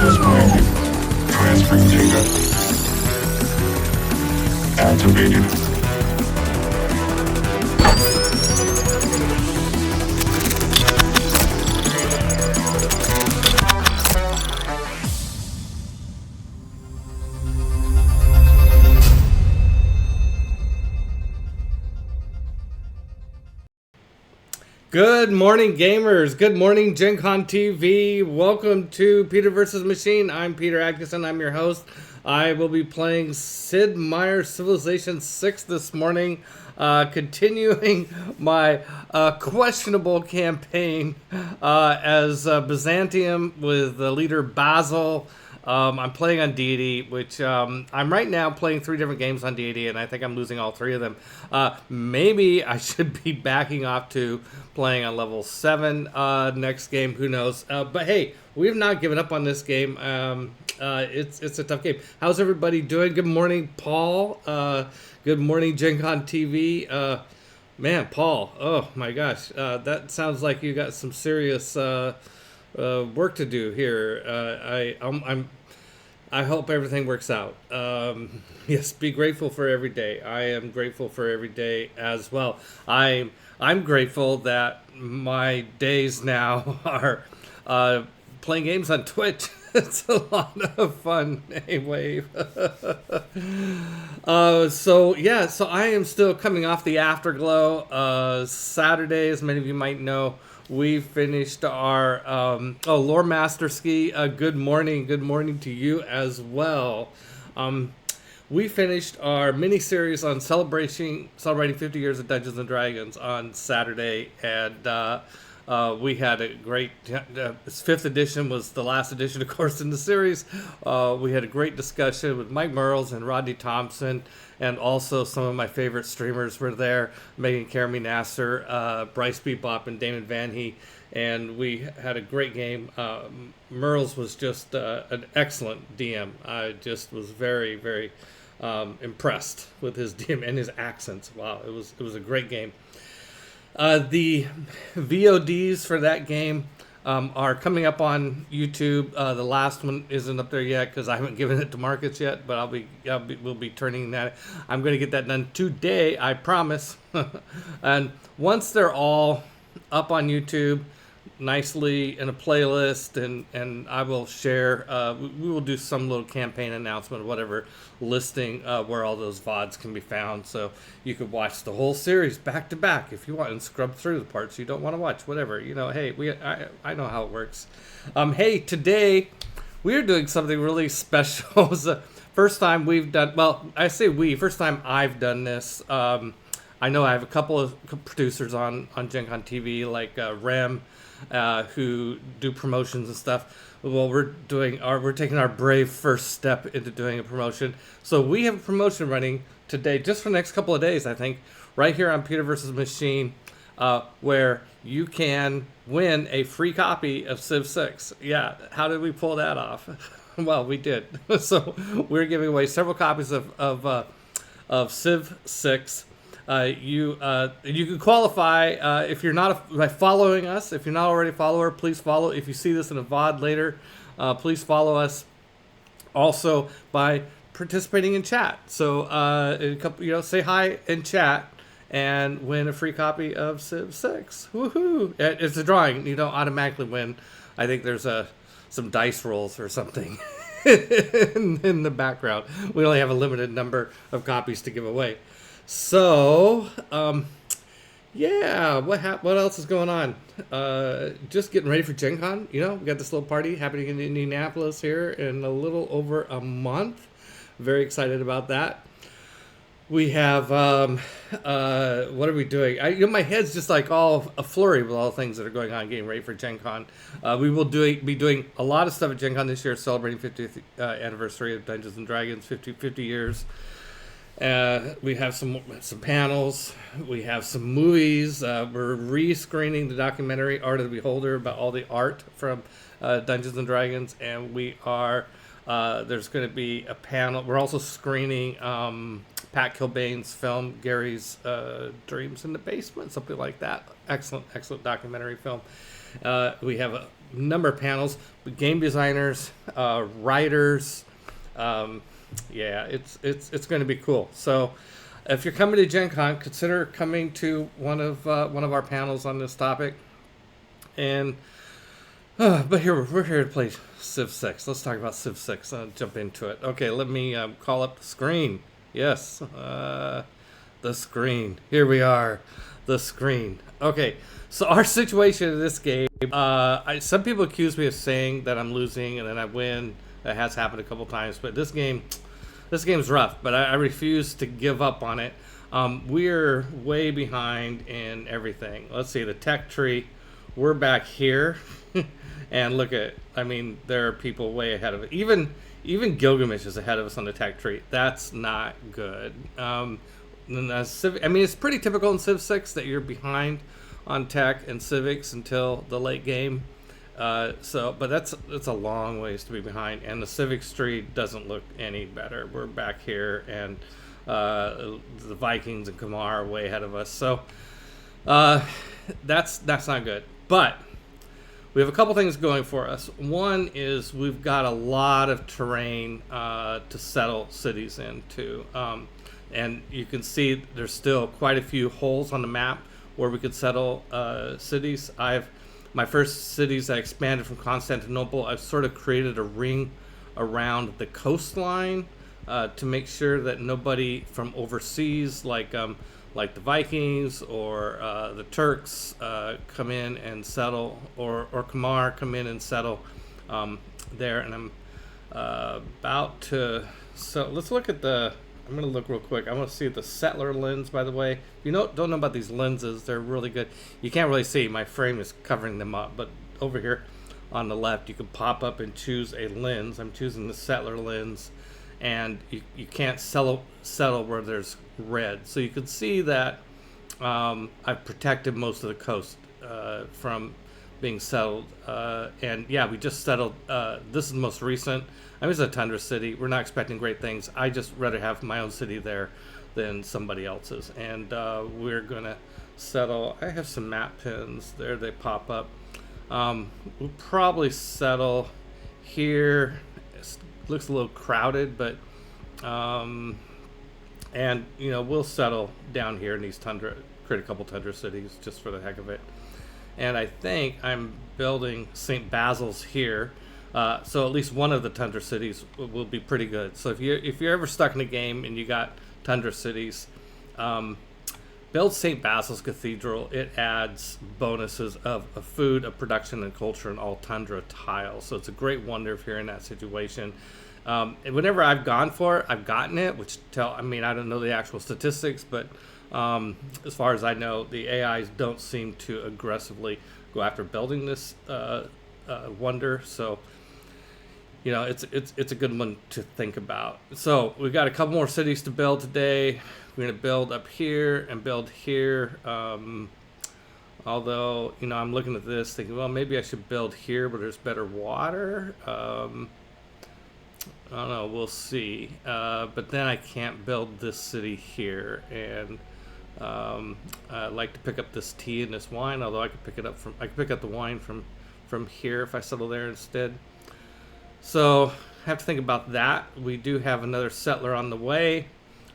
Access granted. Transferring data. Activated. Good morning, gamers. Good morning, Gen Con TV. Welcome to Peter vs. Machine. I'm Peter Atkinson. I'm your host. I will be playing Sid Meier's Civilization 6 this morning, continuing my questionable campaign as Byzantium with the leader Basil. I'm playing on deity, which I'm right now playing 3 different games on deity, and I think I'm losing all 3 of them. Maybe I should be backing off to playing on level 7 next game. Who knows? But hey, we have not given up on this game. It's a tough game. How's everybody doing? Good morning, Paul. Good morning, Gen Con TV. Man, Paul. Oh my gosh, that sounds like you got some serious work to do here. I hope everything works out. Yes, be grateful for every day. I am grateful for every day as well. I'm grateful that my days now are playing games on Twitch. It's a lot of fun. Anyway. So I am still coming off the afterglow. Saturday, as many of you might know, we finished our Lore Master Ski. Good morning to you as well. We finished our mini series on celebrating 50 years of Dungeons and Dragons on Saturday, and we had a great. 5th edition was the last edition, of course, in the series. We had a great discussion with Mike Merles and Rodney Thompson. And also some of my favorite streamers were there, Megan Caramy Nasser, Bryce Bebop, and Damon Vanhee. And we had a great game. Merles was just an excellent DM. I just was very, very impressed with his DM and his accents. Wow, it was a great game. The VODs for that game are coming up on YouTube. The last one isn't up there yet because I haven't given it to Marcus yet, but we'll be turning that. I'm going to get that done today, I promise. And once they're all up on YouTube nicely in a playlist, and I will share, we will do some little campaign announcement or whatever, listing where all those VODs can be found, so you could watch the whole series back to back if you want and scrub through the parts you don't want to watch, whatever, hey, I know how it works. Hey, today we are doing something really special. It's the first time we've done, well, I say first time I've done this. I know I have a couple of producers on Gen Con TV, like Rem, who do promotions and stuff. Well, we're taking our brave first step into doing a promotion. So we have a promotion running today, just for the next couple of days, I think, right here on Peter vs. Machine, where you can win a free copy of Civ 6. Yeah, how did we pull that off? Well, we did. So we're giving away several copies of Civ 6. You can qualify if you're not by following us. If you're not already a follower, please follow. If you see this in a VOD later, please follow us. Also by participating in chat. So say hi in chat and win a free copy of Civ 6. Woohoo! It's a drawing. You don't automatically win. I think there's some dice rolls or something in the background. We only have a limited number of copies to give away. So, what else is going on? Just getting ready for Gen Con. We got this little party happening in Indianapolis here in a little over a month. Very excited about that. We have, what are we doing? My head's just like all a flurry with all the things that are going on, getting ready for Gen Con. We will be doing a lot of stuff at Gen Con this year, celebrating 50th anniversary of Dungeons and Dragons, 50 years. We have some panels. We have some movies. We're re-screening the documentary Art of the Beholder about all the art from Dungeons and Dragons, and we are there's going to be a panel. We're also screening Pat Kilbane's film Gary's Dreams in the Basement, something like that. Excellent documentary film. We have number of panels, game designers, writers. Yeah, it's going to be cool. So, if you're coming to Gen Con, consider coming to one of our panels on this topic. And but we're here to play Civ 6. Let's talk about Civ 6. I'll jump into it. Okay, let me call up the screen. Yes, the screen. Here we are, the screen. Okay, so our situation in this game. Some people accuse me of saying that I'm losing and then I win. That has happened a couple times, but this game's rough. But I refuse to give up on it. We're way behind in everything. Let's see, the tech tree. We're back here. And look at, I mean, there are people way ahead of it. Even Gilgamesh is ahead of us on the tech tree. That's not good. I mean, it's pretty typical in Civ 6 that you're behind on tech and civics until the late game. But that's a long ways to be behind. And the civics tree doesn't look any better. We're back here, and the Vikings and Khmer are way ahead of us. So that's not good. But we have a couple things going for us. One is we've got a lot of terrain to settle cities into. And you can see there's still quite a few holes on the map where we could settle cities. My first cities I expanded from Constantinople, I've sort of created a ring around the coastline to make sure that nobody from overseas, like the Vikings or the Turks come in and settle, or Khmer come in and settle there. And I'm about to, so let's look at I'm going to look real quick. I want to see the settler lens, by the way. If you don't know about these lenses, they're really good. You can't really see. My frame is covering them up. But over here on the left, you can pop up and choose a lens. I'm choosing the settler lens. And you can't settle where there's red. So you can see that I've protected most of the coast from being settled. And yeah, we just settled. This is the most recent. I mean, it's a tundra city. We're not expecting great things. I just rather have my own city there than somebody else's. And we're going to settle. I have some map pins. There they pop up. We'll probably settle here. It looks a little crowded, but and we'll settle down here in these tundra, create a couple tundra cities just for the heck of it. And I think I'm building St. Basil's here, so at least one of the tundra cities will be pretty good. So if you're ever stuck in a game and you got tundra cities, build St. Basil's Cathedral. It adds bonuses of food, of production, and culture in all tundra tiles. So it's a great wonder if you're in that situation. And whenever I've gone for it, I've gotten it, I don't know the actual statistics, but as far as I know, the AIs don't seem to aggressively go after building this wonder. So, it's a good one to think about. So we've got a couple more cities to build today. We're going to build up here and build here. Although, I'm looking at this thinking, well, maybe I should build here where there's better water. I don't know, we'll see. But then I can't build this city here. And I like to pick up this tea and this wine, although I could pick up the wine from here if I settle there instead. So I have to think about that. We do have another settler on the way.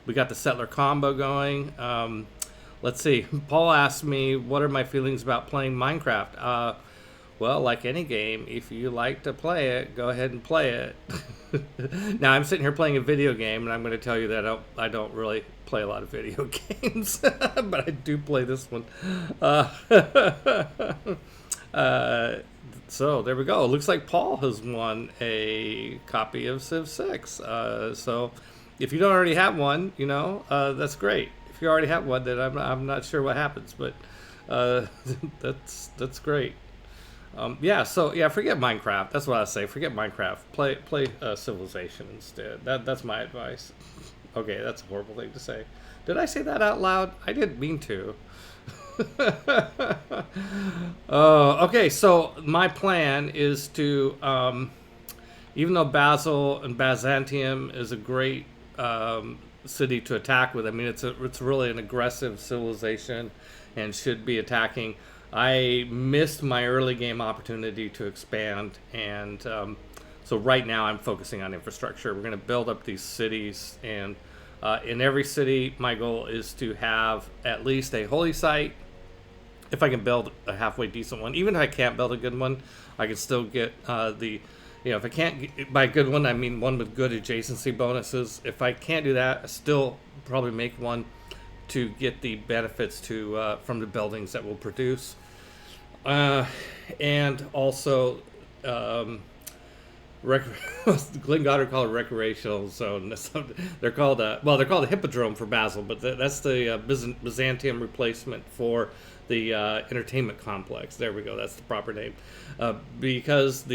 We got the settler combo going. Let's see. Paul asked me, what are my feelings about playing Minecraft? Well, like any game, if you like to play it, go ahead and play it. Now, I'm sitting here playing a video game, and I'm going to tell you that I don't really play a lot of video games, but I do play this one. So there we go. It looks like Paul has won a copy of Civ 6. So if you don't already have one, that's great. If you already have one, then I'm not sure what happens, but that's great. Forget Minecraft. That's what I say. Forget Minecraft. Play Civilization instead. That's my advice. Okay, that's a horrible thing to say. Did I say that out loud? I didn't mean to. Okay, so my plan is to, even though Basil and Byzantium is a great city to attack with, I mean, it's really an aggressive civilization and should be attacking. I missed my early game opportunity to expand, and so right now I'm focusing on infrastructure. We're going to build up these cities, and in every city, my goal is to have at least a holy site. If I can build a halfway decent one, even if I can't build a good one, I can still get if I can't, by good one, I mean one with good adjacency bonuses. If I can't do that, I still probably make one to get the benefits to from the buildings that will produce. And also, Glenn Goddard called it recreational zone. They're called they're called a hippodrome for Basel, but that's the Byzantium replacement for the entertainment complex. There we go. That's the proper name, because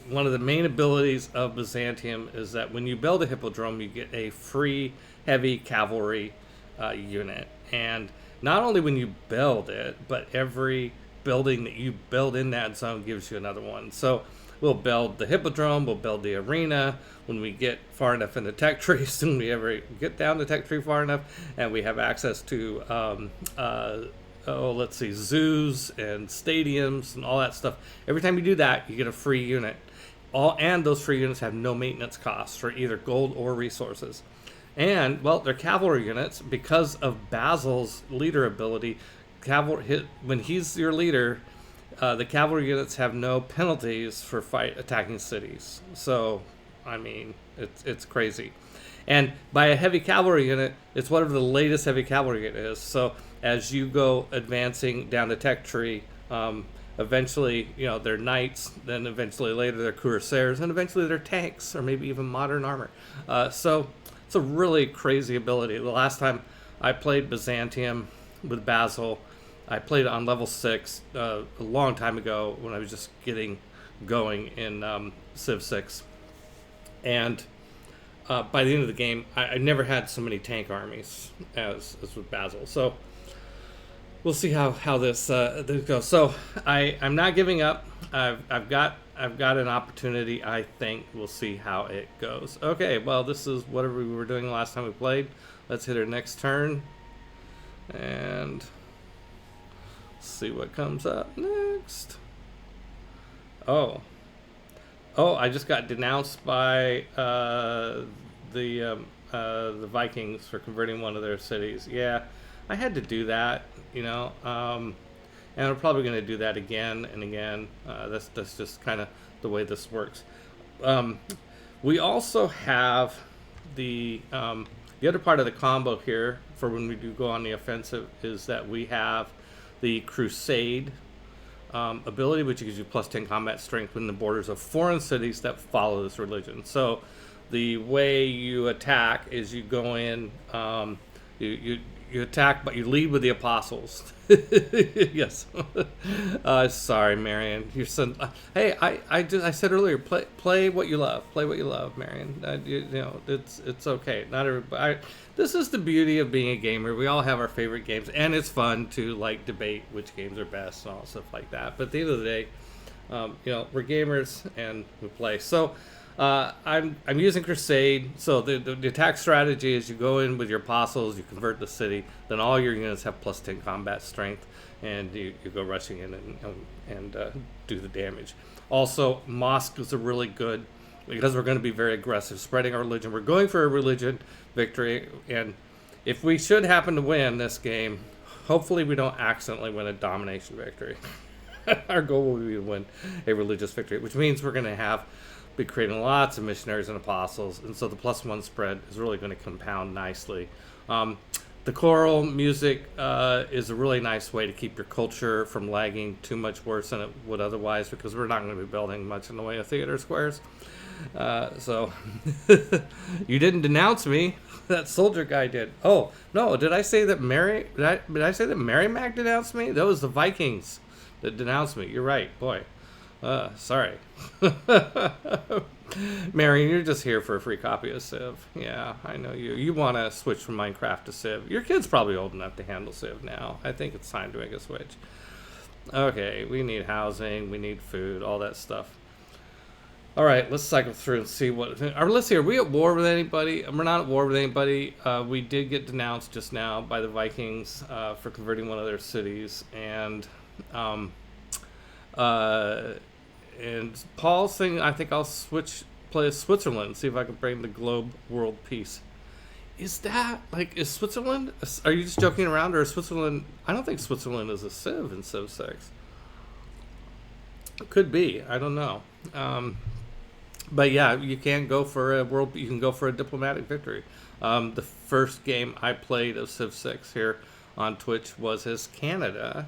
one of the main abilities of Byzantium is that when you build a hippodrome, you get a free heavy cavalry unit, and not only when you build it, but every building that you build in that zone gives you another one. So we'll build the hippodrome, we'll build the arena when we get far enough in the tech tree, soon we ever get down the tech tree far enough, and we have access to zoos and stadiums and all that stuff. Every time you do that, you get a free unit. And those free units have no maintenance costs for either gold or resources. And, well, they're cavalry units because of Basil's leader ability. When he's your leader, the cavalry units have no penalties for attacking cities. So, I mean, it's crazy. And by a heavy cavalry unit, it's whatever the latest heavy cavalry unit is. So as you go advancing down the tech tree, eventually, they're knights, then eventually later they're cuirassiers, and eventually they're tanks, or maybe even modern armor. So it's a really crazy ability. The last time I played Byzantium with Basil, I played it on level 6 a long time ago when I was just getting going in Civ 6. And by the end of the game, I never had so many tank armies as with Basil. So we'll see how this goes. So I'm not giving up. I've got an opportunity. I think we'll see how it goes. Okay, well, this is whatever we were doing last time we played. Let's hit our next turn and see what comes up next. Oh, I just got denounced by the Vikings for converting one of their cities. Yeah, I had to do that, and I'm probably going to do that again and again. That's just kind of the way this works. We also have the other part of the combo here for when we do go on the offensive is that we have the Crusade ability, which gives you plus 10 combat strength within the borders of foreign cities that follow this religion. So the way you attack is you go in, you attack, but you lead with the apostles. Yes. Sorry, Marion. Your son. Hey, I said earlier, play what you love. Play what you love, Marion. It's okay. Not everybody. This is the beauty of being a gamer. We all have our favorite games, and it's fun to debate which games are best and all stuff like that. But at the end of the day, we're gamers and we play. So I'm using Crusade. So the attack strategy is you go in with your apostles, you convert the city, then all your units have plus 10 combat strength, and you go rushing in and do the damage. Also, Mosque is a really good, because we're going to be very aggressive, spreading our religion. We're going for a religion victory, and if we should happen to win this game, hopefully we don't accidentally win a domination victory. Our goal will be to win a religious victory, which means we're going to be creating lots of missionaries and apostles, and so the +1 spread is really going to compound nicely. The choral music is a really nice way to keep your culture from lagging too much worse than it would otherwise, because we're not going to be building much in the way of theater squares. So you didn't denounce me. That soldier guy did. Oh no, did I say that did I say that Mary Mac denounced me? That was the Vikings that denounced me. You're right, boy. Sorry. Marion, you're just here for a free copy of Civ. Yeah, I know you. You want to switch from Minecraft to Civ. Your kid's probably old enough to handle Civ now. I think it's time to make a switch. Okay, we need housing, we need food, all that stuff. All right, let's cycle through and see what. Let's see, are we at war with anybody? We're not at war with anybody. We did get denounced just now by the Vikings for converting one of their cities, and Um, uh, and Paul's saying I think I'll play Switzerland, see if I can bring the globe world peace. Is that like is Switzerland? Are you just joking around, or is Switzerland? I don't think Switzerland is a civ in Civ 6. Could be. I don't know. But yeah, you can go for a world. You can go for a diplomatic victory. The first game I played of Civ 6 here on Twitch was as Canada,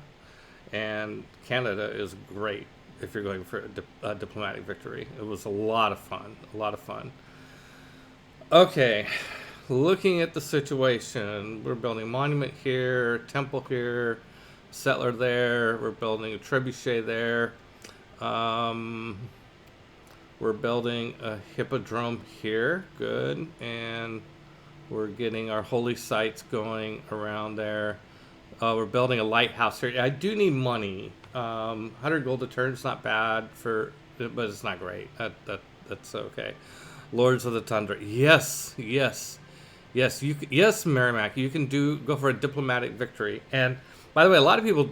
and Canada is great if you're going for a diplomatic victory. It was a lot of fun. A lot of fun. Okay, looking at the situation, we're building a monument here, temple here, settler there. We're building a trebuchet there. We're building a hippodrome here. Good. And we're getting our holy sites going around there. We're building a lighthouse here. I do need money. 100 gold a turn is not bad but it's not great. That's okay. Lords of the Tundra. Yes. Yes, Merrimack. You can go for a diplomatic victory. And by the way, a lot of people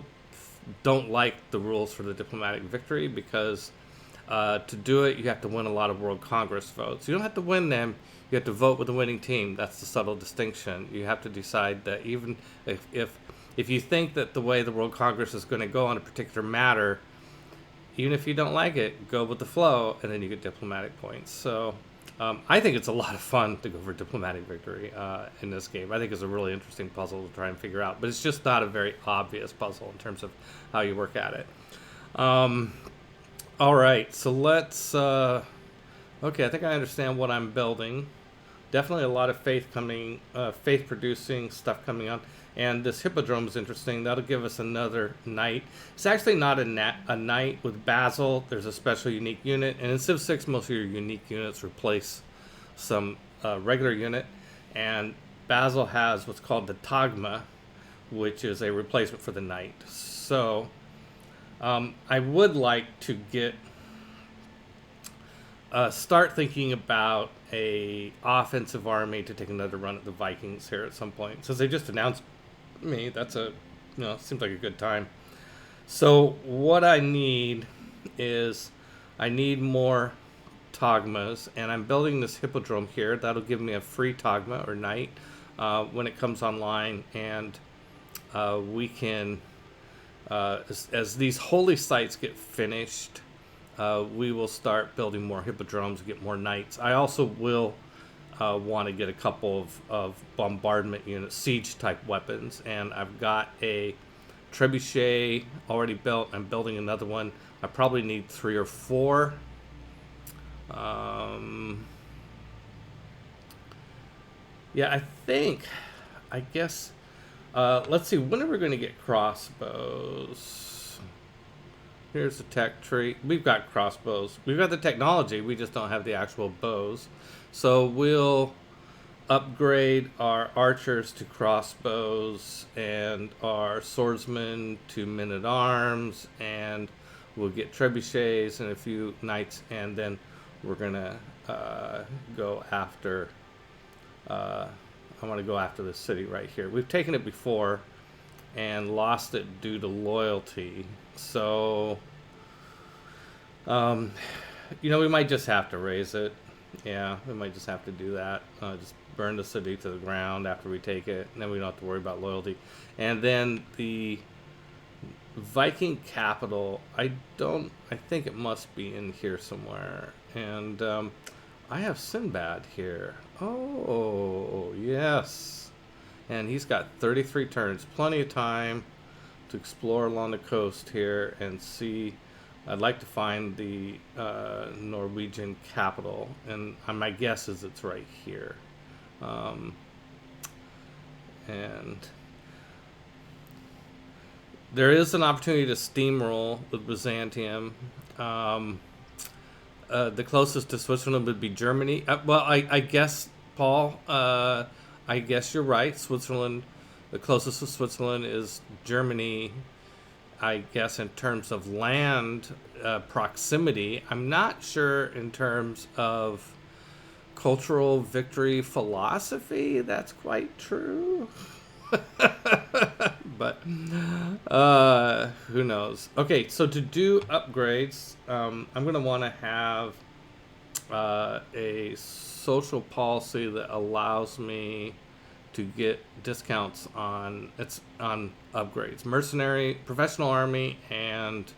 don't like the rules for the diplomatic victory because to do it, you have to win a lot of World Congress votes. You don't have to win them. You have to vote with the winning team. That's the subtle distinction. You have to decide that even if you think that the way the World Congress is going to go on a particular matter, even if you don't like it, go with the flow, and then you get diplomatic points. So I think it's a lot of fun to go for diplomatic victory in this game. I think it's a really interesting puzzle to try and figure out, but it's just not a very obvious puzzle in terms of how you work at it. All right, so let's. Okay, I think I understand what I'm building. Definitely a lot of faith producing stuff coming on. And this hippodrome is interesting. That'll give us another knight. It's actually not a knight with Basil. There's a special unique unit. And in Civ 6, most of your unique units replace some regular unit. And Basil has what's called the Tagma, which is a replacement for the knight. So I would like to start thinking about a offensive army to take another run at the Vikings here at some point. Since they just announced me, seems like a good time. So what I need is I need more Tagmas, and I'm building this hippodrome here. That'll give me a free Tagma or knight when it comes online, and we can as these holy sites get finished, we will start building more hippodromes, get more knights. I also will want to get a couple of bombardment units, siege type weapons, and I've got a trebuchet already built. I'm building another one. I probably need 3 or 4. Yeah, I guess, let's see, when are we going to get crossbows? Here's the tech tree. We've got crossbows. We've got the technology. We just don't have the actual bows. So we'll upgrade our archers to crossbows and our swordsmen to men-at-arms, and we'll get trebuchets and a few knights, and then we're going to go after... I want to go after this city right here. We've taken it before and lost it due to loyalty. So, we might just have to raise it. Yeah, we might just have to do that. Just burn the city to the ground after we take it, and then we don't have to worry about loyalty. And then the Viking capital, I think it must be in here somewhere. And I have Sinbad here. Oh, yes. And he's got 33 turns. Plenty of time to explore along the coast here and see. I'd like to find the Norwegian capital. And my guess is it's right here. And there is an opportunity to steamroll with Byzantium. The closest to Switzerland would be Germany. I guess, Paul, I guess you're right. Switzerland, the closest to Switzerland is Germany. I guess in terms of land proximity. I'm not sure in terms of cultural victory philosophy that's quite true. but who knows? Okay, so to do upgrades, I'm gonna want to have a social policy that allows me to get discounts on upgrades. Mercenary, professional army, and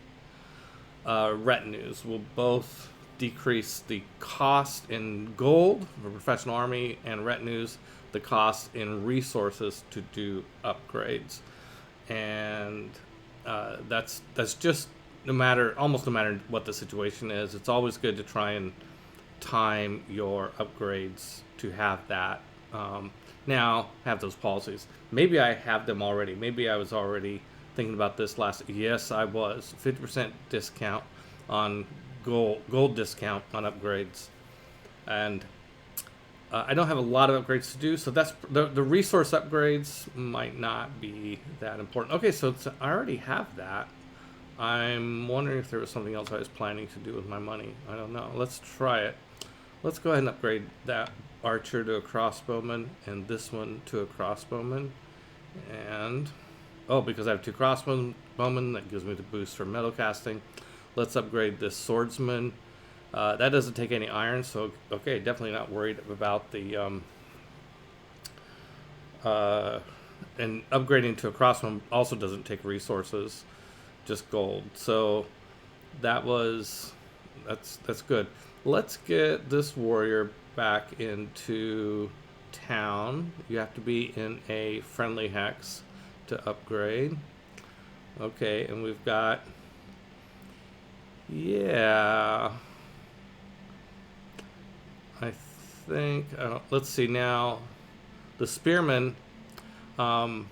retinues will both decrease the cost in gold for professional army, and retinues the cost in resources to do upgrades. And that's just almost no matter what the situation is. It's always good to try and time your upgrades to have that. Now have those policies. Maybe I have them already. Maybe I was already thinking about this last. Yes, I was 50% discount on gold discount on upgrades, and I don't have a lot of upgrades to do, so that's the resource upgrades might not be that important. Okay, so I already have that. I'm wondering if there was something else I was planning to do with my money. I don't know. Let's try it. Let's go ahead and upgrade that archer to a crossbowman and this one to a crossbowman. And, oh, because I have two crossbowmen, that gives me the boost for metal casting. Let's upgrade this swordsman. That doesn't take any iron, so, okay, definitely not worried about the, and upgrading to a crossbowman also doesn't take resources, just gold. So that's good. Let's get this warrior back into town. You have to be in a friendly hex to upgrade. Okay, and we've got, yeah, I think, let's see now, the spearmen, I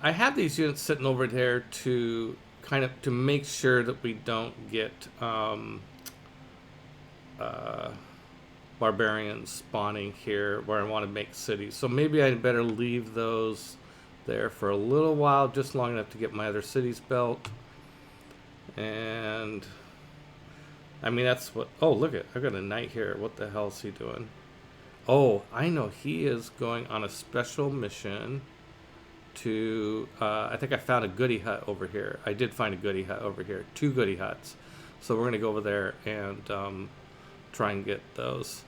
have these units sitting over there to kind of to make sure that we don't get barbarians spawning here where I want to make cities. So maybe I'd better leave those there for a little while, just long enough to get my other cities built. And I mean, that's what, oh, look at, I got a knight here. What the hell is he doing? Oh, I know, he is going on a special mission to, I think I found a goody hut over here. I did find a goody hut over here, 2 goody huts. So we're gonna go over there and try and get those.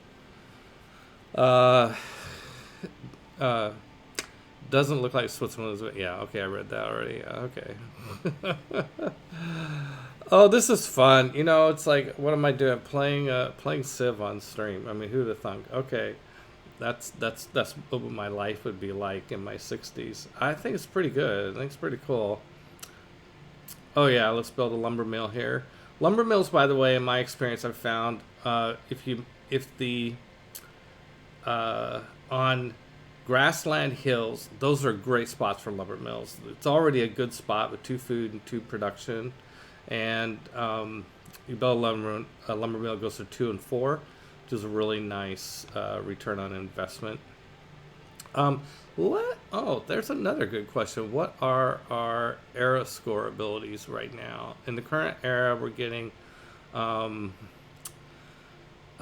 Doesn't look like Switzerland is, yeah, okay, I read that already. Yeah, okay. Oh, this is fun. You know, it's like, what am I doing? Playing Civ on stream. I mean, who'd have thunk? Okay, that's what my life would be like in my 60s. I think it's pretty good. I think it's pretty cool. Oh yeah, let's build a lumber mill here. Lumber mills, by the way, in my experience, I've found on grassland hills, those are great spots for lumber mills. It's already a good spot with 2 food and 2 production, and you build a lumber mill, goes to 2 and 4, which is a really nice return on investment. There's another good question. What are our era score abilities right now? In the current era, we're getting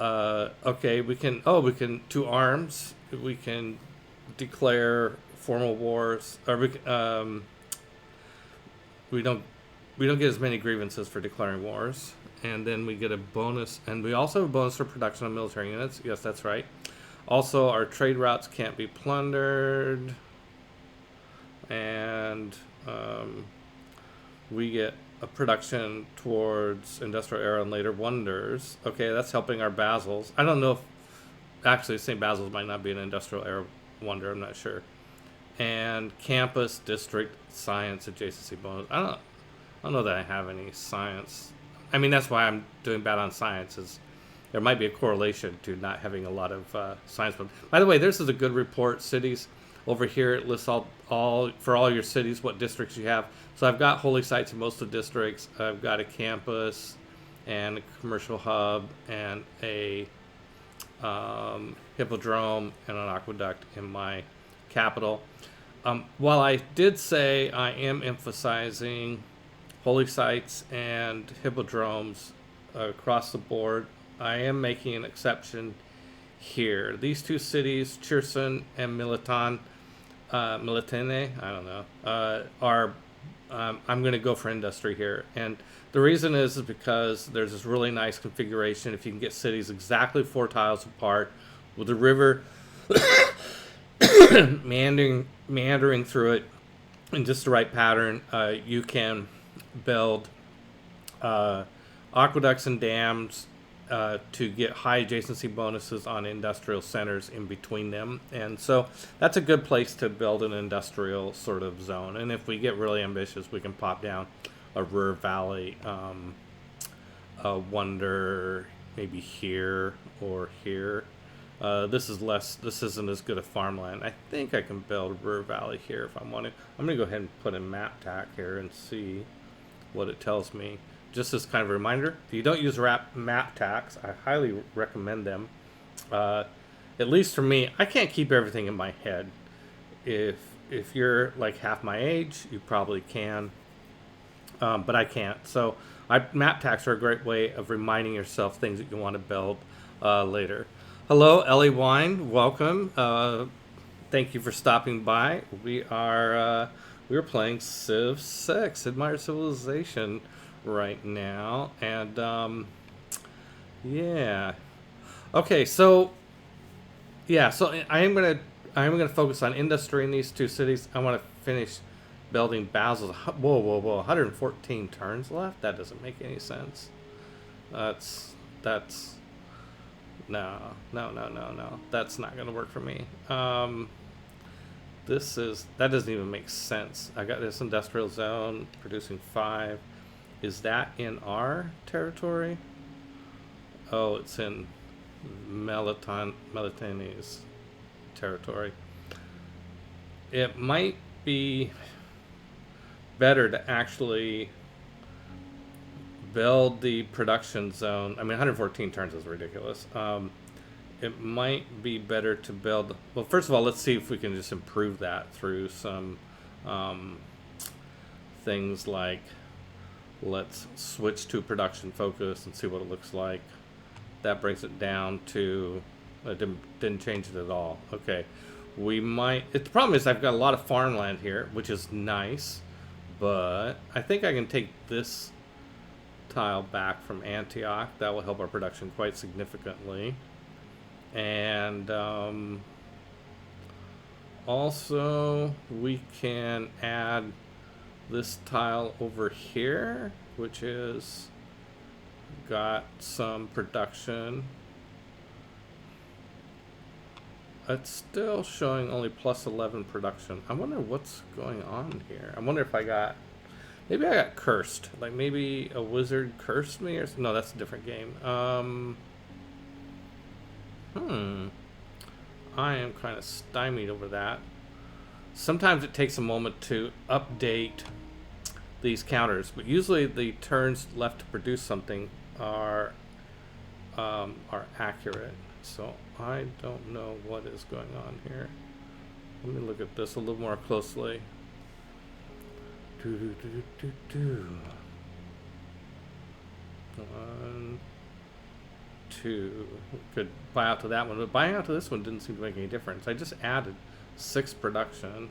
okay, we can to arms, we can declare formal wars, or we don't get as many grievances for declaring wars, and then we get a bonus, and we also have a bonus for production of military units. Yes, that's right. Also, our trade routes can't be plundered, and we get a production towards industrial era and later wonders. Okay, that's helping our basils. I don't know if actually St. Basil's might not be an industrial era wonder. I'm not sure. And campus, district, science, adjacency bonus. I don't know that I have any science. I mean, that's why I'm doing bad on science. Is there might be a correlation to not having a lot of science. By the way, this is a good report. Cities over here, it lists all for all your cities what districts you have. So I've got holy sites in most of the districts. I've got a campus and a commercial hub and a hippodrome and an aqueduct in my capital. While I did say I am emphasizing holy sites and hippodromes across the board, I am making an exception here. These 2 cities, Cherson and Miletan, Militene, I don't know, are I'm going to go for industry here. And the reason is because there's this really nice configuration. If you can get cities exactly 4 tiles apart with the river meandering through it in just the right pattern, you can build aqueducts and dams to get high adjacency bonuses on industrial centers in between them. And so that's a good place to build an industrial sort of zone. And if we get really ambitious, we can pop down a Ruhr Valley wonder maybe here or here. This isn't as good a farmland. I think I can build Ruhr Valley here if I want to. I'm going to go ahead and put a map tack here and see what it tells me. Just as kind of a reminder, if you don't use map tacks, I highly recommend them. At least for me, I can't keep everything in my head. If you're like half my age, you probably can, but I can't. So map tacks are a great way of reminding yourself things that you want to build later. Hello, Ellie Wine. Welcome. Thank you for stopping by. We're playing Civ 6, Admire Civilization, right now, and yeah. Okay, so yeah, so I am gonna focus on industry in these 2 cities. I want to finish building Basil's. Whoa, 114 turns left. That doesn't make any sense. That's no. That's not gonna work for me. That doesn't even make sense. I got this industrial zone producing 5. Is that in our territory? Oh, it's in Melitene's territory. It might be better to actually build the production zone. I mean, 114 turns is ridiculous. It might be better to build... Well, first of all, let's see if we can just improve that through some things like... Let's switch to production focus and see what it looks like. That brings it down to... didn't change it at all. Okay. We might... The problem is I've got a lot of farmland here, which is nice. But I think I can take this tile back from Antioch. That will help our production quite significantly. And also we can add this tile over here, which is got some production. It's still showing only plus 11 production. I wonder what's going on here. I wonder if maybe I got cursed. Like maybe a wizard cursed me or something. No, that's a different game. I am kind of stymied over that. Sometimes it takes a moment to update these counters, but usually the turns left to produce something are accurate. So I don't know what is going on here. Let me look at this a little more closely. 1, 2. Could buy out to that one, but buying out to this one didn't seem to make any difference. I just added 6 production.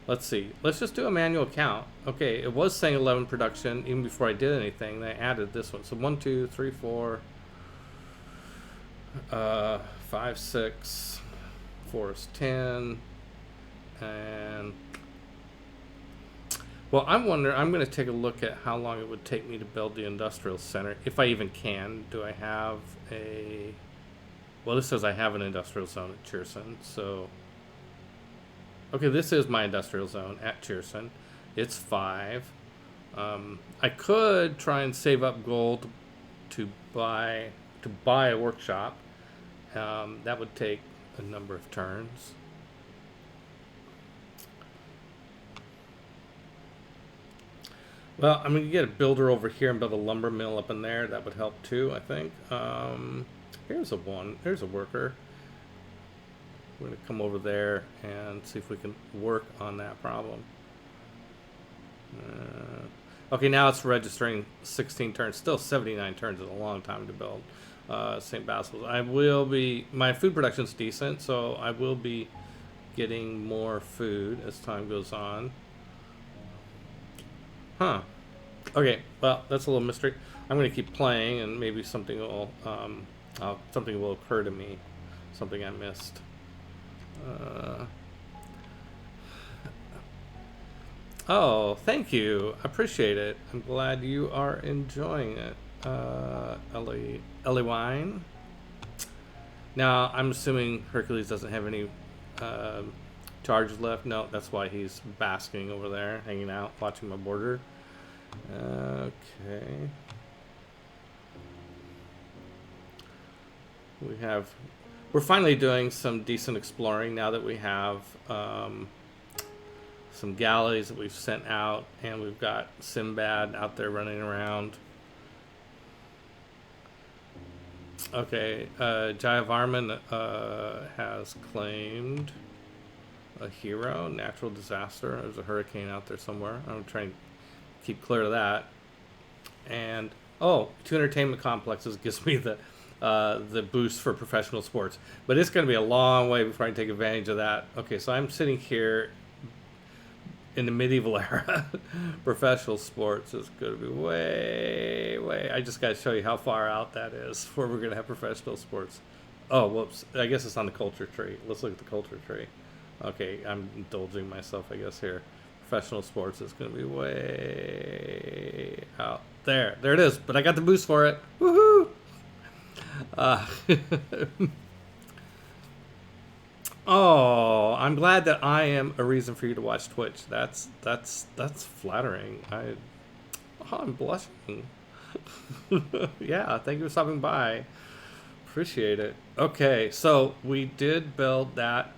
Let's see. Let's just do a manual count. Okay, it was saying 11 production even before I did anything. Then I added this one. So 1, 2, 3, 4, 5, 6. 4 is 10. And well, I'm going to take a look at how long it would take me to build the industrial center, if I even can. Do I have a... Well, this says I have an industrial zone at Cheerson, so... Okay, this is my industrial zone at Cheerson. It's 5. I could try and save up gold to buy a workshop. That would take a number of turns. Well, I'm going to get a builder over here and build a lumber mill up in there. That would help too, I think. Here's a worker. We're going to come over there and see if we can work on that problem. Okay, now it's registering 16 turns. Still 79 turns is a long time to build St. Basil's. My food production's decent, so I will be getting more food as time goes on. Huh. Okay, well, that's a little mystery. I'm going to keep playing, and maybe something will occur to me, something I missed. Oh, thank you. I appreciate it. I'm glad you are enjoying it, Ellie Wine. Now, I'm assuming Hercules doesn't have any charges left. No, that's why he's basking over there, hanging out, watching my border. Okay. We're finally doing some decent exploring now that we have some galleys that we've sent out, and we've got Sinbad out there running around. Okay, Jayavarman has claimed a hero, natural disaster. There's a hurricane out there somewhere. I'm trying to keep clear of that. And two entertainment complexes gives me the boost for professional sports, but it's going to be a long way before I can take advantage of that. Okay, so I'm sitting here in the medieval era. Professional sports is going to be way. I just got to show you how far out that is before we're going to have professional sports. Oh, whoops. I guess it's on the culture tree. Let's look at the culture tree. Okay, I'm indulging myself, I guess, here. Professional sports is going to be way out there. There it is. But I got the boost for it. Woohoo! Oh, I'm glad that I am a reason for you to watch Twitch. That's flattering. I'm blushing. Yeah, thank you for stopping by. Appreciate it. Okay, so we did build that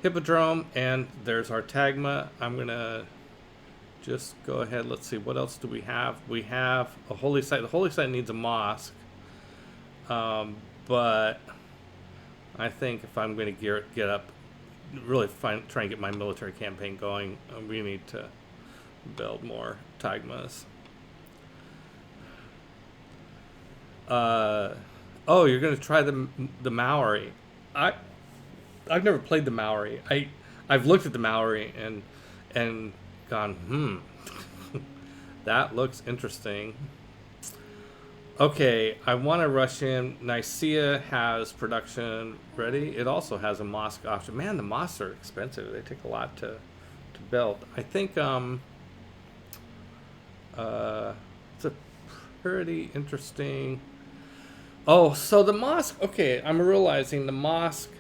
hippodrome, and there's our tagma. I'm gonna just go ahead. Let's see, what else do we have? We have a holy site. The holy site needs a mosque, but I think if I'm going to get up, really try and get my military campaign going, we need to build more tagmas. You're going to try the Maori. I've never played the Maori. I've looked at the Maori and gone, that looks interesting. Okay, I want to rush in. Nicaea has production ready. It also has a mosque option. Man, the mosques are expensive. They take a lot to build. I think it's a pretty interesting. Oh, so the mosque. Okay, I'm realizing the mosque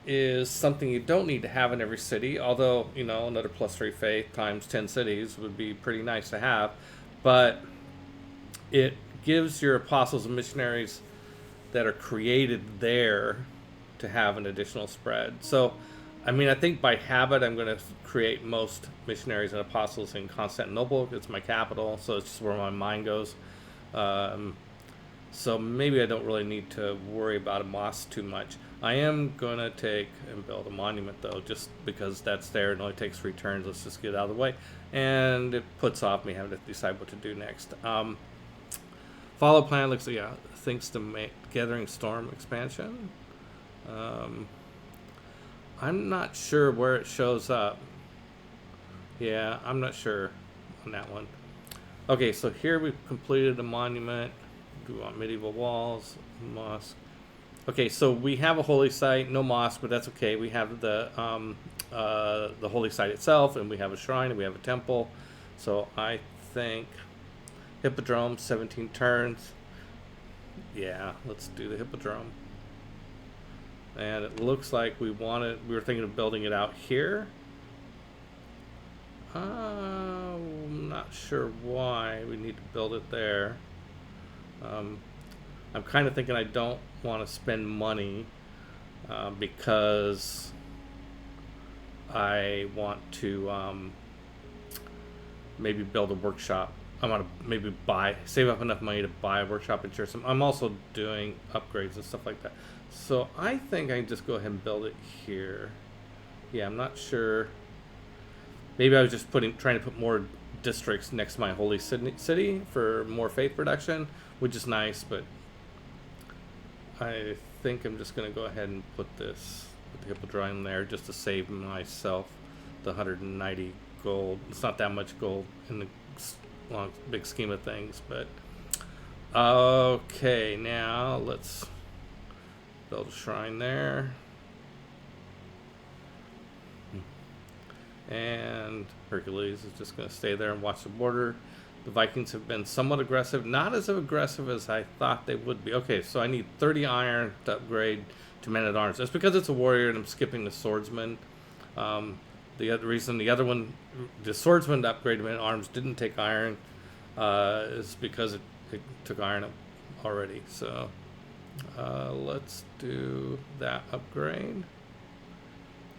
is something you don't need to have in every city. Although, another +3 faith times 10 cities would be pretty nice to have, but it gives your apostles and missionaries that are created there to have an additional spread. So, I think by habit, I'm going to create most missionaries and apostles in Constantinople. It's my capital, so it's just where my mind goes. So maybe I don't really need to worry about a mosque too much. I am going to take and build a monument, though, just because that's there. It only takes 3 turns. Let's just get it out of the way. And it puts off me having to decide what to do next. Follow plan looks like, thanks to Gathering Storm expansion. I'm not sure where it shows up. Yeah, I'm not sure on that one. Okay, so here we've completed a monument. Do we want medieval walls, mosque? Okay, so we have a holy site, no mosque, but that's okay. We have the holy site itself, and we have a shrine, and we have a temple. So I think hippodrome, 17 turns. Yeah, let's do the hippodrome. And it looks like we were thinking of building it out here. I'm not sure why we need to build it there. I'm kind of thinking I don't want to spend money because I want to maybe build a workshop. I want to maybe save up enough money to buy a workshop and share some. I'm also doing upgrades and stuff like that. So I think I can just go ahead and build it here. Yeah, I'm not sure. Maybe I was just trying to put more districts next to my holy city for more faith production, which is nice, but I think I'm just going to go ahead and put this put the hippodrome there just to save myself the 190 gold. It's not that much gold in the long, big scheme of things, but okay, now let's build a shrine there. And Hercules is just going to stay there and watch the border. The Vikings have been somewhat aggressive, not as aggressive as I thought they would be. Okay, so I need 30 iron to upgrade to men-at-arms. That's because it's a warrior and I'm skipping the swordsman. The other reason the other one, the swordsman to upgrade to men-at-arms didn't take iron is because it took iron already. So let's do that upgrade.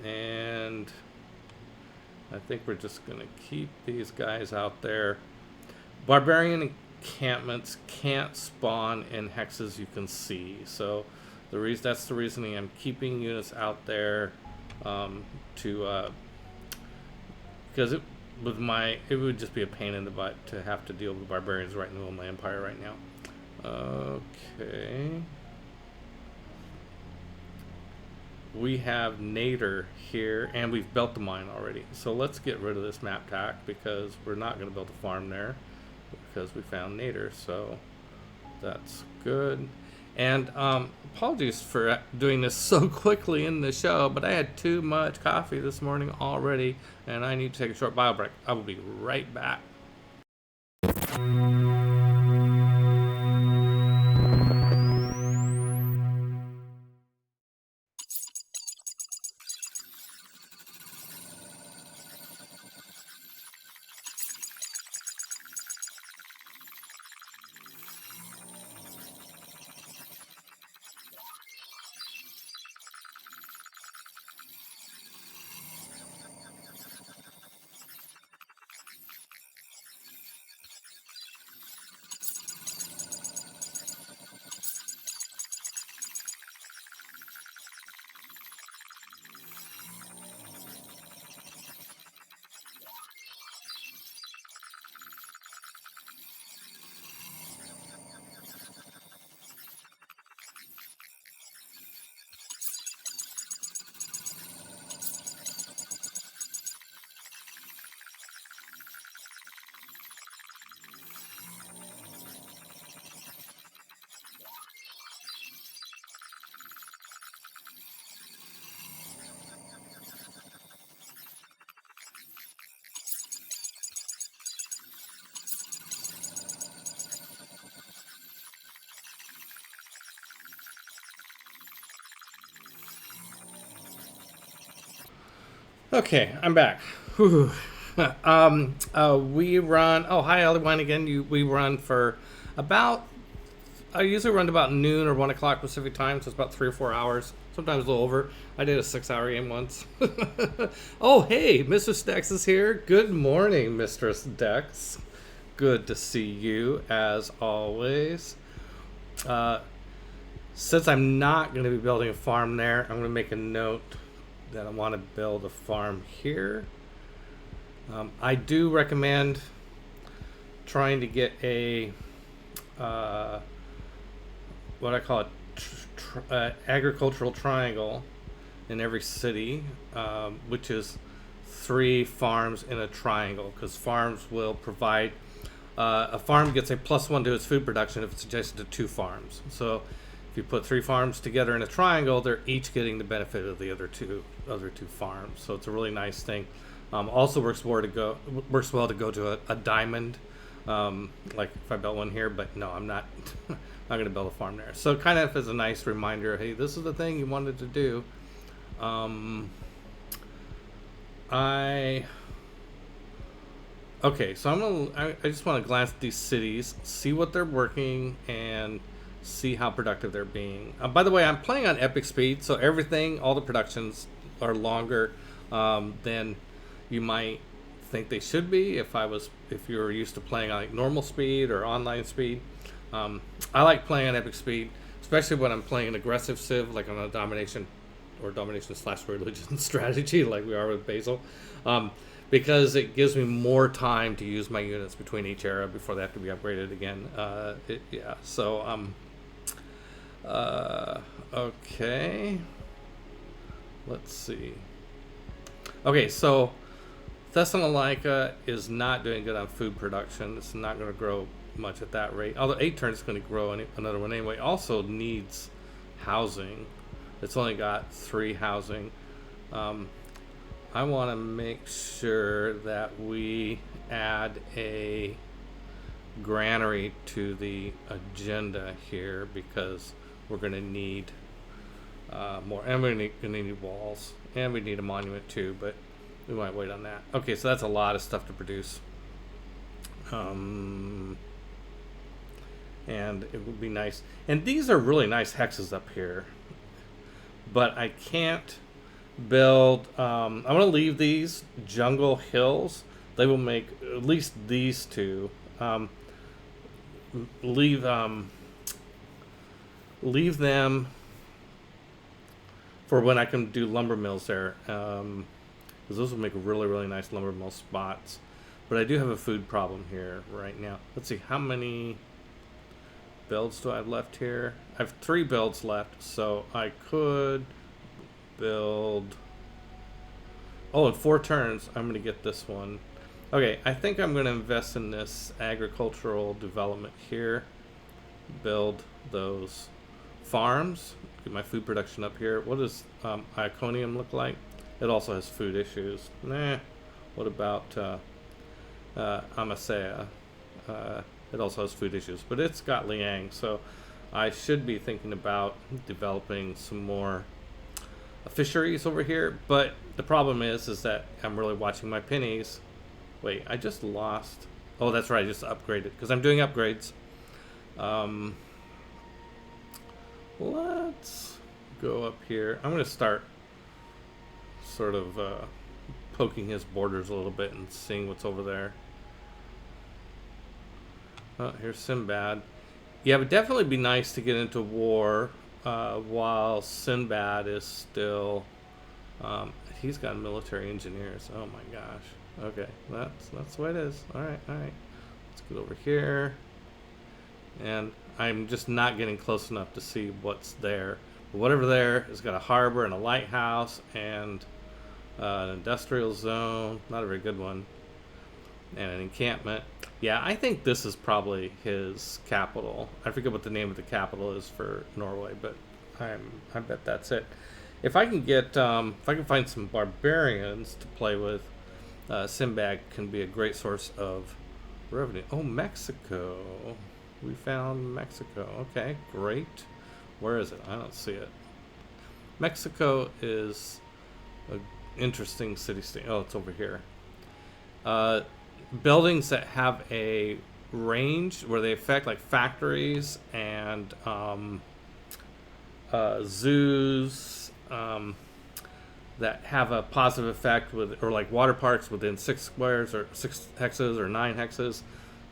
And I think we're just going to keep these guys out there. Barbarian encampments can't spawn in hexes you can see. So that's the reasoning I'm keeping units out there because it would just be a pain in the butt to have to deal with barbarians right in the middle of my empire right now. Okay. We have Nader here, and we've built the mine already. So let's get rid of this map tack because we're not going to build a farm there because we found Nader. So that's good. And apologies for doing this so quickly in the show, but I had too much coffee this morning already, and I need to take a short bio break. I will be right back. Okay, I'm back. Whew. We run. Oh, hi, Ellie again. We run for about. I usually run to about noon or 1 o'clock Pacific time, so it's about 3 or 4 hours. Sometimes a little over. I did a 6-hour game once. Oh, hey, Mistress Dex is here. Good morning, Mistress Dex. Good to see you as always. Since I'm not going to be building a farm there, I'm going to make a note that I want to build a farm here. I do recommend trying to get a what I call a agricultural triangle in every city, which is 3 farms in a triangle, because farms will provide a farm gets a +1 to its food production if it's adjacent to 2 farms. So if you put 3 farms together in a triangle, they're each getting the benefit of the other two farms. So it's a really nice thing. Also works well to go to a diamond, like if I built one here. But no, I'm not. I'm going to build a farm there. So kind of as a nice reminder, hey, this is the thing you wanted to do. Okay, so I just want to glance at these cities, see what they're working, and see how productive they're being. By the way, I'm playing on epic speed, so all the productions are longer than you might think they should be if you're used to playing on like normal speed or online speed. I like playing on epic speed, especially when I'm playing an aggressive civ like on a domination or domination/religion strategy like we are with Basil, because it gives me more time to use my units between each era before they have to be upgraded again. Okay. Let's see. Okay, so Thessalonica is not doing good on food production. It's not going to grow much at that rate. Although 8 turns is going to grow another one anyway. Also needs housing. It's only got 3 housing. I want to make sure that we add a granary to the agenda here because we're going to need more. And we're going to need walls. And we need a monument too, but we might wait on that. Okay, so that's a lot of stuff to produce. And it would be nice. And these are really nice hexes up here. But I can't build... I'm going to leave these jungle hills. They will make at least these two. Leave them for when I can do lumber mills there. Because those will make really, really nice lumber mill spots. But I do have a food problem here right now. Let's see, how many builds do I have left here? I have 3 builds left, so I could build... Oh, in 4 turns, I'm going to get this one. Okay, I think I'm going to invest in this agricultural development here. Build those farms. Get my food production up here. What does Iconium look like? It also has food issues. Nah. What about Amasea? It also has food issues, but it's got Liang, so I should be thinking about developing some more fisheries over here. But the problem is that I'm really watching my pennies. Wait, I just lost. Oh, that's right. I just upgraded because I'm doing upgrades. Let's go up here. I'm going to start sort of poking his borders a little bit and seeing what's over there. Oh, here's Sinbad. Yeah, it would definitely be nice to get into war while Sinbad is still... he's got military engineers. Oh my gosh. Okay, that's the way it is. All right. Let's get over here. And I'm just not getting close enough to see what's there. But whatever there has got a harbor and a lighthouse and an industrial zone. Not a very good one. And an encampment. Yeah, I think this is probably his capital. I forget what the name of the capital is for Norway, but I bet that's it. If I can get, if I can find some barbarians to play with, Sinbad can be a great source of revenue. Oh, Mexico. We found Mexico. Okay, great. Where is it? I don't see it. Mexico is an interesting city-state. Oh, it's over here. Buildings that have a range where they affect like factories and zoos that have a positive effect with, or like water parks within 6 squares or 6 hexes or 9 hexes.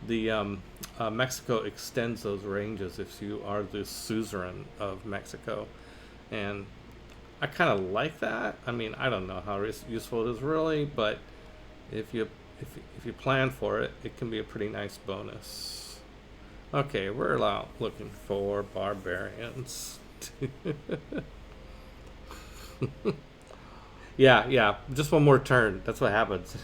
The Mexico extends those ranges if you are the suzerain of Mexico, and I kind of like that. I mean, I don't know how useful it is really, but if you plan for it, it can be a pretty nice bonus. Okay, we're out looking for barbarians. Yeah, just one more turn. That's what happens.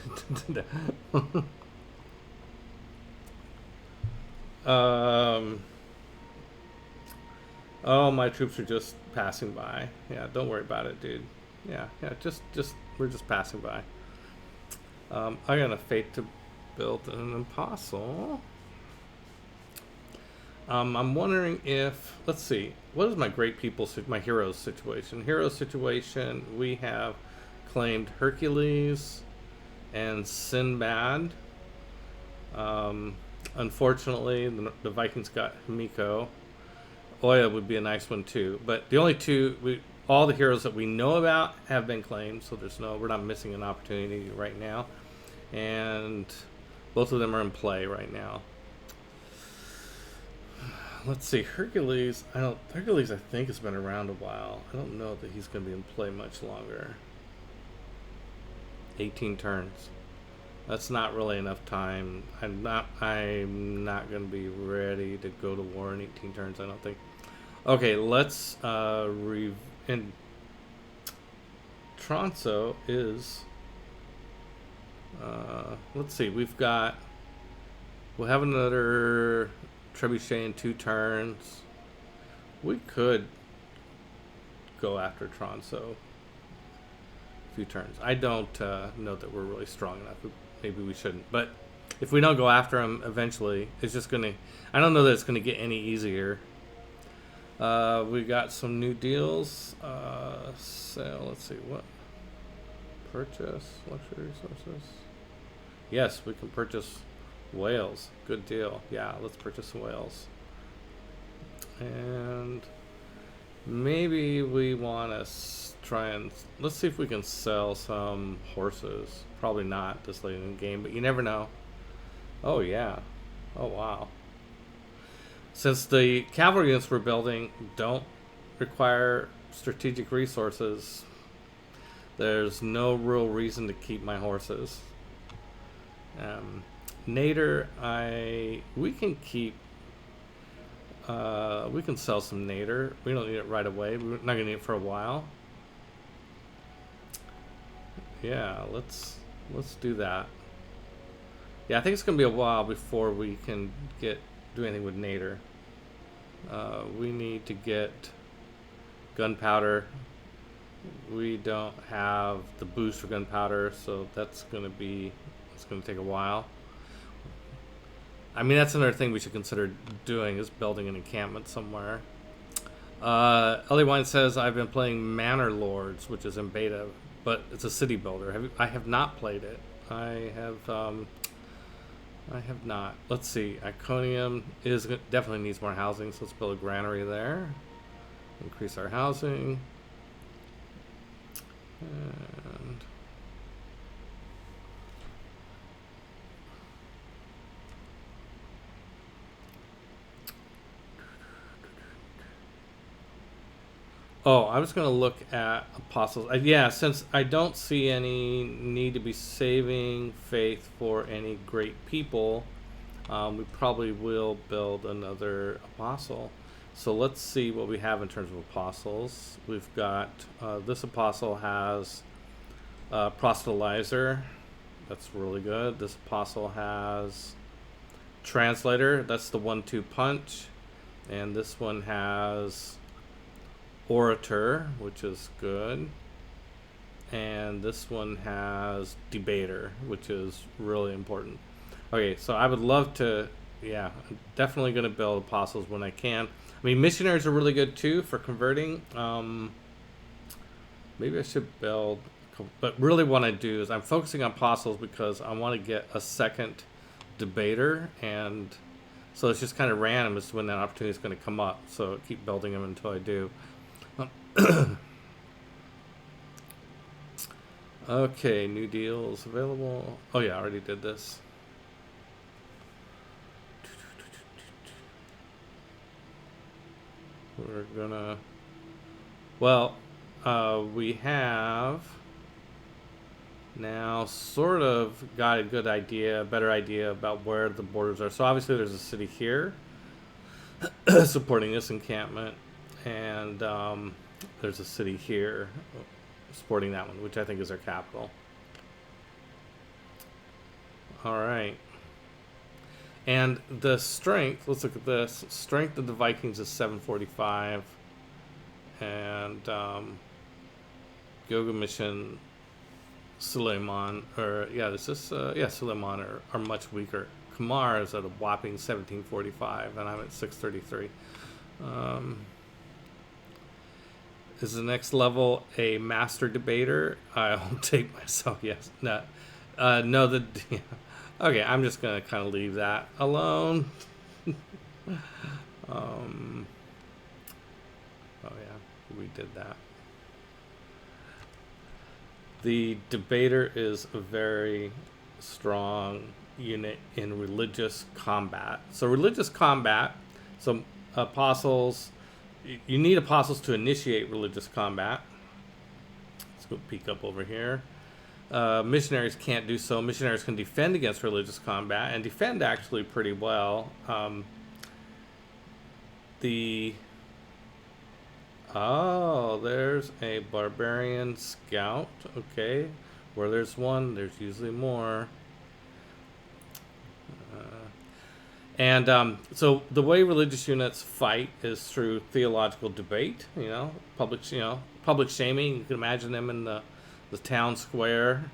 Oh, my troops are just passing by. Yeah, don't worry about it, dude. Yeah, just we're just passing by. I got a fate to build an apostle. I'm wondering if, let's see, what is my great people, my heroes situation? Heroes situation, we have claimed Hercules and Sinbad. Unfortunately, the Vikings got Himiko. Oya would be a nice one too, but the only two, all the heroes that we know about have been claimed, so we're not missing an opportunity right now, and both of them are in play right now. Let's see, Hercules I think has been around a while. I don't know that he's going to be in play much longer. 18 turns. That's not really enough time. I'm not going to be ready to go to war in 18 turns, I don't think. Okay, let's Tronso is, let's see, we'll have another trebuchet in 2 turns. We could go after Tronso a few turns. I don't know that we're really strong enough. Maybe we shouldn't. But if we don't go after him eventually, it's just going to... I don't know that it's going to get any easier. We got some new deals. So let's see. What? Purchase luxury resources. Yes, we can purchase whales. Good deal. Yeah, let's purchase whales. And maybe we want to try and... Let's see if we can sell some horses. Probably not this late in the game, but you never know. Oh, yeah. Oh, wow. Since the cavalry units we're building don't require strategic resources, there's no real reason to keep my horses. Nader, we can keep... we can sell some Nader. We don't need it right away. We're not going to need it for a while. Yeah, let's do that. Yeah, I think it's going to be a while before we can do anything with Nader. We need to get gunpowder. We don't have the boost for gunpowder, so it's going to take a while. I mean, that's another thing we should consider doing, is building an encampment somewhere. Ellie Wine says, I've been playing Manor Lords, which is in beta, but it's a city builder. I have not played it. I have not. Let's see. Iconium definitely needs more housing, so let's build a granary there. Increase our housing. And oh, I was going to look at apostles. Yeah, since I don't see any need to be saving faith for any great people, we probably will build another apostle. So let's see what we have in terms of apostles. We've got, this apostle has proselytizer. That's really good. This apostle has translator. That's the 1-2 punch. And this one has orator, which is good. And this one has debater, which is really important. Okay, so I would love to, yeah, I'm definitely going to build apostles when I can. I mean, missionaries are really good too for converting. Maybe I should build, but really what I do is I'm focusing on apostles because I want to get a second debater, and so it's just kind of random as to when that opportunity is going to come up. So keep building them until I do. Okay, new deals available. Oh yeah, I already did this. We're gonna, well, we have now sort of got a good idea, a better idea about where the borders are. So obviously there's a city here supporting this encampment, and there's a city here supporting that one, which I think is our capital. All right. And the strength, let's look at this. Strength of the Vikings is 745. And Gilgamesh and Suleiman, Suleiman are much weaker. Kamar is at a whopping 1745, and I'm at 633. Is the next level a master debater? I'll take myself, yes. No, yeah. Okay, I'm just going to kind of leave that alone. Oh, yeah, we did that. The debater is a very strong unit in religious combat. So religious combat, so apostles, you need apostles to initiate religious combat. Let's go peek up over here. Missionaries can't do so. Missionaries can defend against religious combat, and defend actually pretty well. Oh, there's a barbarian scout. Okay. Where there's one, there's usually more. And so the way religious units fight is through theological debate. Public shaming. You can imagine them in the town square.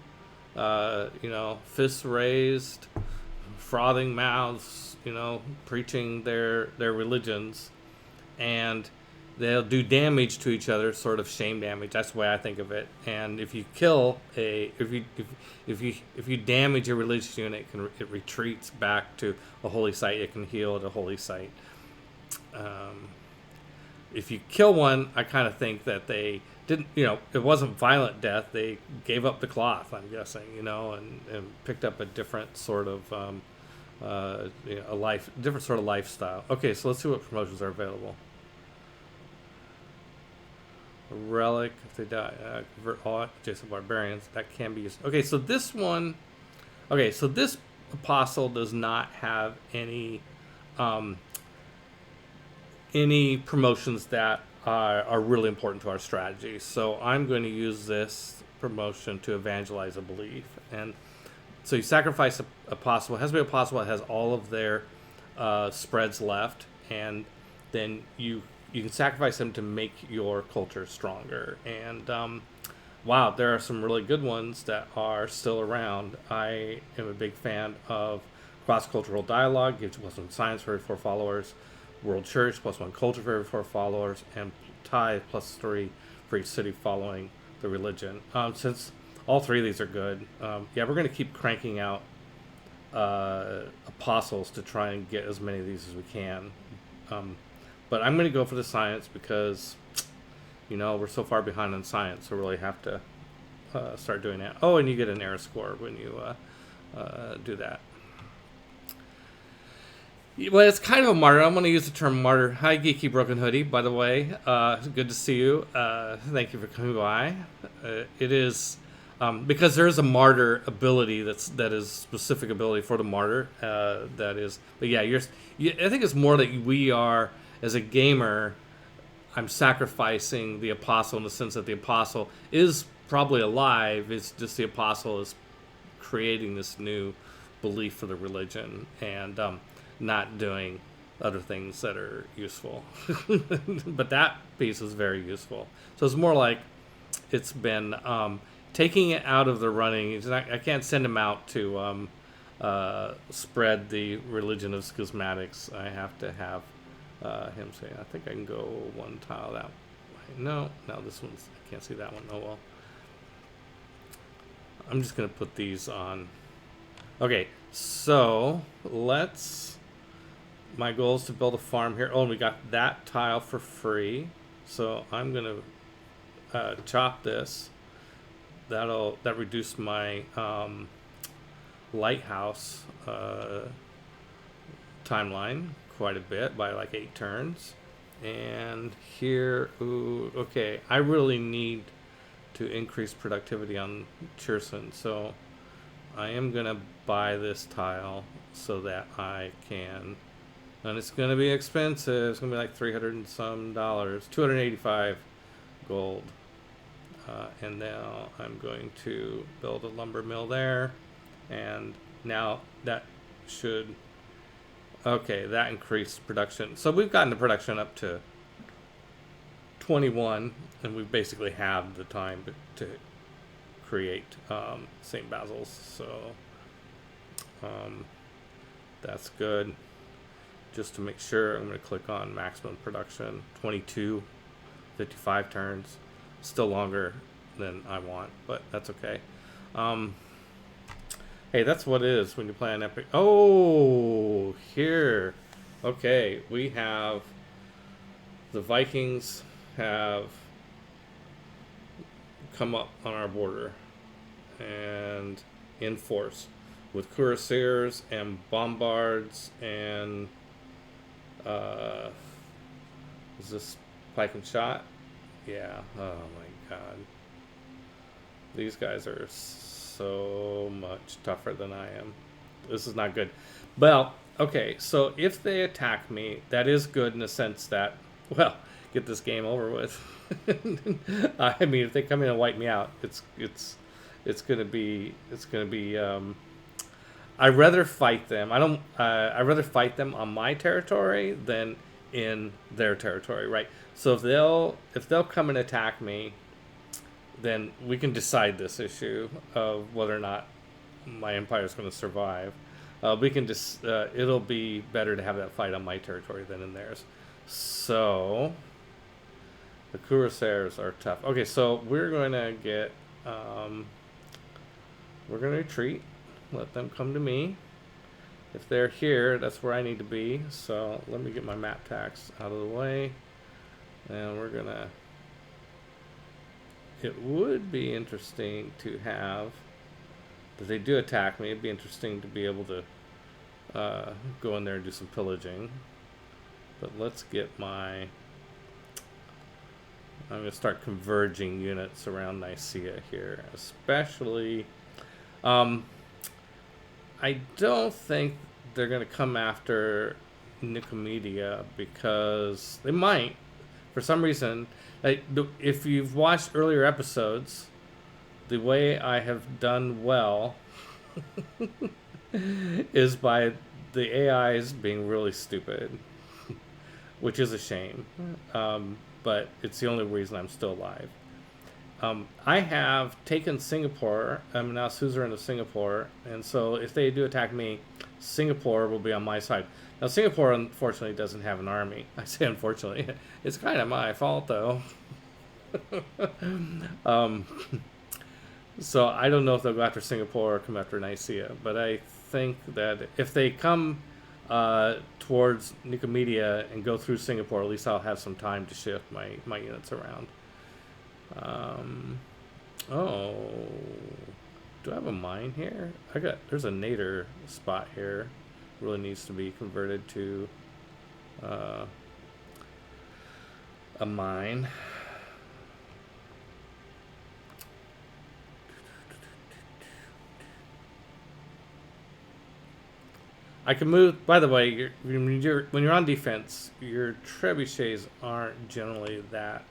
Fists raised, frothing mouths. Preaching their religions, and they'll do damage to each other, sort of shame damage. That's the way I think of it. And if you kill if you damage a religious unit, it retreats back to a holy site. It can heal at a holy site. If you kill one, I kind of think that they didn't. It wasn't violent death. They gave up the cloth, I'm guessing. And picked up a different sort of different sort of lifestyle. Okay, so let's see what promotions are available. A relic, if they die, convert all adjacent barbarians. That can be used. Okay, so this one. Okay, so this apostle does not have any promotions that are really important to our strategy. So I'm going to use this promotion to evangelize a belief. And so you sacrifice a apostle. It has to be an apostle that has all of their spreads left, and then you can sacrifice them to make your culture stronger. And wow, there are some really good ones that are still around. I am a big fan of cross-cultural dialogue, gives +1 science for every 4 followers, world church +1 culture for every 4 followers, and tithe +3 for each city following the religion. Since all 3 of these are good, we're going to keep cranking out apostles to try and get as many of these as we can. But I'm going to go for the science because, we're so far behind on science, so we really have to start doing that. Oh, and you get an error score when you do that. Well, it's kind of a martyr. I'm going to use the term martyr. Hi, Geeky Broken Hoodie, by the way. Good to see you. Thank you for coming by. It is because there is a martyr ability that is specific ability for the martyr. But yeah, I think it's more that we are, as a gamer, I'm sacrificing the apostle in the sense that the apostle is probably alive. It's just the apostle is creating this new belief for the religion and not doing other things that are useful. But that piece is very useful. So it's more like it's been taking it out of the running. I can't send him out to spread the religion of schismatics. I have to have him say, I think I can go 1 tile that way. No, this one's, I can't see that one. Oh well. I'm just going to put these on. Okay, so my goal is to build a farm here. Oh, and we got that tile for free. So I'm going to chop this. That reduced my lighthouse timeline quite a bit by like 8 turns. And here, okay, I really need to increase productivity on Cheerson, so I am gonna buy this tile so that I can, and it's gonna be expensive. It's gonna be like $300 and some, 285 gold. And now I'm going to build a lumber mill there, and now that should. Okay, that increased production. So we've gotten the production up to 21, and we basically have the time to create St. Basil's. So that's good. Just to make sure, I'm going to click on maximum production. 22, 55 turns. Still longer than I want, but that's okay. Hey, that's what it is when you play on Epic. Oh, here. Okay, we have the Vikings have come up on our border and in force with cuirassiers and bombards and is this pike and shot? Yeah. Oh my god. These guys are so much tougher than I am. This is not good. Well, okay, so if they attack me, that is good in the sense that, well, get this game over with. I mean, if they come in and wipe me out, it's gonna be I'd rather fight them. I don't. I'd rather fight them on my territory than in their territory, right? So if they'll come and attack me, then we can decide this issue of whether or not my empire is going to survive. We can just. It'll be better to have that fight on my territory than in theirs. So the cuirassiers are tough. Okay, so we're going to get. We're going to retreat. Let them come to me. If they're here, that's where I need to be. So let me get my map tax out of the way. And we're going to... It would be interesting to have... If they do attack me, it'd be interesting to be able to go in there and do some pillaging. But let's get my... I'm going to start converging units around Nicaea here. Especially... I don't think they're going to come after Nicomedia because they might. For some reason, if you've watched earlier episodes, the way I have done well is by the AIs being really stupid, which is a shame. But it's the only reason I'm still alive. I have taken Singapore. I'm now suzerain of Singapore, and so if they do attack me, Singapore will be on my side. Now, Singapore, unfortunately, doesn't have an army. I say unfortunately. It's kind of my fault, though. So I don't know if they'll go after Singapore or come after Nicaea, but I think that if they come towards Nicomedia and go through Singapore, at least I'll have some time to shift my units around. Oh, do I have a mine here? There's a nader spot here. Really needs to be converted to a mine. I can move. By the way, when you're on defense, your trebuchets aren't generally that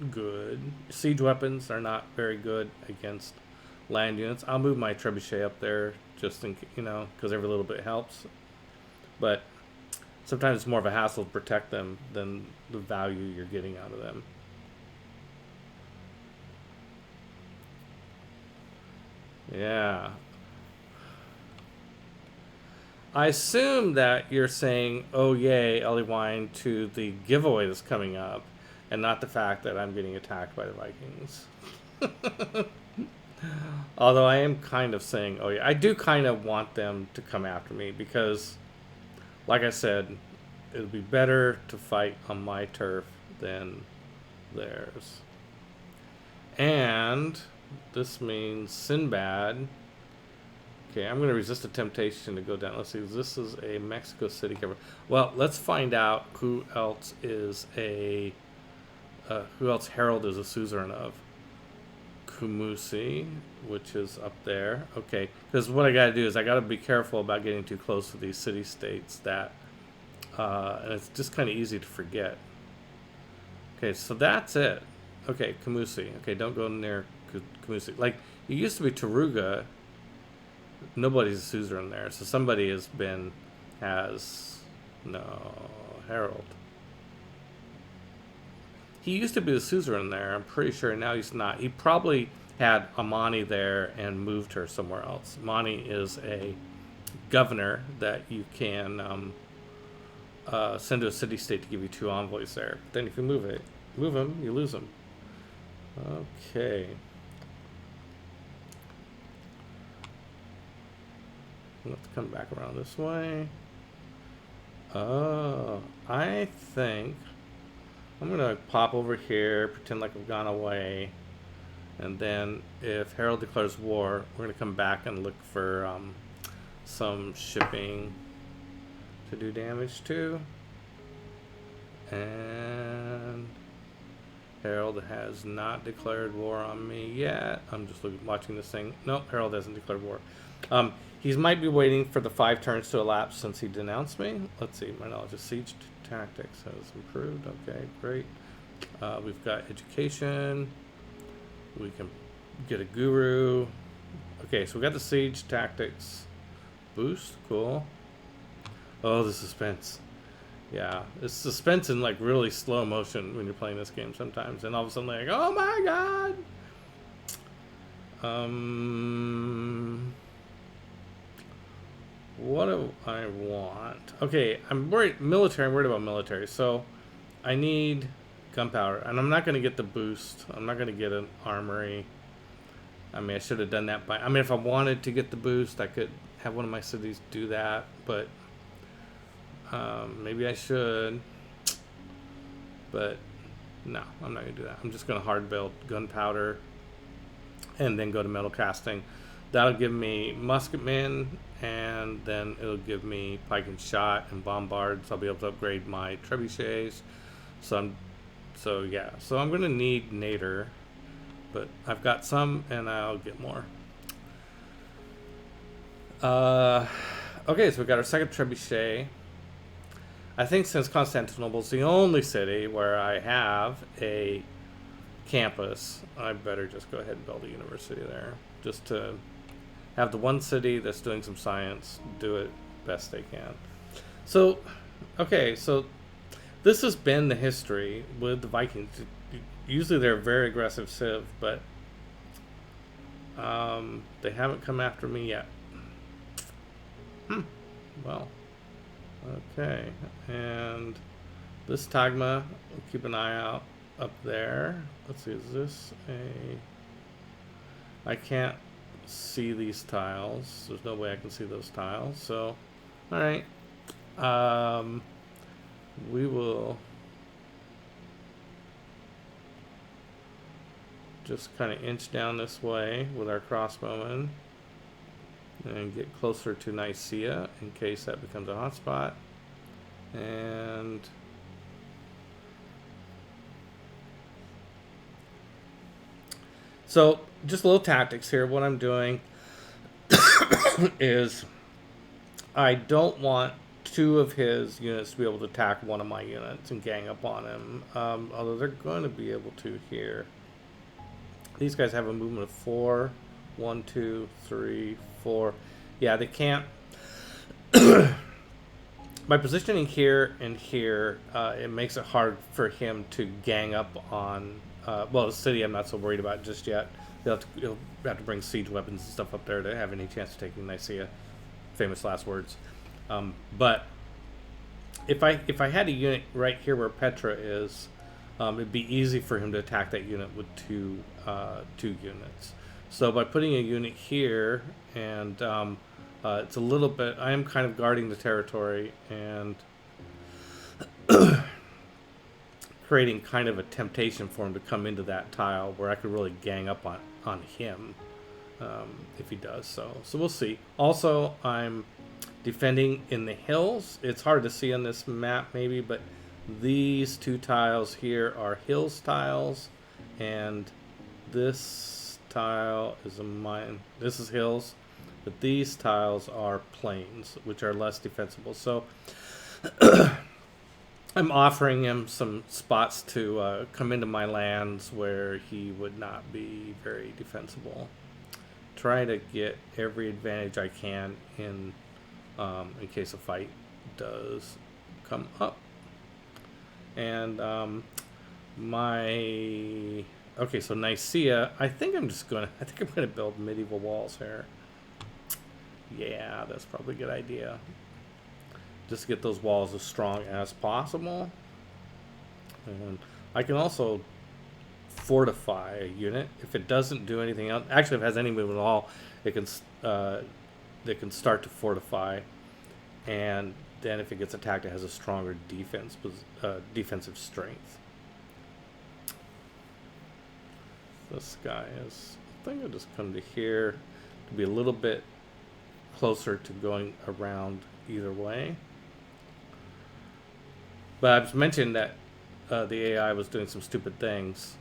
good. Siege weapons are not very good against land units. I'll move my trebuchet up there just in, because every little bit helps. But sometimes it's more of a hassle to protect them than the value you're getting out of them. Yeah. I assume that you're saying, oh yay, Ellie Wine, to the giveaway that's coming up, and not the fact that I'm getting attacked by the Vikings. Although I am kind of saying, oh yeah, I do kind of want them to come after me because, like I said, it would be better to fight on my turf than theirs. And this means Sinbad. Okay, I'm going to resist the temptation to go down. Let's see, this is a Mexico City cover. Well, let's find out who else Harold is a suzerain of. Kumusi, which is up there. Okay, because what I got to do is I got to be careful about getting too close to these city-states that, and it's just kind of easy to forget. Okay, so that's it. Okay, Kumusi. Okay, don't go near Kumusi. Like, it used to be Taruga. Nobody's a suzerain there, so somebody Harold. He used to be the suzerain there, I'm pretty sure. Now he's not. He probably had Amani there and moved her somewhere else. Amani is a governor that you can send to a city-state to give you 2 envoys there. But then if you move him, you lose him. Okay. Let's come back around this way. I think I'm gonna pop over here, pretend like I've gone away, and then if Harold declares war, we're gonna come back and look for some shipping to do damage to. And Harold has not declared war on me yet. I'm just watching this thing. Nope, Harold hasn't declared war. He might be waiting for the 5 turns to elapse since he denounced me. Let's see, my knowledge of siege tactics has improved. Okay, great. We've got education. We can get a guru. Okay, so we got the siege tactics boost. Cool. Oh, the suspense. Yeah, it's suspense in like really slow motion when you're playing this game sometimes, and all of a sudden like, oh my god. What do I want? Okay, I'm worried about military. So I need gunpowder, and I'm not going to get the boost. I'm not going to get an armory. I mean, I should have done that I mean, if I wanted to get the boost, I could have one of my cities do that, but maybe I should. But no, I'm not going to do that. I'm just going to hard build gunpowder and then go to metal casting. That'll give me musketmen, and then it'll give me pike and shot and bombards. I'll be able to upgrade my trebuchets. So I'm going to need nader, but I've got some, and I'll get more. Okay, so we got our second trebuchet. I think since Constantinople's the only city where I have a campus, I better just go ahead and build a university there, just to have the one city that's doing some science do it best they can. So, okay, so this has been the history with the Vikings. Usually they're a very aggressive civ, but they haven't come after me yet. Well, okay, and this Tagma, we'll keep an eye out up there. Let's see, is this I can't see these tiles. There's no way I can see those tiles. So, all right, we will just kind of inch down this way with our crossbowmen and get closer to Nicaea in case that becomes a hotspot. And so just a little tactics here. What I'm doing is I don't want 2 of his units to be able to attack one of my units and gang up on him, although they're going to be able to here. These guys have a movement of 4. 1, 2, 3, 4. Yeah, they can't. By positioning here and here, it makes it hard for him to gang up on. Well, the city I'm not so worried about just yet. He'll have to bring siege weapons and stuff up there to have any chance of taking Nicaea. Famous last words. But if I had a unit right here where Petra is, it'd be easy for him to attack that unit with two units. So by putting a unit here, and it's a little bit, I am kind of guarding the territory and creating kind of a temptation for him to come into that tile where I could really gang up on him if he does so. So we'll see. Also, I'm defending in the hills. It's hard to see on this map maybe, but these 2 tiles here are hills tiles, and this tile is a mine. This is hills, but these tiles are plains, which are less defensible. So I'm offering him some spots to come into my lands where he would not be very defensible. Try to get every advantage I can in case a fight does come up. And okay, so Nicaea, I think I'm gonna build medieval walls here. Yeah, that's probably a good idea. Just get those walls as strong as possible. And I can also fortify a unit if it doesn't do anything else. Actually, if it has any movement at all, it can start to fortify, and then if it gets attacked, it has a stronger defensive strength. This guy is, I think I'll just come to here to be a little bit closer to going around either way. But I've mentioned that the AI was doing some stupid things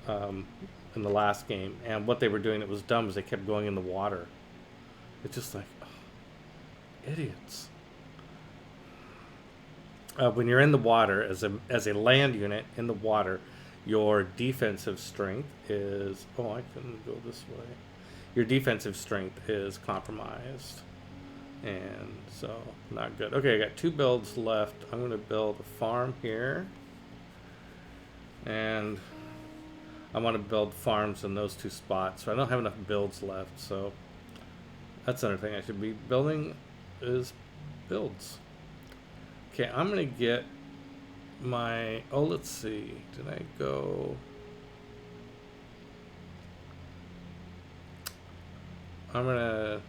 um, in the last game, and what they were doing that was dumb is they kept going in the water. It's just like, oh, idiots. When you're in the water as a land unit in the water, your defensive strength is. Oh, I couldn't go this way. Your defensive strength is compromised, and so not good. Okay, I got 2 builds left. I'm going to build a farm here, and I want to build farms in those 2 spots. So I don't have enough builds left. So that's another thing I should be building is builds. Okay, I'm gonna get my. Oh, let's see. Did I go? I'm gonna.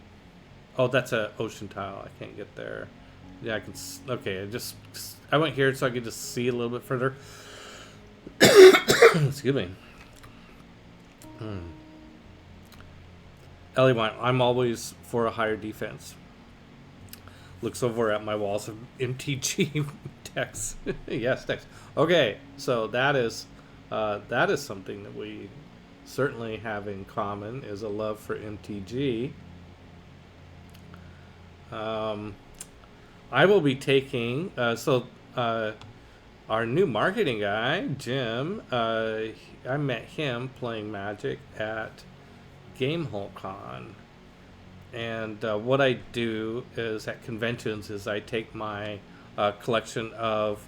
Oh, that's a ocean tile. I can't get there. Yeah, I can. Okay, I went here so I could just see a little bit further. Excuse me. Ellie, I'm always for a higher defense. Looks over at my walls of MTG decks. Yes, decks. Okay, so that is something that we certainly have in common is a love for MTG. I will be taking our new marketing guy, Jim. I met him playing Magic at GameholeCon. And what I do is at conventions is I take my collection of.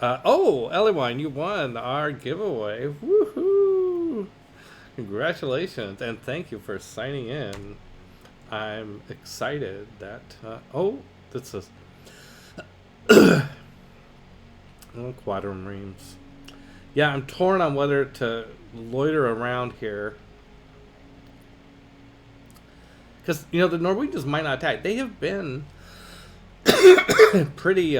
Eliwine, you won our giveaway! Woohoo! Congratulations and thank you for signing in. I'm excited that. That's a. Quadrimarenes. Yeah, I'm torn on whether to loiter around here. Because, the Norwegians might not attack. They have been pretty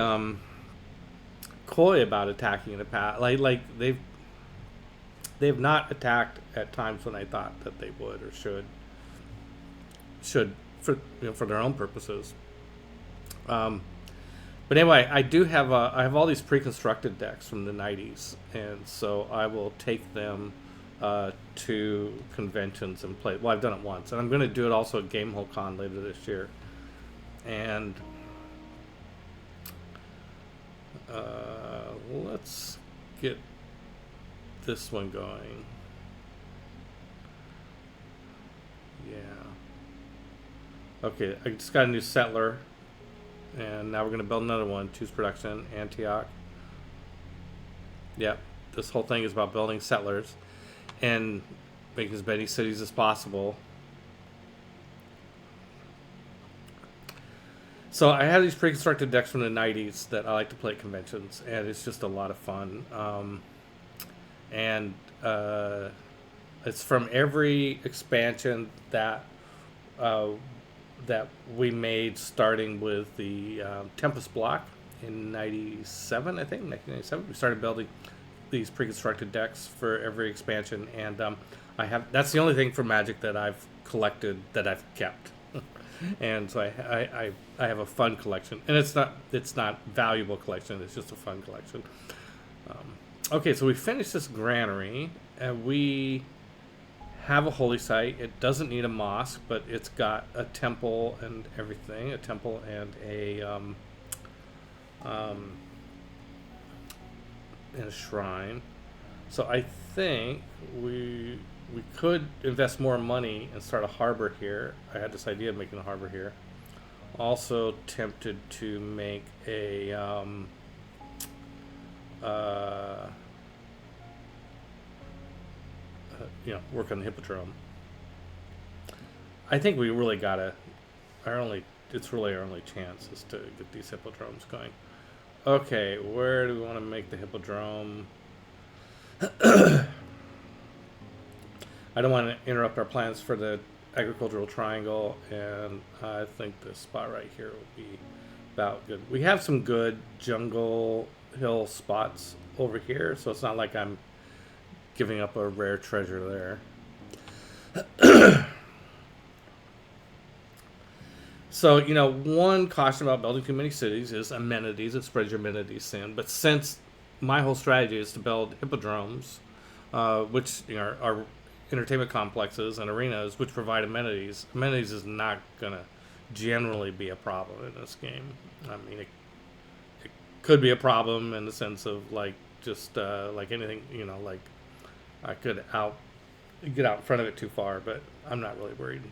coy about attacking in the past. Like they've not attacked at times when I thought that they would or should for their own purposes. But anyway, I have all these pre-constructed decks from the 90s, and so I will take them to conventions and play. Well, I've done it once, and I'm going to do it also at GameholeCon later this year. And let's get this one going. Yeah. Okay, I just got a new settler, and now we're going to build another one. Choose production, Antioch. Yep, this whole thing is about building settlers and making as many cities as possible. So I have these pre-constructed decks from the 90s that I like to play at conventions, and it's just a lot of fun. It's from every expansion that we made, starting with the Tempest block in 97, I think, 1997. We started building these pre-constructed decks for every expansion, and that's the only thing for Magic that I've collected that I've kept. And so I have a fun collection, and it's not valuable collection. It's just a fun collection. Okay, so we finished this granary, and we have a holy site. It doesn't need a mosque, but it's got a temple and everything. A temple and a shrine. So I think we could invest more money and start a harbor here. I had this idea of making a harbor here. Also tempted to make a work on the hippodrome. I think we really gotta. It's really our only chance is to get these hippodromes going. Okay, where do we want to make the hippodrome? I don't want to interrupt our plans for the agricultural triangle, and I think this spot right here will be about good. We have some good jungle hill spots over here, so it's not like I'm giving up a rare treasure there. So, one caution about building too many cities is amenities. It spreads your amenities thin. But since my whole strategy is to build hippodromes, which are entertainment complexes and arenas, which provide amenities. Amenities is not gonna generally be a problem in this game. I mean, it could be a problem in the sense of like just like anything, like I could get out in front of it too far, but I'm not really worried.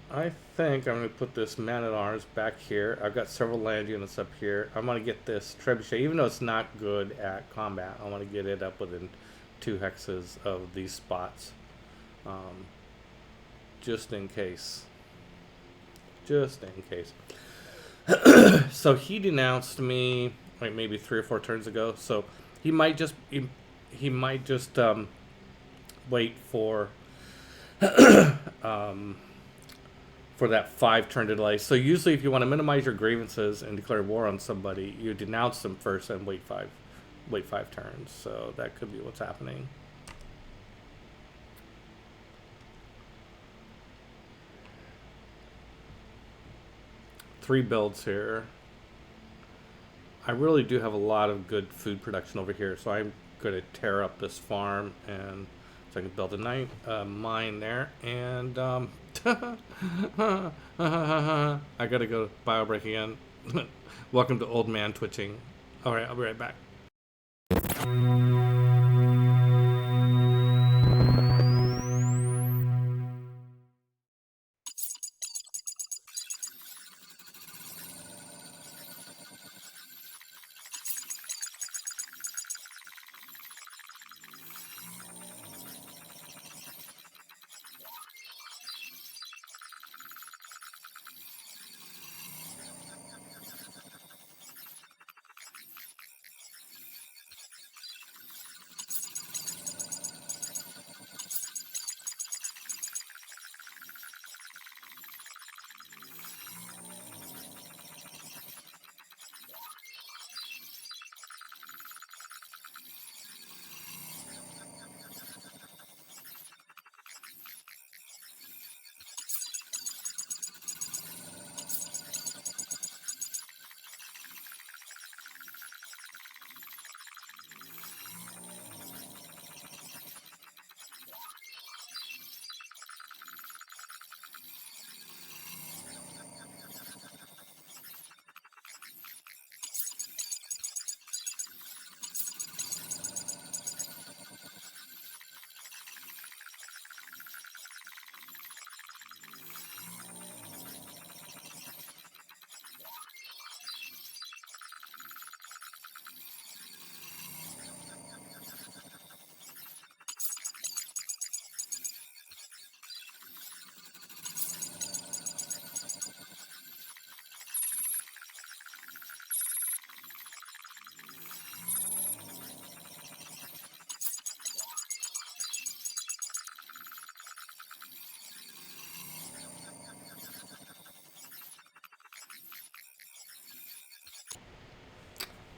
I think I'm going to put this man at arms back here. I've got several land units up here. I'm going to get this trebuchet, even though it's not good at combat. I want to get it up within 2 hexes of these spots, um, just in case. Just in case. So he denounced me like maybe 3 or 4 turns ago. So he might just wait um, for that 5 turn delay. So usually, if you want to minimize your grievances and declare war on somebody, you denounce them first and wait 5 turns. So that could be what's happening. Three builds here. I really do have a lot of good food production over here, so I'm going to tear up this farm and so I can build a mine there. And I gotta go bio break again. Welcome to old man twitching. All right, I'll be right back.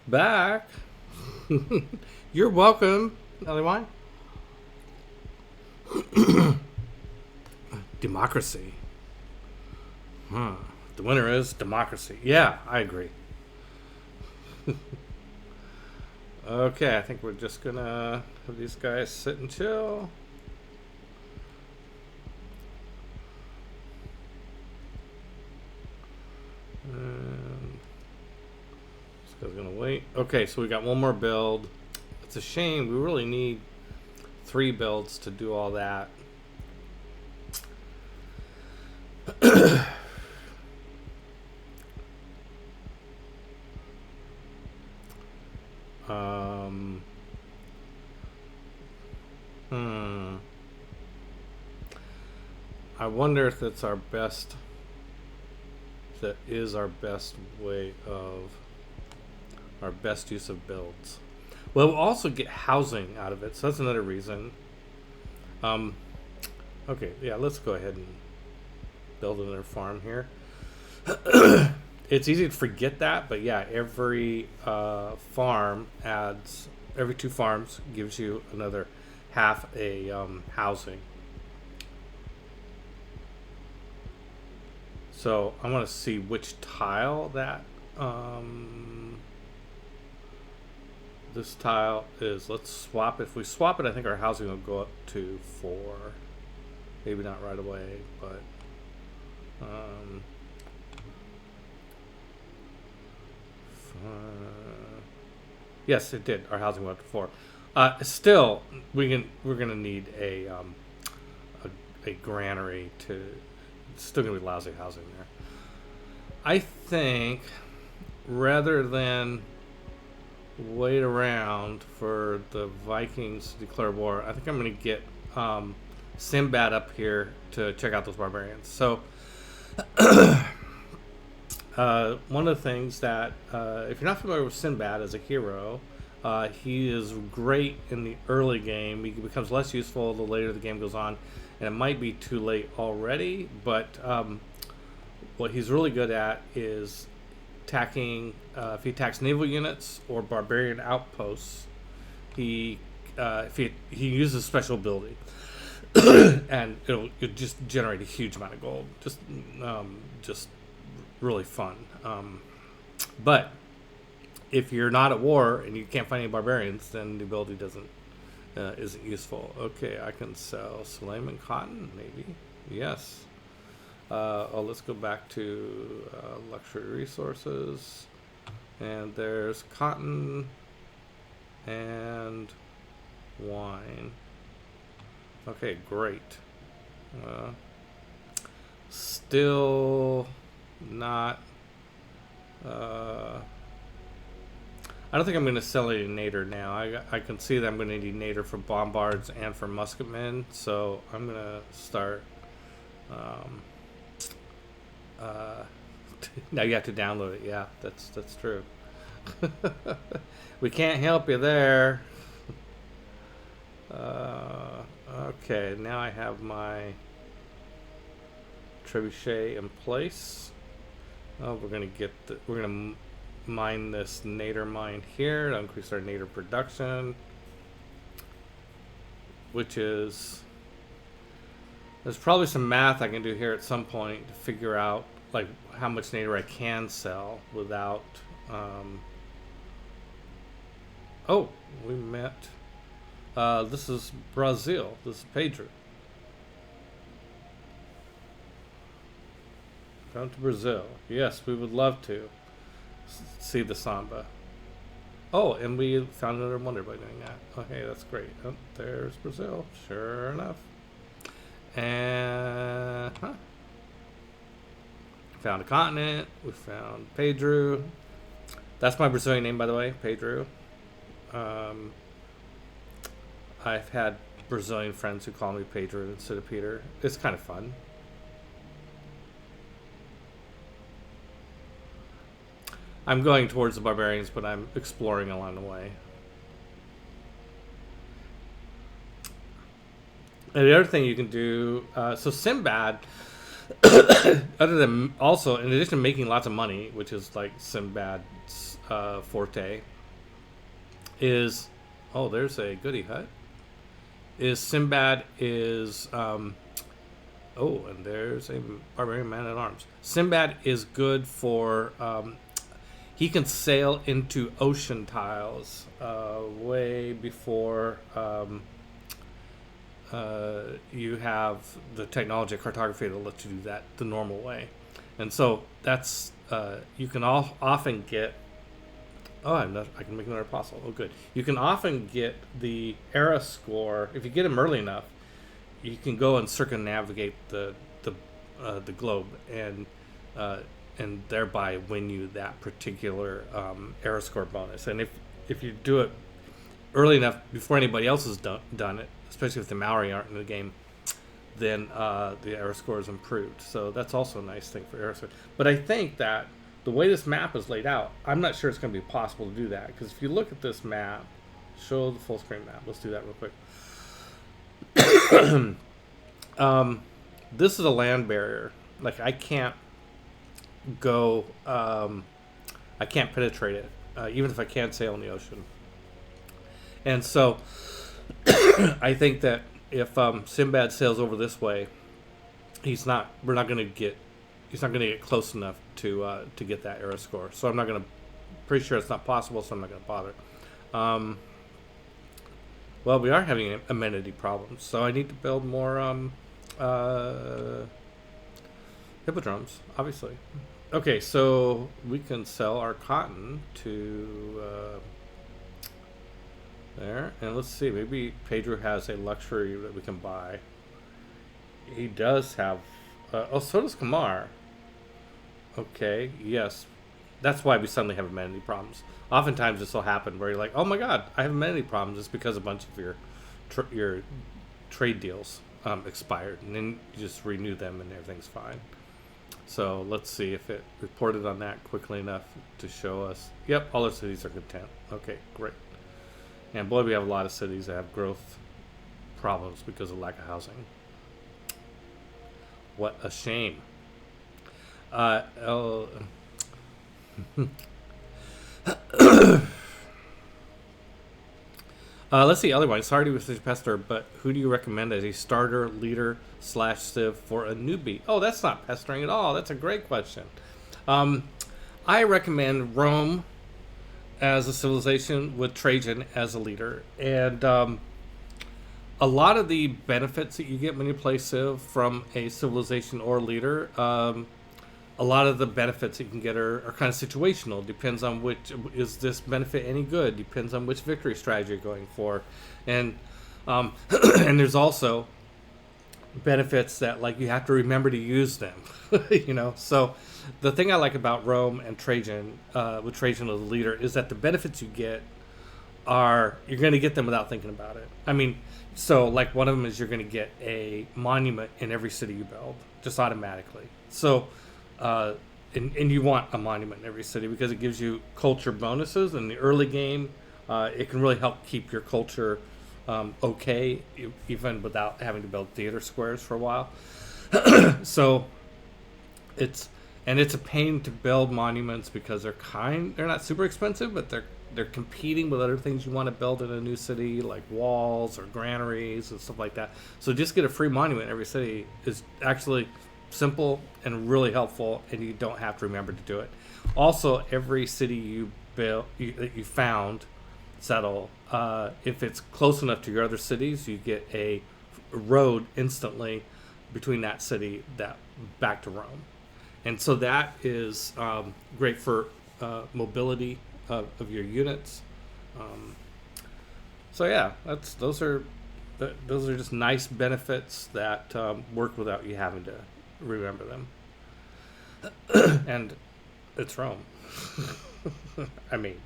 Back. You're welcome, Ellie. Democracy. Huh. The winner is democracy. Yeah, I agree. Okay, I think we're just gonna have these guys sit and chill. And this guy's gonna wait. Okay, so we got one more build. It's a shame. We really need 3 builds to do all that. I wonder if that's our best. That is our best way of our best use of builds. Well, we'll also get housing out of it, so that's another reason. Okay, yeah, let's go ahead and build another farm here. It's easy to forget that, but yeah, every farm adds, every 2 farms gives you another half a housing. So I want to see which tile that this tile is. Let's swap. If we swap it, I think our housing will go up to 4. Maybe not right away, but yes, it did. Our housing went up to 4. Still, we're gonna need a granary to. It's still gonna be lousy housing there. I think rather than wait around for the Vikings to declare war, I think I'm gonna get Sinbad up here to check out those barbarians. So one of the things that, if you're not familiar with Sinbad as a hero, he is great in the early game. He becomes less useful the later the game goes on, and it might be too late already, but what he's really good at is attacking. If he attacks naval units or barbarian outposts, he uses a special ability, and it'll just generate a huge amount of gold. Just really fun. But if you're not at war and you can't find any barbarians, then the ability isn't useful. Okay, I can sell Salem and cotton, maybe. Yes. Let's go back to luxury resources, and there's cotton and wine. Okay, great. Still not. I don't think I'm going to sell any nader now. I can see that I'm going to need nader for bombards and for musketmen, so I'm going to start. Now you have to download it. Yeah, that's true. We can't help you there. Okay, now I have my trebuchet in place. Oh, we're gonna mine this nader mine here to increase our nader production, which is, there's probably some math I can do here at some point to figure out like how much nader I can sell without. Oh, we met. This is Brazil. This is Pedro. Come to Brazil. Yes, we would love to see the samba. Oh, and we found another wonder by doing that. Okay, that's great. Oh, there's Brazil. Sure enough. And found a continent. We found Pedro. That's my Brazilian name, by the way, Pedro. I've had Brazilian friends who call me Pedro instead of Peter. It's kind of fun. I'm going towards the barbarians, but I'm exploring along the way. And the other thing you can do, so Sinbad, other than also, in addition to making lots of money, which is like Sinbad's forte, is, oh, there's a goody hut. Sinbad is, oh, and there's a barbarian man at arms. Sinbad is good for, he can sail into ocean tiles way before you have the technology of cartography that lets you do that the normal way. And so that's, you can often get, oh, I can make another apostle. Oh, good. You can often get the era score, if you get them early enough, you can go and circumnavigate the globe and thereby win you that particular era score bonus. And if you do it early enough before anybody else has done it, especially if the Maori aren't in the game, then the era score is improved. So that's also a nice thing for era score. But I think that the way this map is laid out, I'm not sure it's going to be possible to do that. Because if you look at this map, show the full screen map. Let's do that real quick. This is a land barrier. Like, I can't go, I can't penetrate it, even if I can sail in the ocean. And so I think that if Sinbad sails over this way, we're not going to get he's not going to get close enough to get that era score. So I'm not going to. Pretty sure it's not possible. So I'm not going to bother. Well, we are having amenity problems, so I need to build more hippodromes, obviously. Okay, so we can sell our cotton to there, and let's see. Maybe Pedro has a luxury that we can buy. He does have. Oh, so does Kamar. Okay, yes, that's why we suddenly have amenity problems. Oftentimes, this will happen where you're like, "Oh my God, I have amenity problems." It's because a bunch of your trade deals expired, and then you just renew them, and everything's fine. So let's see if it reported on that quickly enough to show us. Yep, all our cities are content. Okay, great. And boy, we have a lot of cities that have growth problems because of lack of housing. What a shame. Let's see, otherwise, sorry to be such a pester, but who do you recommend as a starter, leader, / civ for a newbie? Oh, that's not pestering at all. That's a great question. I recommend Rome as a civilization with Trajan as a leader. And a lot of the benefits that you get when you play civ from a civilization or leader, a lot of the benefits that you can get are kind of situational. Depends on which, is this benefit any good? Depends on which victory strategy you're going for. And and there's also benefits that like you have to remember to use them. So the thing I like about Rome and Trajan, with Trajan as a leader, is that the benefits you get you're going to get them without thinking about it. I mean, so like one of them is you're going to get a monument in every city you build just automatically. So and you want a monument in every city because it gives you culture bonuses in the early game. It can really help keep your culture okay, even without having to build theater squares for a while. So it's a pain to build monuments because they're not super expensive, but they're competing with other things you want to build in a new city, like walls or granaries and stuff like that. So just get a free monument in every city is actually simple and really helpful, and you don't have to remember to do it. Also, every city you build that you found settle, if it's close enough to your other cities, you get a road instantly between that city back to Rome. And so that is great for mobility of your units. So yeah, those are just nice benefits that work without you having to remember them. And it's Rome. I mean,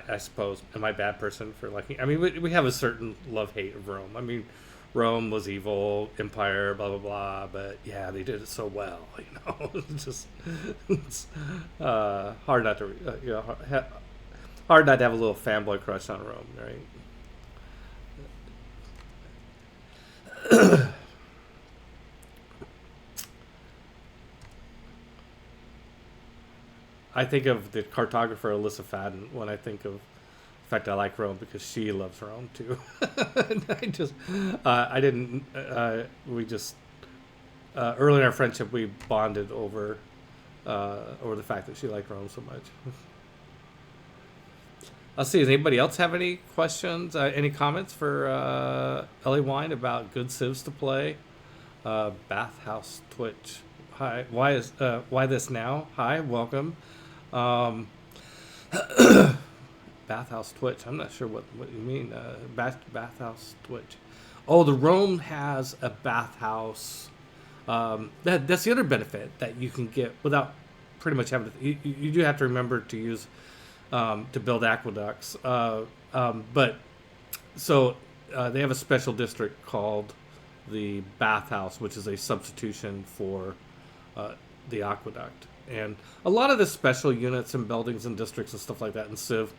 I suppose, am I a bad person for liking? I mean, we have a certain love-hate of Rome. I mean, Rome was evil, empire, blah, blah, blah, but yeah, they did it so well, it's hard not to, hard not to have a little fanboy crush on Rome, right? I think of the cartographer Alyssa Fadden when I think of the fact I like Rome because she loves Rome too. We just early in our friendship we bonded over the fact that she liked Rome so much. Let's see. Does anybody else have any questions? Any comments for Ellie Wine about good civs to play? Bathhouse Twitch. Hi. Why this now? Hi. Welcome. Bathhouse Twitch. I'm not sure what you mean. Bathhouse Twitch. Oh, the Rome has a bathhouse. That's the other benefit that you can get without pretty much having to. You do have to remember to use to build aqueducts. But so they have a special district called the bathhouse, which is a substitution for the aqueduct. And a lot of the special units and buildings and districts and stuff like that in Civ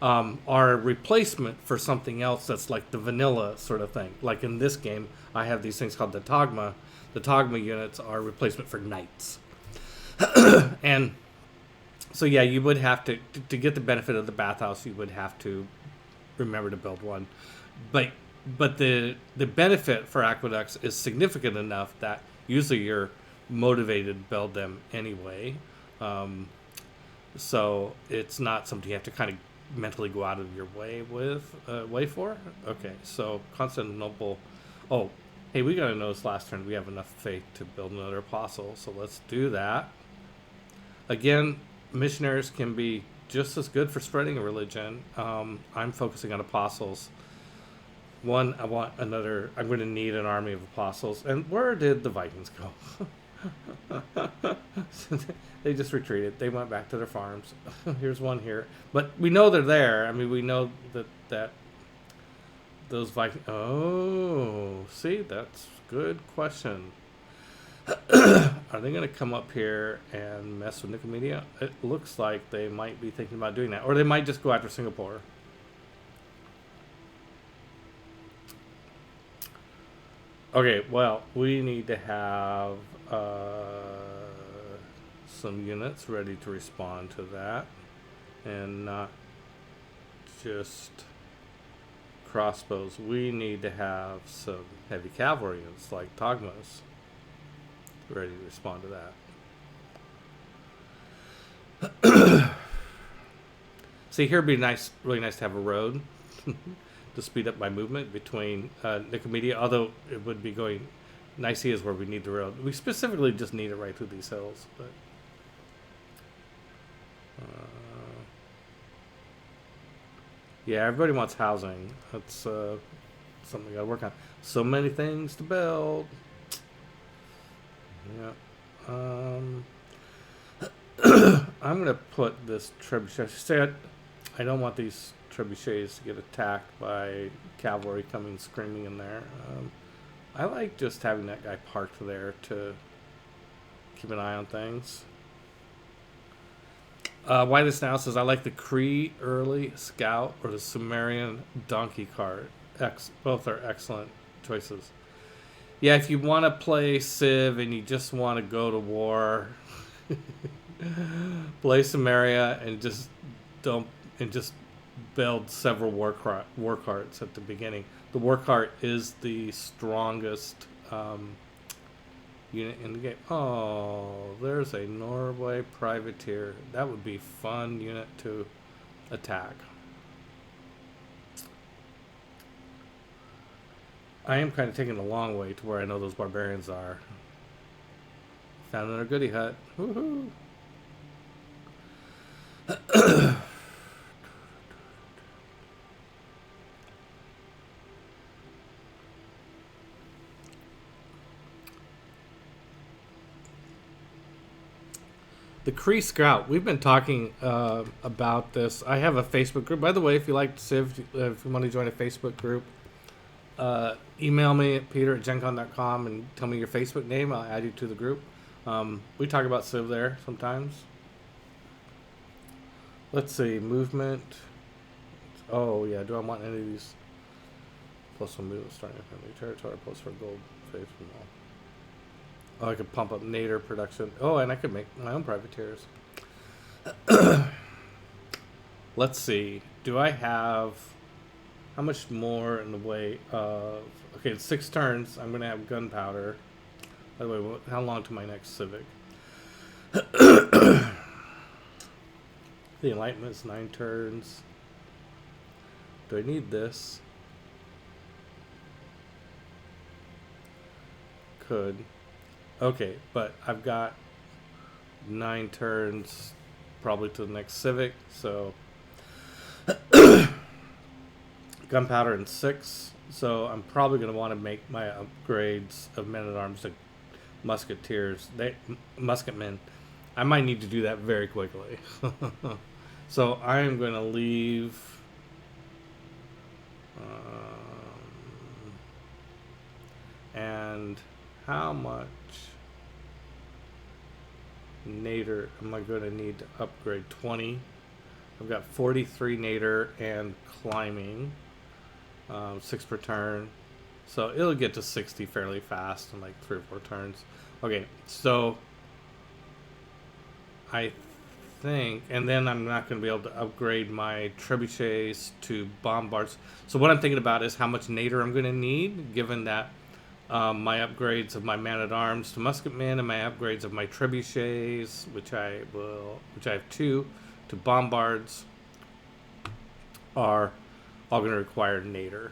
are a replacement for something else that's like the vanilla sort of thing. Like in this game, I have these things called the Togma. The Togma units are a replacement for knights. And so yeah, you would have to get the benefit of the bathhouse, you would have to remember to build one. But the benefit for aqueducts is significant enough that usually you're motivated to build them anyway. So it's not something you have to kind of mentally go out of your way for. Okay, so Constantinople. Oh, hey, we got to notice last turn we have enough faith to build another apostle, so let's do that. Again, missionaries can be just as good for spreading a religion. I'm focusing on apostles. One, I want another. I'm going to need an army of apostles. And where did the Vikings go? They just retreated. They went back to their farms. Here's one here, but we know they're there. I mean, we know that those Vikings. Oh, see, that's a good question. Are they going to come up here and mess with Nicomedia? It looks like they might be thinking about doing that, or they might just go after Singapore. Okay, well, we need to have some units ready to respond to that, and not just crossbows. We need to have some heavy cavalry units like Togmas ready to respond to that. See, here would be nice, really nice to have a road to speed up my movement between Nicomedia, although it would be going. Nicaea is where we need the road. We specifically just need it right through these hills, but yeah, everybody wants housing. That's something we gotta work on. So many things to build. Yeah. I'm gonna put this trebuchet. I don't want these trebuchets to get attacked by cavalry coming screaming in there. I like just having that guy parked there to keep an eye on things. Why this now says I like the Cree early scout or the Sumerian donkey cart. Both are excellent choices. Yeah, if you want to play Civ and you just want to go to war, play Samaria and just build several war carts at the beginning. The war cart is the strongest unit in the game. Oh, there's a Norway privateer. That would be fun unit to attack. I am kind of taking a long way to where I know those barbarians are. Found another goodie hut. Woohoo! The Cree Scout. We've been talking about this. I have a Facebook group. By the way, if you like Civ, if you want to join a Facebook group, email me at peter@gencon.com and tell me your Facebook name. I'll add you to the group. We talk about Civ there sometimes. Let's see. Movement. Oh, yeah. Do I want any of these? Plus one movement starting with enemy territory. Plus for gold. Faith from all. Oh, I could pump up nader production. Oh, and I could make my own privateers. Let's see. Do I have... How much more in the way of... Okay, it's 6 turns. I'm going to have gunpowder. By the way, how long to my next civic? The Enlightenment is 9 turns. Do I need this? Could. Okay, but I've got 9 turns probably to the next civic, so gunpowder in 6. So I'm probably going to want to make my upgrades of men-at-arms to musketeers, musketmen. I might need to do that very quickly. So I'm going to leave and how much nader am I going to need to upgrade? 20. I've got 43 nader and climbing, 6 per turn, so it'll get to 60 fairly fast in like 3 or 4 turns. Okay, so I think, and then I'm not going to be able to upgrade my trebuchets to bombards. So what I'm thinking about is how much nader I'm going to need, given that My upgrades of my man-at-arms to musketmen, and my upgrades of my trebuchets, which I have two, to bombards, are all going to require nader.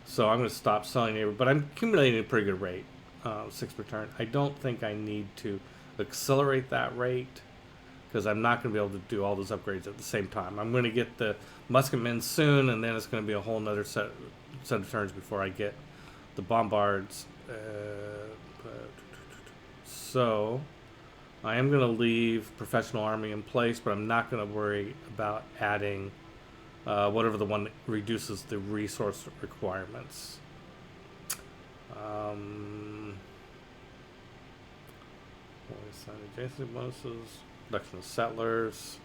So I'm going to stop selling nader, but I'm accumulating at a pretty good rate, 6 per turn. I don't think I need to accelerate that rate, because I'm not going to be able to do all those upgrades at the same time. I'm going to get the musketmen soon, and then it's going to be a whole nother set of turns before I get the bombards. So I am going to leave professional army in place, but I'm not going to worry about adding whatever the one that reduces the resource requirements. Adjacent bonuses, reduction of settlers,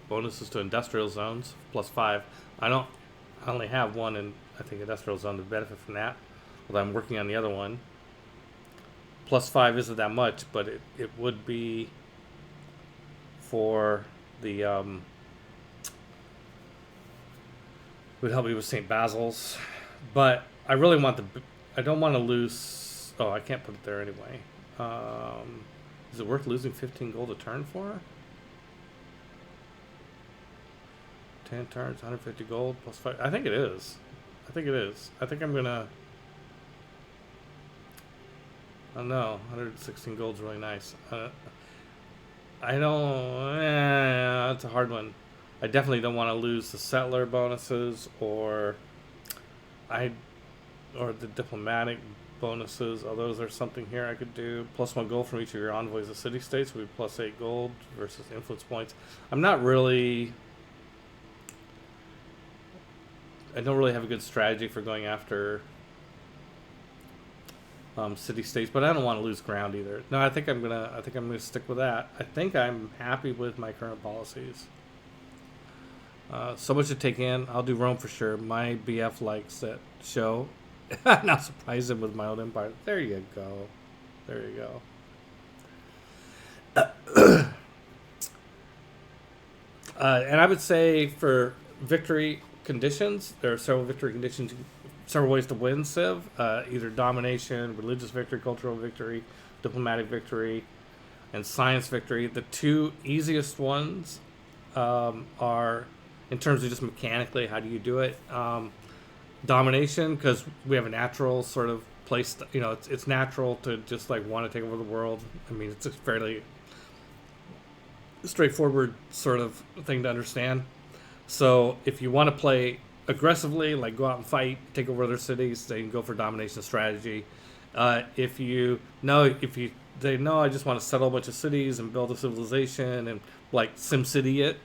bonuses to industrial zones +5. I only have one in, I think, industrial zone to benefit from that, although I'm working on the other one. +5 isn't that much, but it would be for the would help me with St. Basil's, but I really want I don't want to lose. Oh, I can't put it there anyway. Is it worth losing 15 gold a turn for? 10 turns, 150 gold +5. I think it is. I think I'm gonna. I don't know. 116 gold's really nice. I don't. That's a hard one. I definitely don't want to lose the settler bonuses or the diplomatic bonuses. Although there's something here I could do. +1 gold from each of your envoys of city states would be +8 gold versus influence points. I don't really have a good strategy for going after city states, but I don't want to lose ground either. No, I think I'm gonna stick with that. I think I'm happy with my current policies. So much to take in. I'll do Rome for sure. My BF likes that show. Now surprise him with my own empire. There you go. And I would say for victory conditions, there are several victory conditions, several ways to win Civ. Either domination, religious victory, cultural victory, diplomatic victory, and science victory. The two easiest ones are, in terms of just mechanically, how do you do it? Domination, because we have a natural sort of place, it's natural to just like want to take over the world. I mean, it's a fairly straightforward sort of thing to understand. So if you want to play aggressively, like go out and fight, take over other cities, then you can go for domination strategy. If you say no, I just want to settle a bunch of cities and build a civilization and like SimCity it,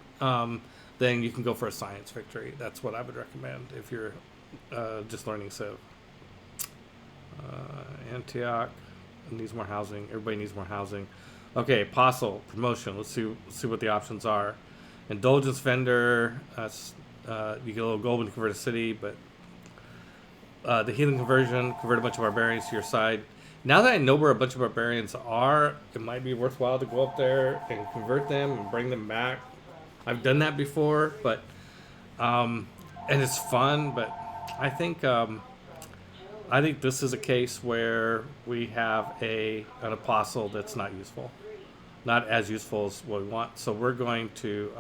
then you can go for a science victory. That's what I would recommend if you're just learning Civ. Antioch needs more housing. Everybody needs more housing. Okay, apostle promotion. Let's see what the options are. Indulgence vendor. That's you get a little gold when you convert a city, but the healing conversion, convert a bunch of barbarians to your side. Now that I know where a bunch of barbarians are, it might be worthwhile to go up there and convert them and bring them back. I've done that before, but and it's fun. But I think this is a case where we have an apostle that's not useful, not as useful as what we want. So we're going to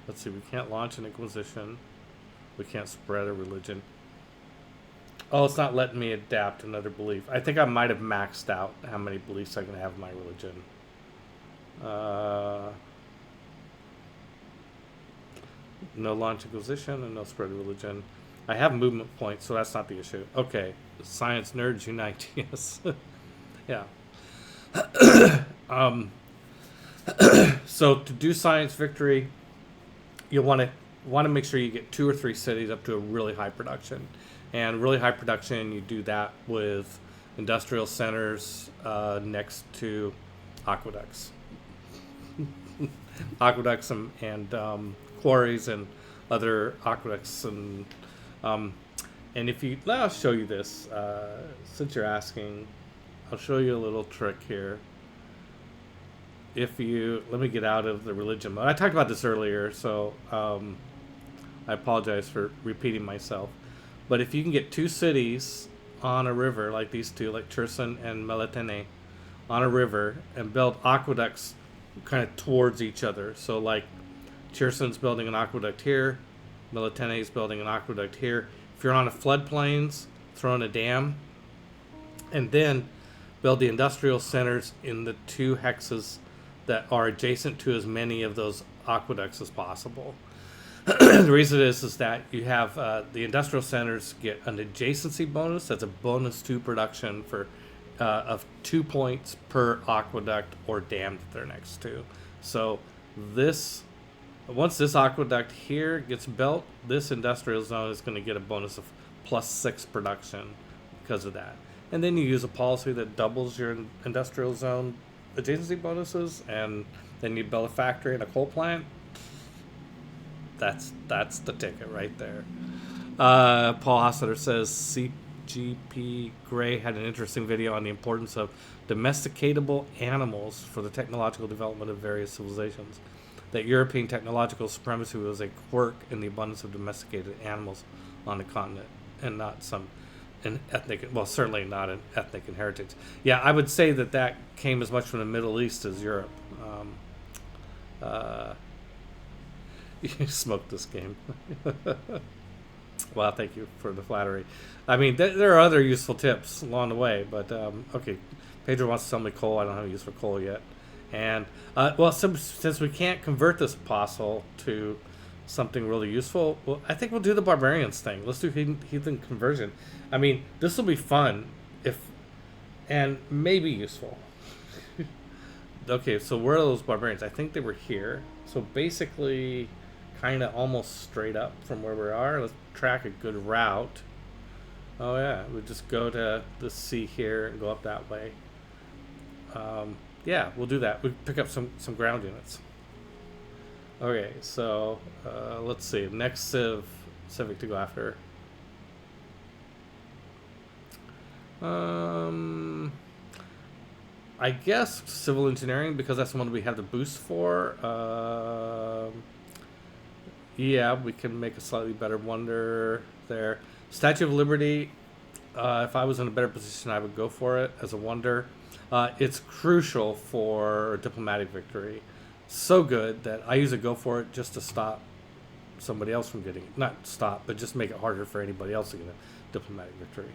let's see. We can't launch an inquisition. We can't spread a religion. Oh, it's not letting me adapt another belief. I think I might have maxed out how many beliefs I can have in my religion. No launch inquisition and no spread religion. I have movement points, so that's not the issue. Okay, science nerds unite. Yes, yeah. So to do science victory, you want to make sure you get 2 or 3 cities up to a really high production, and really high production you do that with industrial centers next to aqueducts, and quarries and other aqueducts and if you, I'll show you this since you're asking. I'll show you a little trick here. If you let me get out of the religion mode. I talked about this earlier, so I apologize for repeating myself. But if you can get two cities on a river like these two, like Cherson and Melitene, on a river and build aqueducts kind of towards each other. So like Cherson's building an aqueduct here, Melitene's building an aqueduct here. If you're on a floodplains, throw in a dam, and then build the industrial centers in the two hexes that are adjacent to as many of those aqueducts as possible. The reason is that you have the industrial centers get an adjacency bonus. That's a bonus to production for of 2 points per aqueduct or dam that they're next to. So this, once this aqueduct here gets built, this industrial zone is going to get a bonus of +6 production because of that. And then you use a policy that doubles your industrial zone adjacency bonuses, and then you build a factory and a coal plant. That's the ticket right there. Paul Hosseter says CGP Gray had an interesting video on the importance of domesticatable animals for the technological development of various civilizations. That European technological supremacy was a quirk in the abundance of domesticated animals on the continent, and not an ethnic, well, certainly not an ethnic inheritance. Yeah, I would say that came as much from the Middle East as Europe. You smoked this game. Well, thank you for the flattery. I mean, there are other useful tips along the way, but okay. Pedro wants to sell me coal. I don't have a use for coal yet. And, well, since we can't convert this apostle to something really useful, well, I think we'll do the barbarians thing. Let's do heathen conversion. I mean, this will be fun and maybe useful. Okay, so where are those barbarians? I think they were here. So basically, kind of almost straight up from where we are. Let's track a good route. Oh yeah, we just go to the sea here and go up that way. Yeah, we'll do that. We pick up some ground units. Okay, so let's see. Next civic to go after. I guess civil engineering, because that's the one we have the boost for. Yeah, we can make a slightly better wonder there. Statue of Liberty, if I was in a better position, I would go for it as a wonder. It's crucial for diplomatic victory. So good that I usually go for it just to stop somebody else from getting it. Not stop, but just make it harder for anybody else to get a diplomatic victory.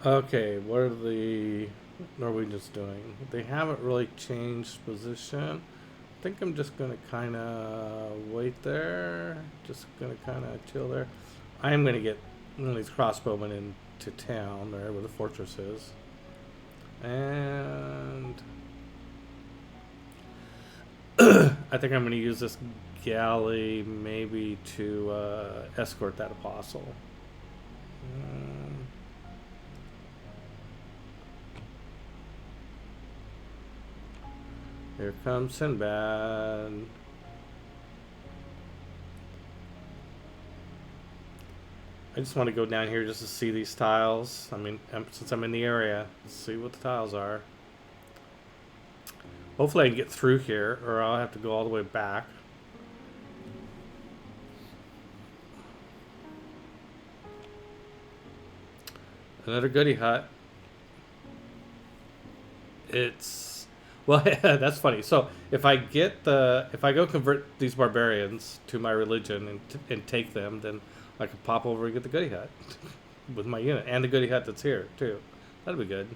Okay, what are the Norwegians doing? They haven't really changed position. I think I'm just going to kind of wait there. Just going to kind of chill there. I am going to get one of these crossbowmen into town there where the fortress is. And I think I'm going to use this galley maybe to escort that apostle. Here comes Sinbad. I just want to go down here just to see these tiles. I mean, since I'm in the area, let's see what the tiles are. Hopefully I can get through here, or I'll have to go all the way back. Another goody hut. It's, well, that's funny. So if I go convert these barbarians to my religion and take them, then I can pop over and get the goody hut with my unit and the goody hut that's here too. That'd be good.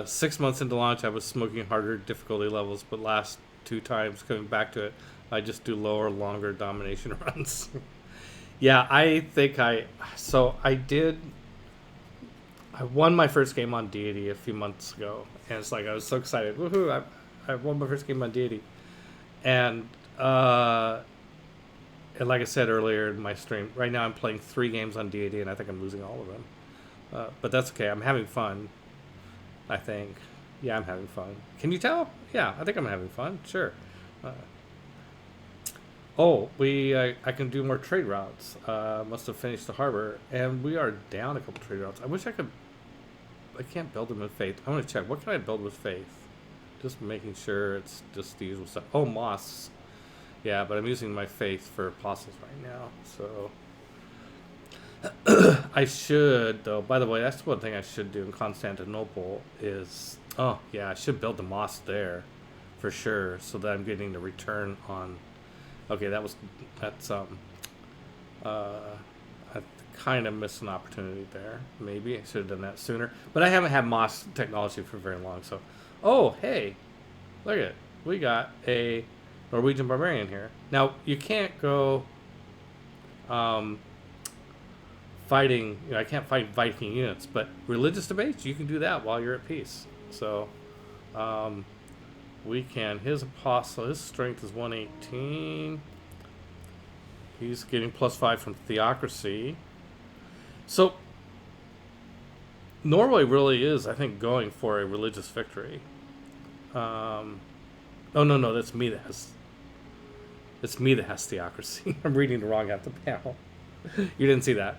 6 months into launch, I was smoking harder difficulty levels, but last 2 times coming back to it, I just do lower, longer domination runs. Yeah, I think I won my first game on Deity a few months ago, and it's like I was so excited. Woohoo! I won my first game on Deity, and like I said earlier in my stream, right now I'm playing 3 games on Deity, and I think I'm losing all of them. But that's okay. I'm having fun. I think. Yeah, I'm having fun. Can you tell? Yeah, I think I'm having fun. Sure. I can do more trade routes. Must have finished the harbor, and we are down a couple trade routes. I wish I could. I can't build them with faith. I want to check. What can I build with faith? Just making sure it's just the usual stuff. Oh, mosques. Yeah, but I'm using my faith for apostles right now, so I should, though. By the way, that's one thing I should do in Constantinople is, oh yeah, I should build the mosque there, for sure, so that I'm getting the return on. Okay, that's I kind of missed an opportunity there. Maybe I should have done that sooner, but I haven't had mosque technology for very long. So, oh hey, look at it, we got a Norwegian barbarian here. Now you can't go. Fighting, I can't fight Viking units, but religious debates, you can do that while you're at peace. So, we can. His apostle, his strength is 118. He's getting +5 from theocracy. So, Norway really is, I think, going for a religious victory. Oh no, that's me that has. It's me that has theocracy. I'm reading the wrong half of the panel. You didn't see that.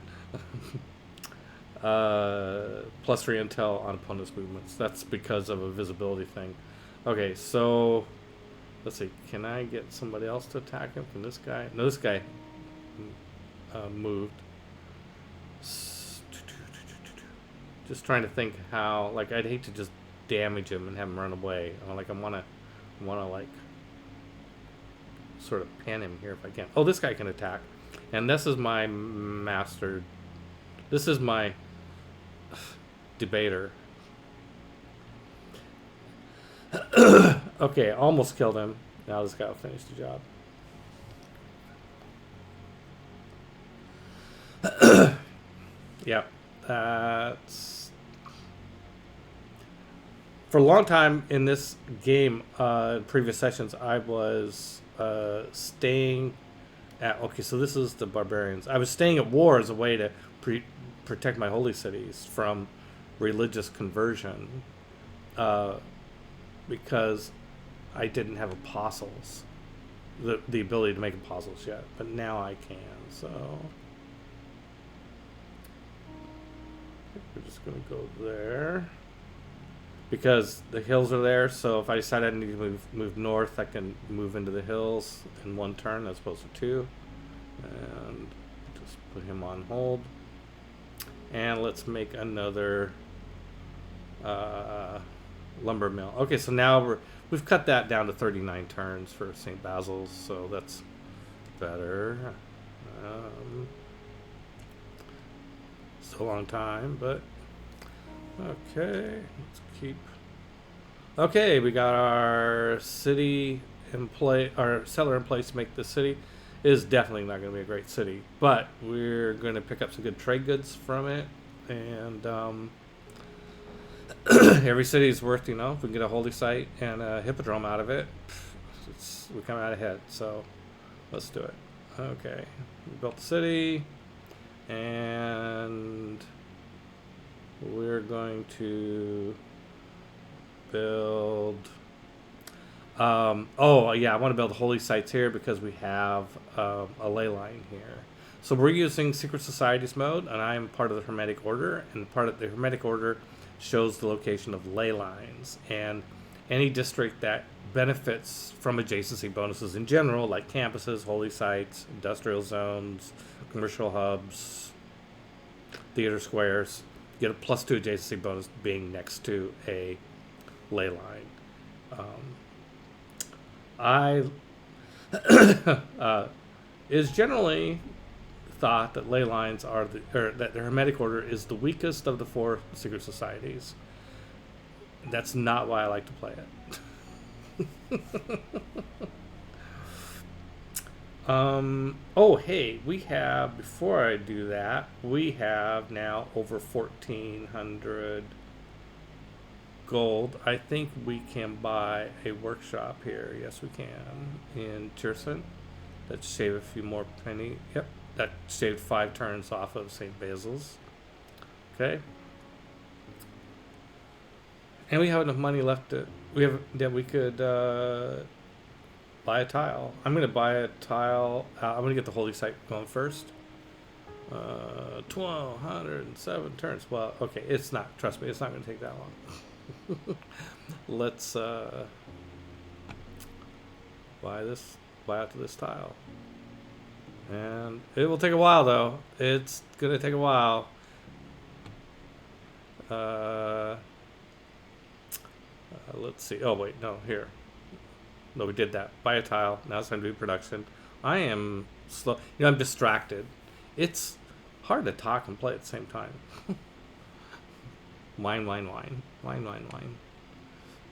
+3 intel on opponent's movements. That's because of a visibility thing. Okay, so let's see. Can I get somebody else to attack him? Can this guy? No, this guy moved. Just trying to think how. Like, I'd hate to just damage him and have him run away. Like, I wanna like sort of pan him here if I can. Oh, this guy can attack, and this is my master. This is my debater. Okay, almost killed him. Now this guy will finish the job. Yep, that's... For a long time in this game, in previous sessions, I was staying at... Okay, so this is the barbarians. I was staying at war as a way to protect my holy cities from religious conversion, because I didn't have apostles, the ability to make apostles yet, but now I can. So we're just gonna go there because the hills are there. So if I decide I need to move north, I can move into the hills in one turn as opposed to two, and just put him on hold. And let's make another lumber mill. Okay, so now we've cut that down to 39 turns for St. Basil's, so that's better. It's a long time, but okay. Let's keep. Okay, we got our city in place, our settler in place to make the city. It is definitely not going to be a great city, but we're going to pick up some good trade goods from it, and every city is worth, if we can get a holy site and a hippodrome out of it, we come out ahead. So let's do it. Okay, we built the city, and we're going to build. Oh yeah, I want to build holy sites here because we have a ley line here. So we're using Secret Societies mode, and I'm part of the Hermetic Order, and part of the Hermetic Order shows the location of ley lines, and any district that benefits from adjacency bonuses in general, like campuses, holy sites, industrial zones, commercial hubs, theater squares, get a +2 adjacency bonus being next to a ley line. Is generally thought that ley lines are that the Hermetic Order is the weakest of the 4 secret societies. That's not why I like to play it. Oh hey, we have, before I do that, we have now over 1,400 gold. I think we can buy a workshop here. Yes, we can in Tirson. Let's save a few more penny. Yep, that saved 5 turns off of St. Basil's. Okay, and we have enough money left to we could buy a tile. I'm gonna buy a tile. I'm gonna get the holy site going first. 1,207 turns. Well, okay, it's not. Trust me, it's not gonna take that long. Let's buy out to this tile. And it will take a while, though. It's gonna take a while. Let's see. Oh wait, no, here. No, we did that. Buy a tile. Now it's time to do production. I am slow. You know, I'm distracted. It's hard to talk and play at the same time. Wine, wine, wine. Wine, wine, wine.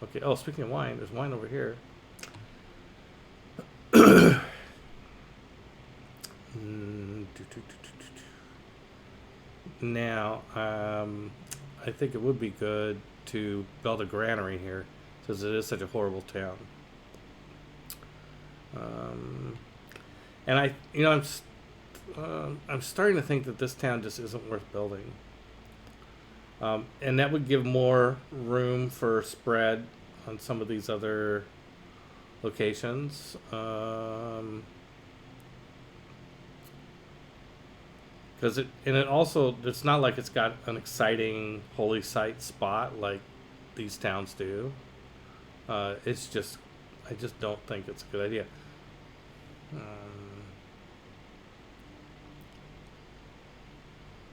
Okay, oh, speaking of wine, there's wine over here. Now, I think it would be good to build a granary here, since it is such a horrible town. And I'm starting to think that this town just isn't worth building. And that would give more room for spread on some of these other locations. Because it's not like it's got an exciting holy site spot like these towns do. I just don't think it's a good idea.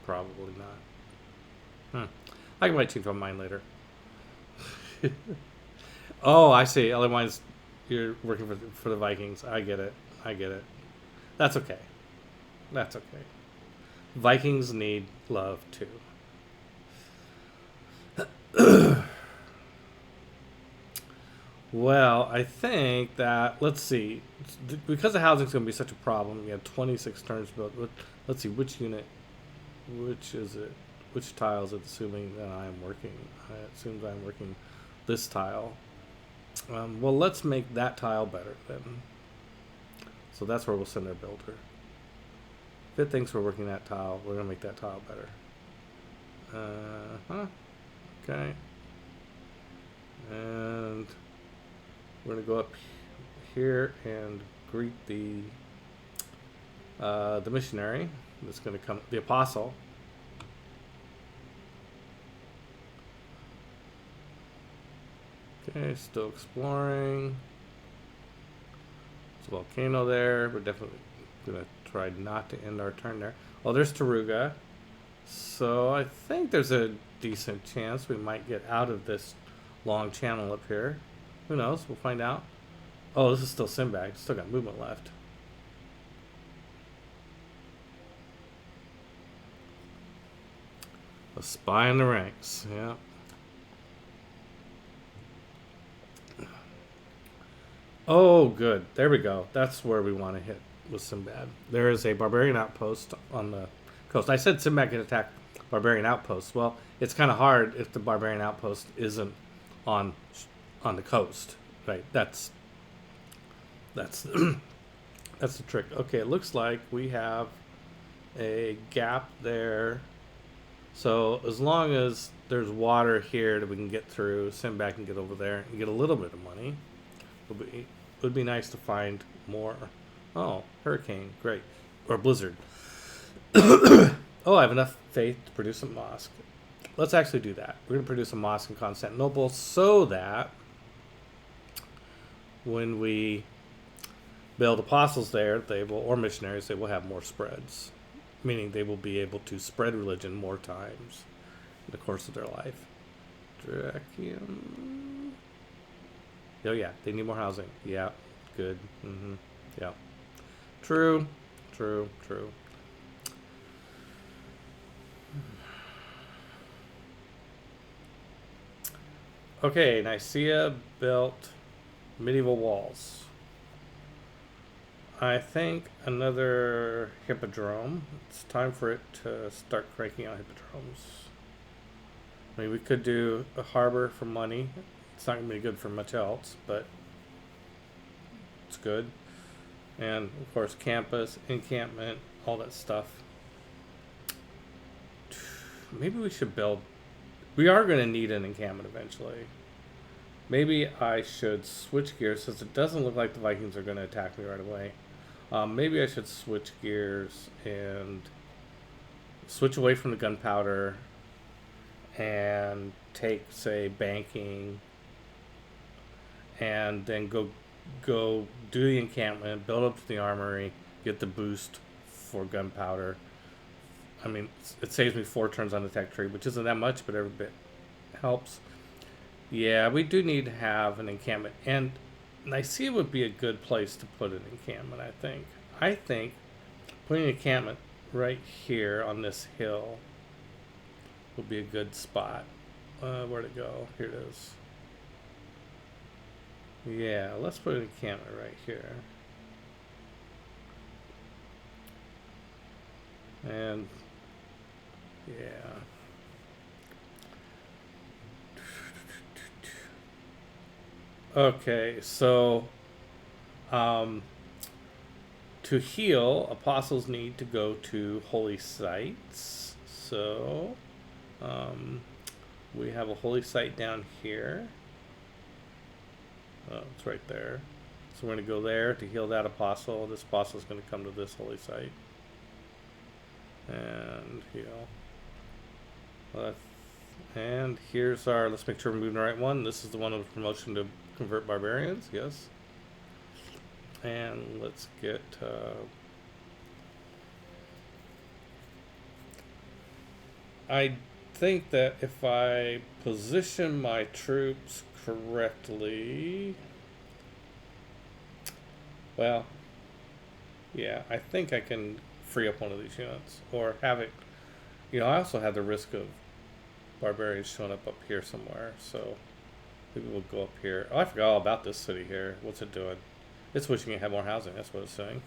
Probably not. I might change my mind later. Oh, I see. Other minds, you're working for the Vikings. I get it. That's okay. Vikings need love too. Well, I think that, let's see, because the housing's going to be such a problem, we have 26 turns built. Let's see, which unit, which is it, which tile is it assuming that I'm working? It assumes I'm working this tile. Well, let's make that tile better then. So that's where we'll send our builder. If it thinks we're working that tile, we're going to make that tile better. Okay. And we're going to go up here and greet the missionary that's going to come, the apostle. Okay, still exploring. There's a volcano there. We're definitely going to try not to end our turn there. Oh, there's Taruga. So I think there's a decent chance we might get out of this long channel up here. Who knows? We'll find out. Oh, this is still Simbag. Still got movement left. A spy in the ranks. Yeah. Oh, good. There we go. That's where we want to hit with Simbad. There is a barbarian outpost on the coast. I said Simbad could attack barbarian outposts. Well, it's kind of hard if the barbarian outpost isn't on the coast, right? That's that's the trick. Okay, it looks like we have a gap there. So as long as there's water here that we can get through, Simbad can get over there and get a little bit of money. It would be nice to find more. Oh, hurricane, great, or blizzard. Oh, I have enough faith to produce a mosque. Let's actually do that. We're going to produce a mosque in Constantinople so that when we build apostles there, or missionaries, they will have more spreads. Meaning they will be able to spread religion more times in the course of their life. Dracium. Oh yeah, they need more housing. Yeah, good. Yeah. True. Okay, Nicaea built medieval walls. I think another hippodrome. It's time for it to start cranking out hippodromes. I mean, we could do a harbor for money. It's not going to be good for much else, but it's good. And, of course, campus, encampment, all that stuff. Maybe we should build... We are going to need an encampment eventually. Maybe I should switch gears, since it doesn't look like the Vikings are going to attack me right away. Maybe I should switch gears and switch away from the gunpowder and take, say, banking, and then go do the encampment, build up to the armory, get the boost for gunpowder. I mean, it saves me 4 turns on the tech tree, which isn't that much, but every bit helps. Yeah, we do need to have an encampment, and Nicaea would be a good place to put an encampment. I think putting an encampment right here on this hill would be a good spot. Where'd it go? Here it is. Yeah, let's put an encampment right here. And yeah. Okay, so to heal, apostles need to go to holy sites. So we have a holy site down here. Oh, it's right there. So we're going to go there to heal that apostle. This apostle is going to come to this holy site and heal. And here's our, let's make sure we're moving the right one. This is the one with promotion to convert barbarians, yes. And let's get, I think that if I position my troops correctly, well, yeah, I think I can free up one of these units or have it, I also have the risk of barbarians showing up here somewhere, so maybe we'll go up here. Oh, I forgot all about this city here. What's it doing? It's wishing it had more housing. That's what it's saying.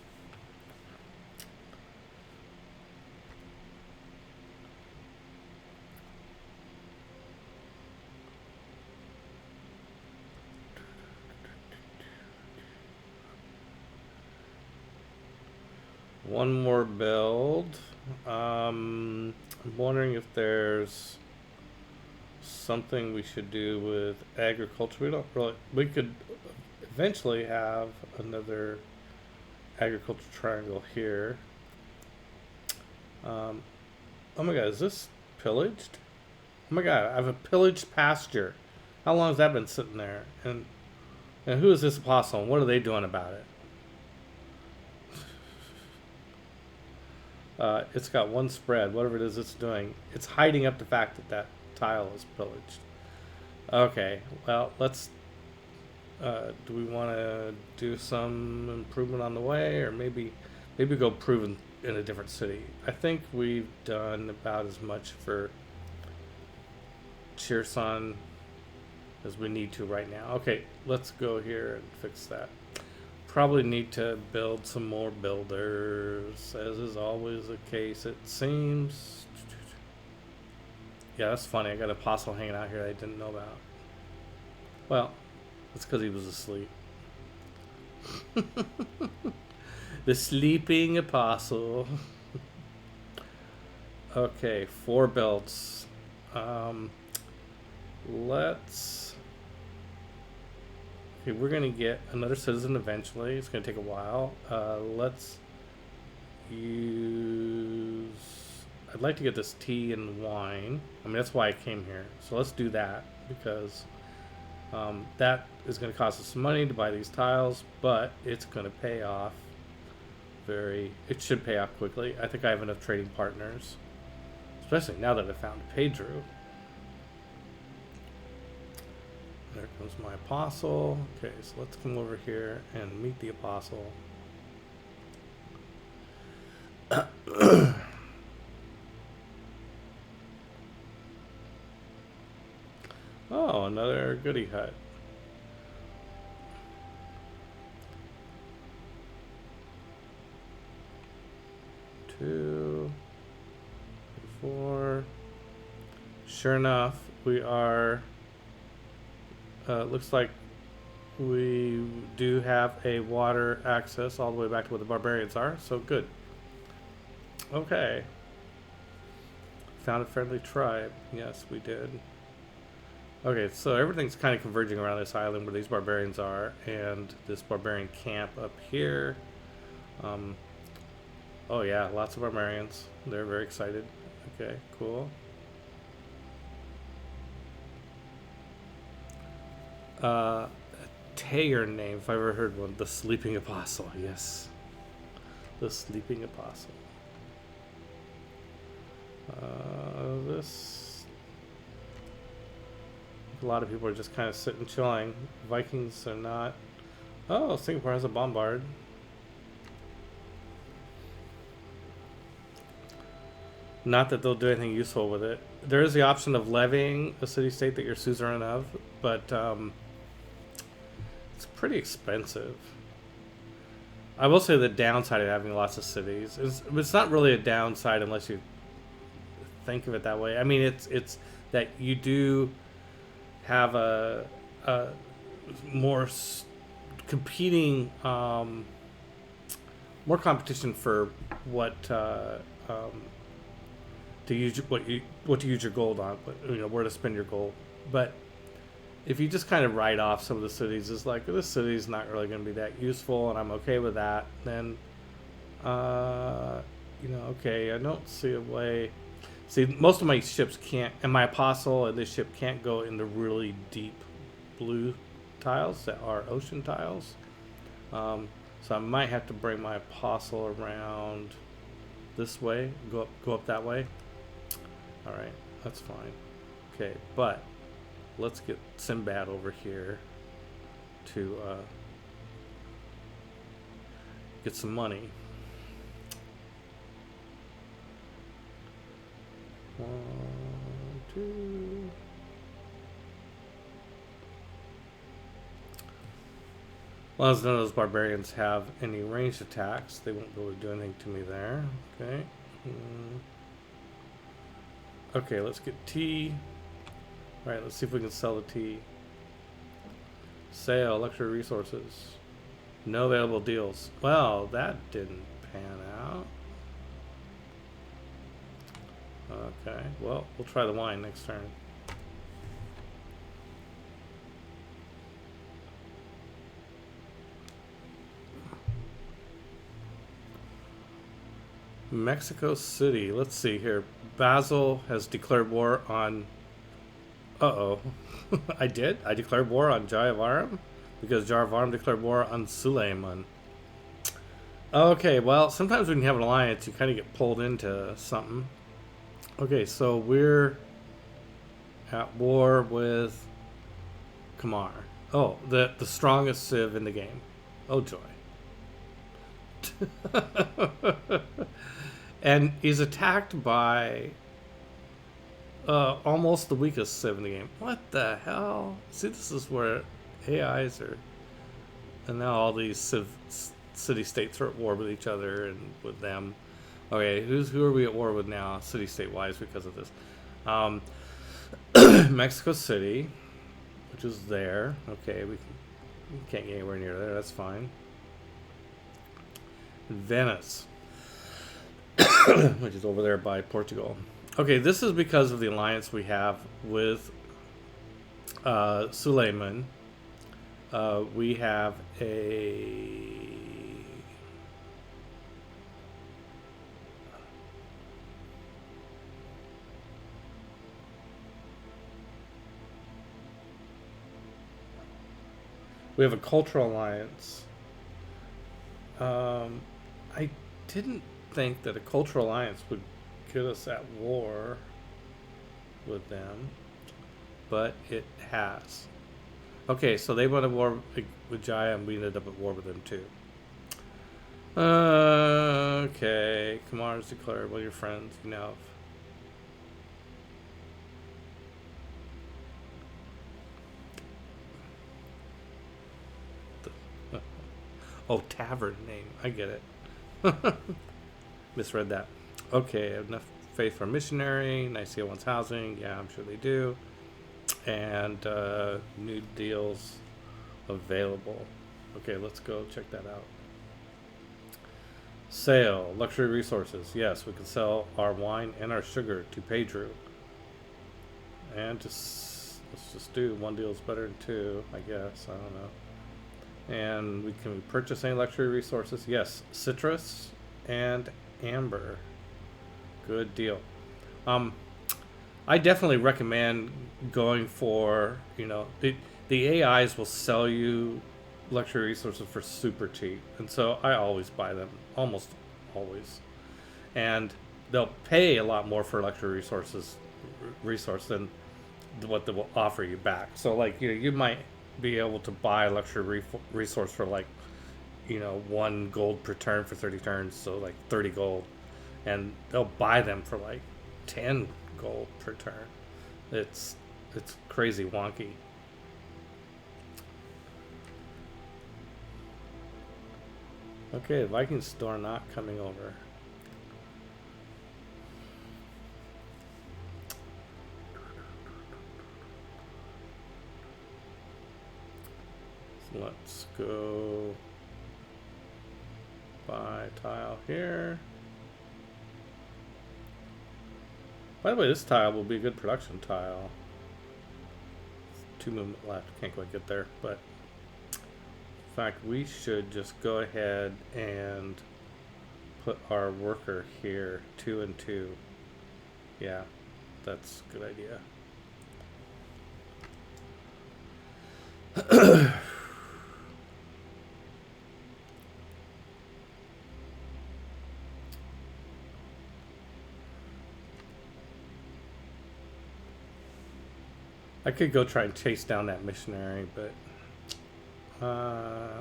One more build. I'm wondering if there's something we should do with agriculture. We don't really. We could eventually have another agriculture triangle here. Oh my god, is this pillaged? Oh my god, I have a pillaged pasture. How long has that been sitting there? And who is this apostle and what are they doing about it? It's got one spread, whatever it is it's doing. It's hiding up the fact that that tile is pillaged. Okay, well, let's... do we want to do some improvement on the way, or maybe go prove in a different city? I think we've done about as much for Cheerson as we need to right now. Okay, let's go here and fix that. Probably need to build some more builders, as is always the case, it seems. Yeah, that's funny. I got an apostle hanging out here I didn't know about. Well, it's because he was asleep. The sleeping apostle. Okay, 4 belts. Let's... Okay, we're going to get another citizen eventually. It's going to take a while. Let's use... I'd like to get this tea and wine. I mean, that's why I came here. So let's do that, because that is going to cost us some money to buy these tiles, but it's going to pay off it should pay off quickly. I think I have enough trading partners, especially now that I found Pedro. There comes my apostle. Okay, so let's come over here and meet the apostle. Oh, another goodie hut. Two, 4. Sure enough, we are... looks like we do have a water access all the way back to where the barbarians are, so good. Okay. Found a friendly tribe. Yes, we did. Okay, so everything's kind of converging around this island where these barbarians are, and this barbarian camp up here. Oh yeah, lots of barbarians. They're very excited. Okay, cool. Uh, Tayer name, if I ever heard one. The Sleeping Apostle, yes. The Sleeping Apostle. This... A lot of people are just kind of sitting, chilling. Vikings are not... Oh, Singapore has a bombard. Not that they'll do anything useful with it. There is the option of levying a city-state that you're suzerain of, but it's pretty expensive. I will say the downside of having lots of cities is it's not really a downside unless you think of it that way. I mean, it's that you do have a more competing, more competition for what to use what to use your gold on, but where to spend your gold. But if you just kind of write off some of the cities as like this city's not really going to be that useful, and I'm okay with that, then okay, I don't see a way. See, most of my ships can't, and my apostle and this ship can't go in the really deep blue tiles that are ocean tiles. So I might have to bring my apostle around this way, go up that way. All right, that's fine. Okay, but let's get Sinbad over here to get some money. 1, 2. As long as none of those barbarians have any ranged attacks, they won't be able to do anything to me there. Okay. Okay, let's get tea. All right, let's see if we can sell the tea. Sale, luxury resources. No available deals. Well, that didn't pan out. Okay, well, we'll try the wine next turn. Mexico City. Let's see here. Basil has declared war on... Uh-oh. I did? I declared war on Jayavaram? Because Jayavaram declared war on Suleiman. Okay, well, sometimes when you have an alliance, you kind of get pulled into something. Okay, so we're at war with Kamar. Oh, the strongest civ in the game. Oh, joy. And he's attacked by almost the weakest civ in the game. What the hell? See, this is where AIs are... And now all these city-states are at war with each other and with them. Okay, who are we at war with now, city-state-wise, because of this? Mexico City, which is there. Okay, we can't get anywhere near there. That's fine. Venice, which is over there by Portugal. Okay, this is because of the alliance we have with Suleiman. We have a cultural alliance. I didn't think that a cultural alliance would get us at war with them, but it has. Okay, so they went to war with Jaya, and we ended up at war with them too. Okay, Kamar's declared. Well, your friends, you know. Oh, tavern name. I get it. Misread that. Okay, enough faith for missionary. Nicaea wants housing. Yeah, I'm sure they do. And new deals available. Okay, let's go check that out. Sale, luxury resources. Yes, we can sell our wine and our sugar to Pedro. And let's just do one deal is better than two, I guess. I don't know. And we can purchase any luxury resources. Yes, citrus and amber. Good deal. I definitely recommend going for, the the AIs will sell you luxury resources for super cheap, and so I always buy them, almost always, and they'll pay a lot more for luxury resource than what they will offer you back. So like you might be able to buy a luxury resource for like 1 gold per turn for 30 turns, so like 30 gold, and they'll buy them for like 10 gold per turn. It's crazy wonky. Okay, Viking store not coming over. So let's go buy tile here. By the way, this tile will be a good production tile. 2 movement left. Can't quite get there, but in fact, we should just go ahead and put our worker here, 2 and 2. Yeah, that's a good idea. I could go try and chase down that missionary, but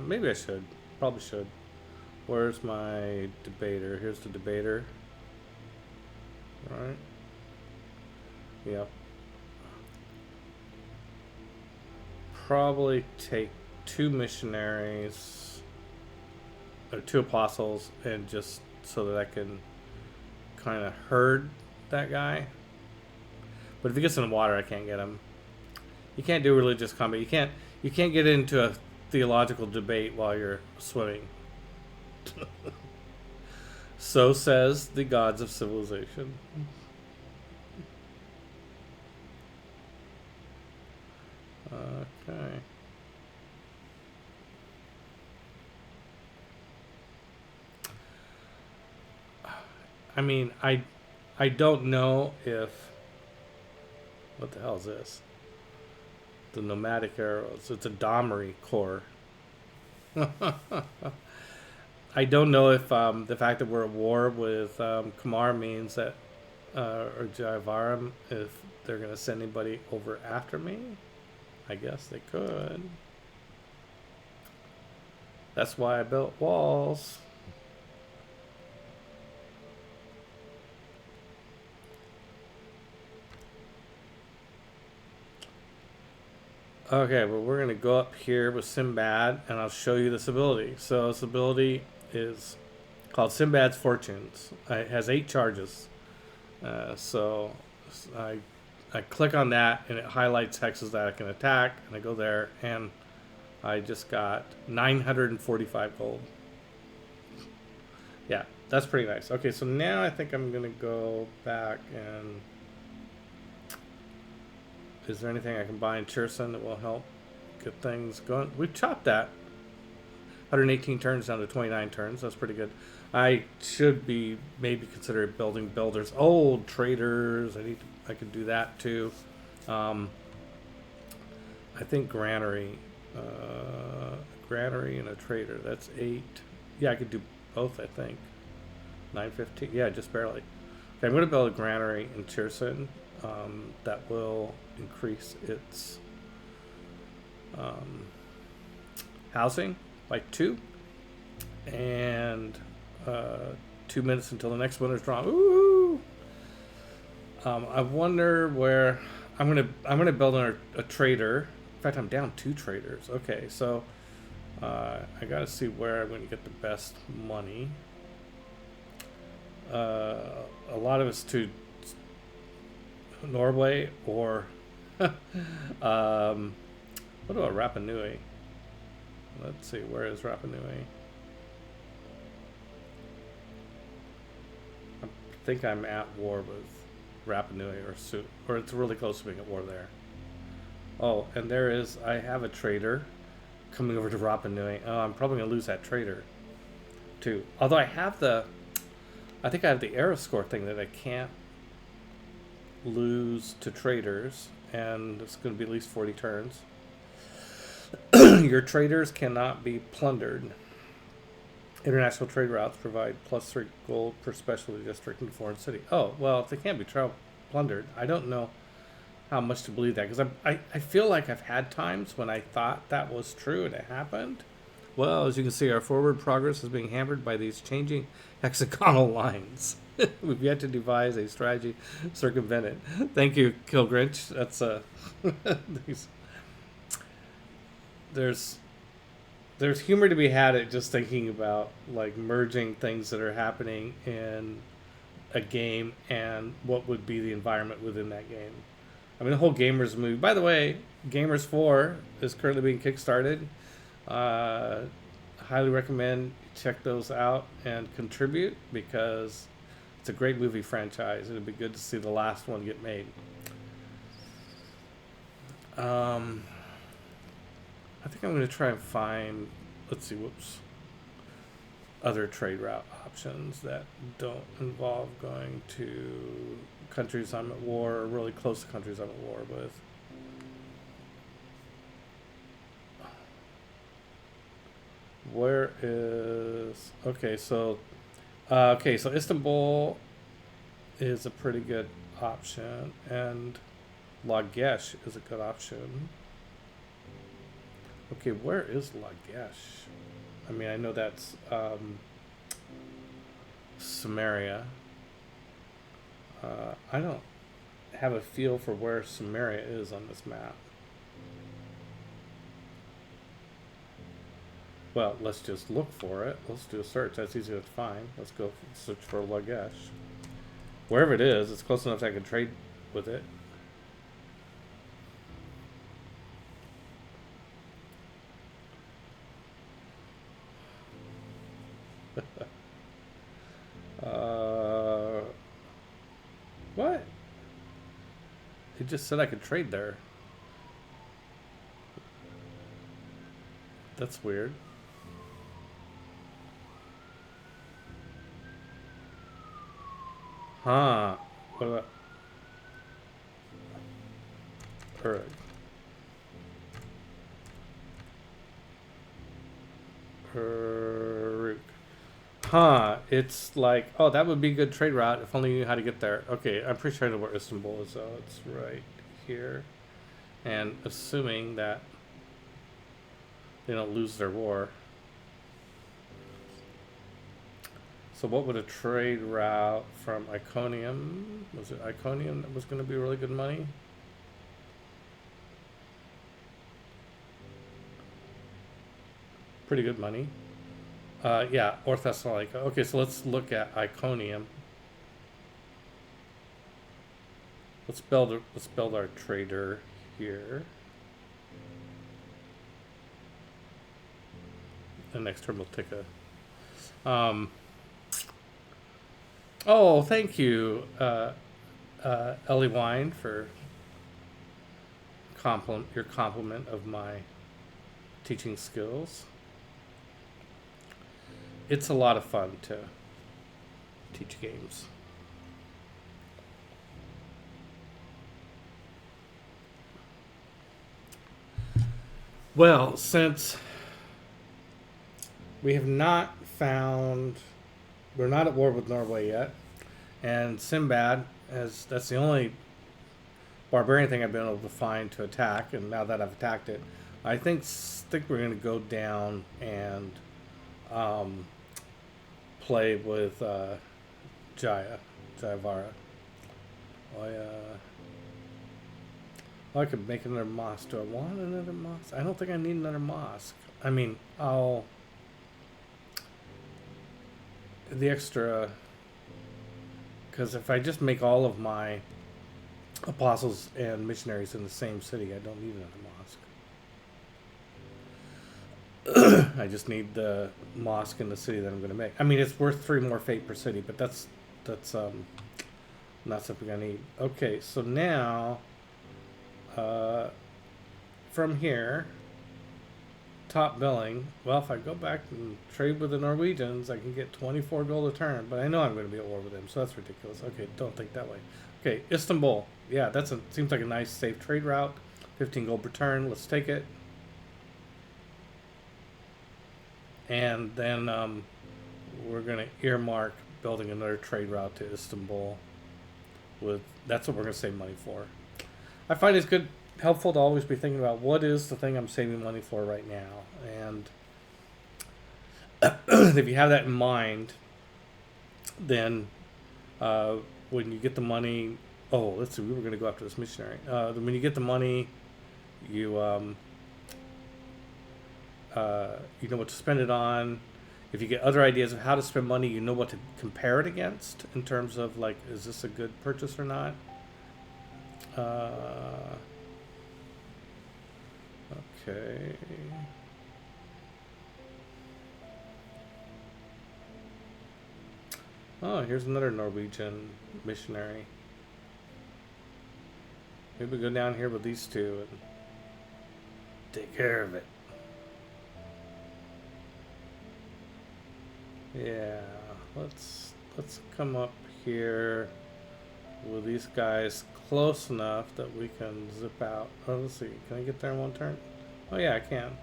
maybe I should. Probably should. Where's my debater? Here's the debater. Right. Yep. Probably take 2 missionaries or 2 apostles, and just so that I can kind of herd that guy. But if he gets in the water, I can't get him. You can't do religious combat. You can't get into a theological debate while you're swimming. So says the gods of civilization. Okay. I mean, I don't know if... What the hell is this? The nomadic arrows. It's a Domri core. I don't know if the fact that we're at war with Kamar means that, or Jaivaram, if they're going to send anybody over after me. I guess they could. That's why I built walls. Okay, well, we're going to go up here with Sinbad, and I'll show you this ability. So this ability is called Sinbad's Fortunes. It has 8 charges. So I click on that, and it highlights hexes that I can attack, and I go there, and I just got 945 gold. Yeah, that's pretty nice. Okay, so now I think I'm going to go back and... Is there anything I can buy in Cherson that will help get things going? We chopped that 118 turns down to 29 turns. That's pretty good. I should be maybe consider building builders. Old traders. I could do that too. I think granary and a trader. That's 8. Yeah, I could do both. I think 915. Yeah, just barely. Okay, I'm going to build a granary in Cherson. That will increase its housing by 2, and 2 minutes until the next winter's drawn. Ooh! I wonder where I'm gonna build a trader. In fact, I'm down 2 traders. Okay, so I gotta see where I'm gonna get the best money. A lot of it's to Norway or what about Rapa Nui? Let's see, where is Rapa Nui? I think I'm at war with Rapa Nui, or it's really close to being at war there. Oh, and I have a trader coming over to Rapa Nui. Oh, I'm probably gonna lose that trader too. Although I think I have the arrow score thing that I can't lose to traders, and it's going to be at least 40 turns. Your traders cannot be plundered. International trade routes provide +3 gold per specialty district in foreign city. Oh, well, if they can't be plundered, I don't know how much to believe that, because I feel like I've had times when I thought that was true and it happened. Well, as you can see, our forward progress is being hampered by these changing hexagonal lines. We've yet to devise a strategy to circumvent it. Thank you, Kilgrinch. That's there's there's humor to be had at just thinking about like merging things that are happening in a game and what would be the environment within that game. I mean, the whole Gamers movie. By the way, Gamers 4 is currently being kickstarted. Highly recommend you check those out and contribute, because it's a great movie franchise. It'd be good to see the last one get made. I think I'm going to try and find, let's see, other trade route options that don't involve going to countries I'm at war, or really close to countries I'm at war with. Where is, okay, so Istanbul is a pretty good option, and Lagash is a good option. Okay, where is Lagash? I mean, I know that's Samaria. I don't have a feel for where Samaria is on this map. Well, let's just look for it. Let's do a search. That's easy to find. Let's go search for Lagash. Wherever it is, it's close enough that I can trade with it. What? It just said I could trade there. That's weird. Huh. What about... Alright. Huh. It's like, oh, that would be a good trade route if only you knew how to get there. Okay, I'm pretty sure I know where Istanbul is, though. It's right here. And assuming that they don't lose their war. So what would a trade route from Iconium? Was it Iconium that was going to be really good money? Pretty good money. Yeah, or Thessalonica. Okay, so let's look at Iconium. Let's build our trader here. The next turn we'll take a. Oh, thank you, Ellie Wine, for your compliment of my teaching skills. It's a lot of fun to teach games. Well, since we have not found, we're not at war with Norway yet, and Sinbad, that's the only barbarian thing I've been able to find to attack, and now that I've attacked it, I think we're going to go down and play with Jayavara. I could make another mosque. Do I want another mosque? I don't think I need another mosque. I mean, the extra, because if I just make all of my apostles and missionaries in the same city, I don't need another mosque. I just need the mosque in the city that I'm going to make. I mean, it's worth 3 more fate per city, but that's not something I need. Okay, so now from here, top billing. Well, if I go back and trade with the Norwegians, I can get 24 gold a turn, but I know I'm going to be at war with them, so that's ridiculous. Okay, don't think that way. Okay, Istanbul. Yeah, seems like a nice, safe trade route. 15 gold per turn. Let's take it. and then we're gonna earmark building another trade route to Istanbul. That's what we're gonna save money for. I find it's helpful to always be thinking about what is the thing I'm saving money for right now, and if you have that in mind, then when you get the money, let's see, we were going to go after this missionary. When you get the money, you you know what to spend it on. If you get other ideas of how to spend money, you know what to compare it against in terms of like, is this a good purchase or not? Okay. Oh, here's another Norwegian missionary. Maybe we go down here with these two and take care of it. Yeah, let's come up here with these guys close enough that we can zip out. Oh, let's see. Can I get there in one turn? Oh yeah, I can.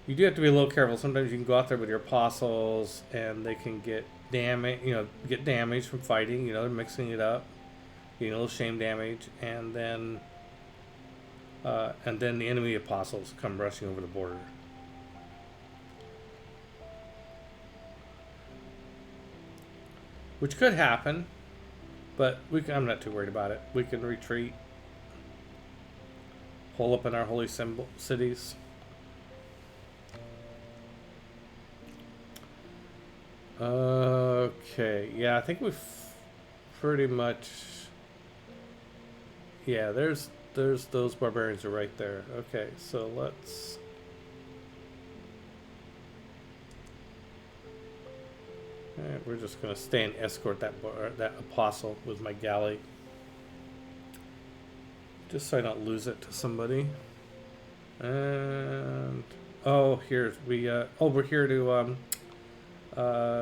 You do have to be a little careful. Sometimes you can go out there with your apostles and they can get damaged from fighting. They're mixing it up. A little shame damage, and then the enemy apostles come rushing over the border. Which could happen, but I'm not too worried about it. We can retreat, hole up in our holy cities. Okay, yeah, I think we've pretty much. Yeah, there's those barbarians are right there. Okay, so let's. Alright, we're just gonna stay and escort that apostle with my galley, just so I don't lose it to somebody. And we're here to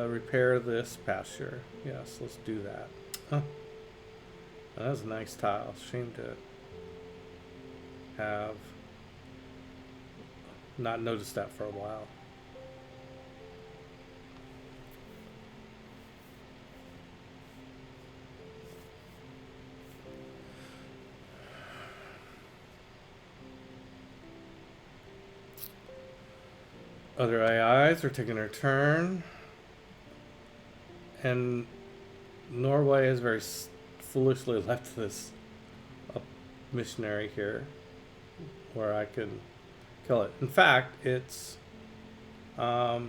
repair this pasture. Yes, let's do that. Huh. That was a nice tile. Shame to have not noticed that for a while. Other AIs are taking their turn. And Norway has very foolishly left this missionary here where I can kill it. In fact, it's it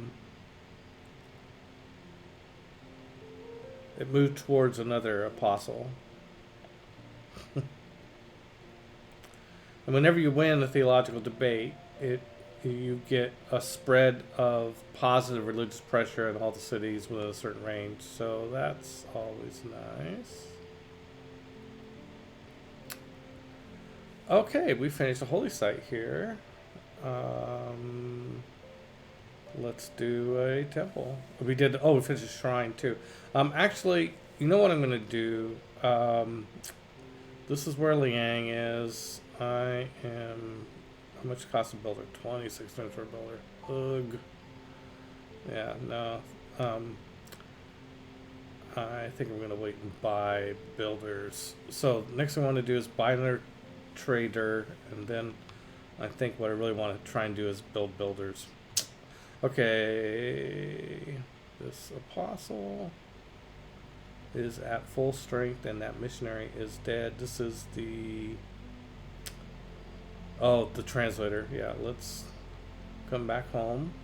moved towards another apostle. And whenever you win a theological debate, you get a spread of positive religious pressure in all the cities within a certain range. So that's always nice. Okay, we finished the holy site here. Let's do a temple. We finished a shrine too. Actually, you know what I'm going to do? This is where Liang is. I am... How much cost a builder? 26 cents for a builder. Ugh. Yeah, no. I think I'm going to wait and buy builders. So next thing I want to do is buy another trader, and then I think what I really want to try and do is build builders. Okay, this apostle is at full strength and that missionary is dead. This is the translator. Yeah, let's come back home.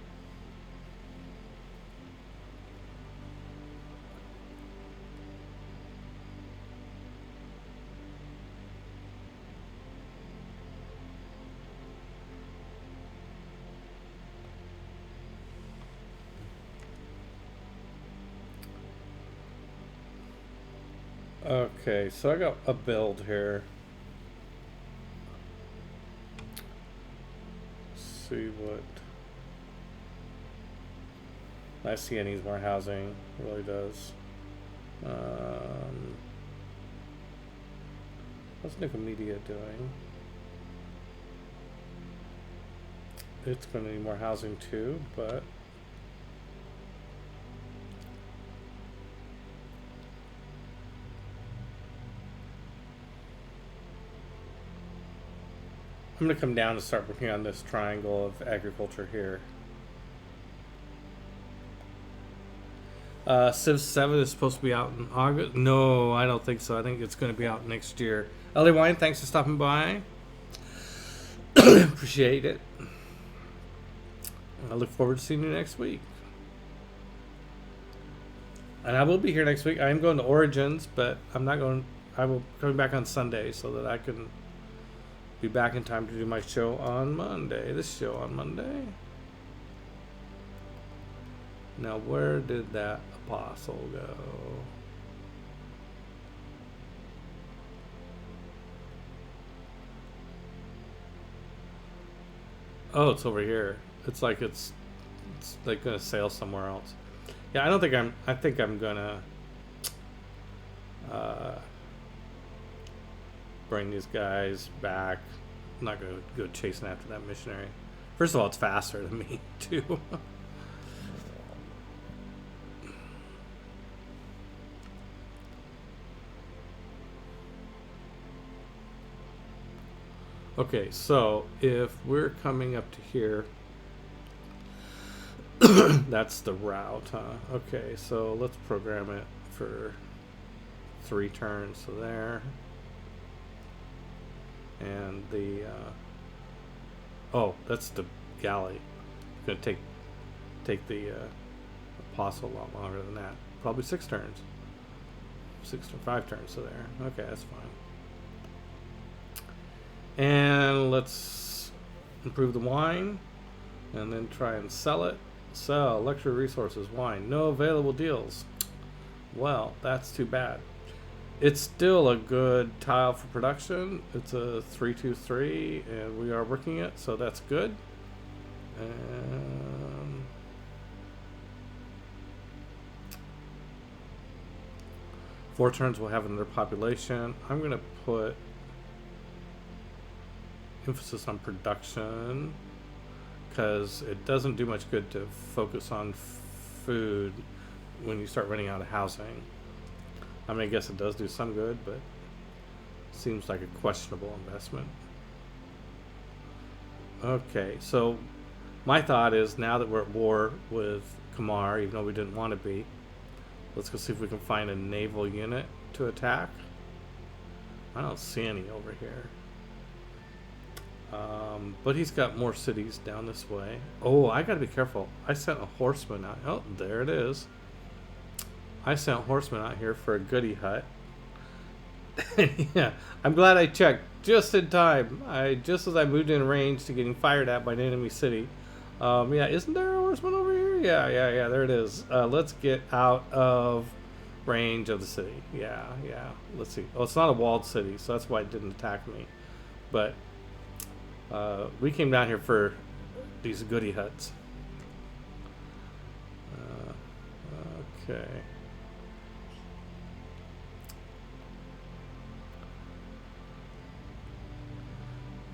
Okay, so I got a build here. Let's see what. ICN needs more housing. It really does. What's Nicomedia doing? It's going to need more housing too, but I'm going to come down and start working on this triangle of agriculture here. Civ 7 is supposed to be out in August. No, I don't think so. I think it's going to be out next year. LA Wine, thanks for stopping by. Appreciate it. I look forward to seeing you next week. And I will be here next week. I am going to Origins, but I'm not going. I will come back on Sunday so that I can be back in time to do my show on Monday. This show on Monday. Now, where did that apostle go? Oh, it's over here. It's like gonna sail somewhere else. Yeah, I think I'm gonna bring these guys back. I'm not gonna go chasing after that missionary. First of all, it's faster than me too. Okay, so if we're coming up to here, that's the route, huh? Okay, so let's program it for 3 turns. So there, and the oh, that's the galley. It's gonna take the apostle a lot longer than that. Probably 6 turns. 6 to 5 turns. So there. Okay, that's fine. And let's improve the wine and then try and sell it. Sell luxury resources, wine, no available deals. Well, that's too bad. It's still a good tile for production. It's a 323 and we are working it, so that's good. And 4 turns we'll have another population. I'm gonna put emphasis on production because it doesn't do much good to focus on food when you start running out of housing. I mean, I guess it does do some good, but seems like a questionable investment. Okay, so my thought is now that we're at war with Kamar, even though we didn't want to be, let's go see if we can find a naval unit to attack. I don't see any over here. But he's got more cities down this way. Oh, I gotta be careful. I sent a horseman out. Oh, there it is. I sent horsemen out here for a goody hut. Yeah, I'm glad I checked just in time. Just as I moved in range to getting fired at by an enemy city. Yeah, isn't there a horseman over here? Yeah, there it is. Let's get out of range of the city. Yeah. Let's see. Oh, it's not a walled city, so that's why it didn't attack me. But we came down here for these goody huts. Okay.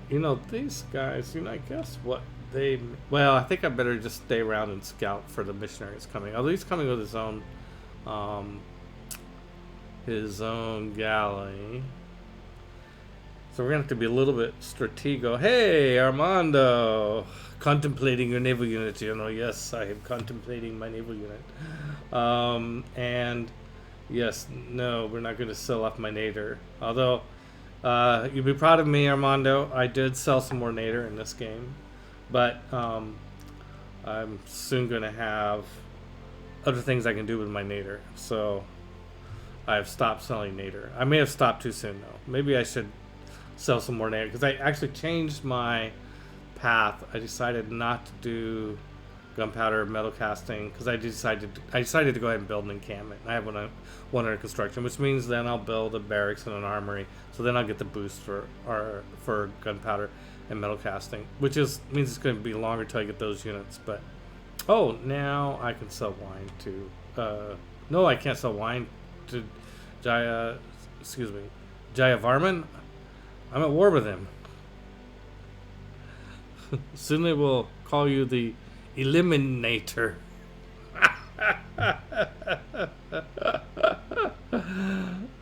You know, these guys, I guess what they... Well, I think I better just stay around and scout for the missionaries coming. Although he's coming with his own galley. So we're going to have to be a little bit stratego. Hey, Armando! Contemplating your naval unit, Yes, I am contemplating my naval unit. And yes, no, we're not going to sell off my nader. Although, you'll be proud of me, Armando. I did sell some more nader in this game. But I'm soon going to have other things I can do with my nader. So I've stopped selling nader. I may have stopped too soon, though. Maybe I should sell some more nader, because I actually changed my path. I decided not to do gunpowder metal casting because I decided to go ahead and build an encampment. I have one under construction, which means then I'll build a barracks and an armory. So then I'll get the boost for gunpowder and metal casting, which means it's going to be longer till I get those units. But now I can sell wine to. No, I can't sell wine to Jaya. Excuse me, Jaya Varman. I'm at war with him. Soon they will call you the Eliminator.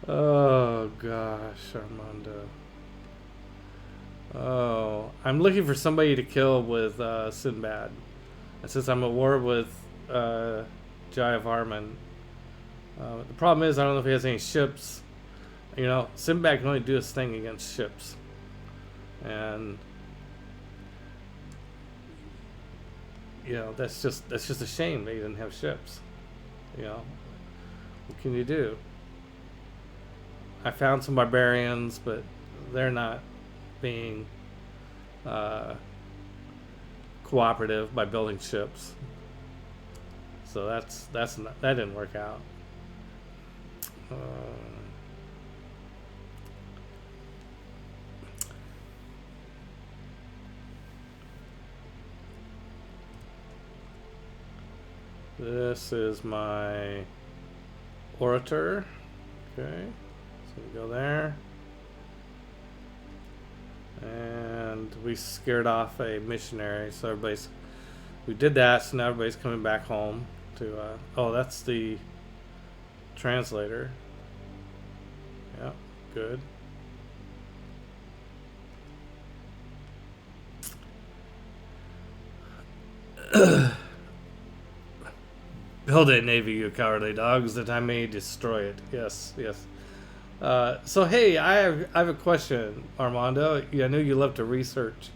Oh gosh, Armando. Oh, I'm looking for somebody to kill with Sinbad. And since I'm at war with Jaya Varman, the problem is I don't know if he has any ships. You know, Sinbad can only do his thing against ships, and you know that's just a shame that he didn't have ships. You know, what can you do? I found some barbarians, but they're not being cooperative by building ships. So that's not, that didn't work out. This is my orator. Okay, so we go there. And we scared off a missionary, so we did that, so now everybody's coming back home to, oh, that's the translator. Yeah, good. Build a navy, you cowardly dogs, that I may destroy it. Yes, yes. So hey, I have a question, Armando. Yeah, I know you love to research,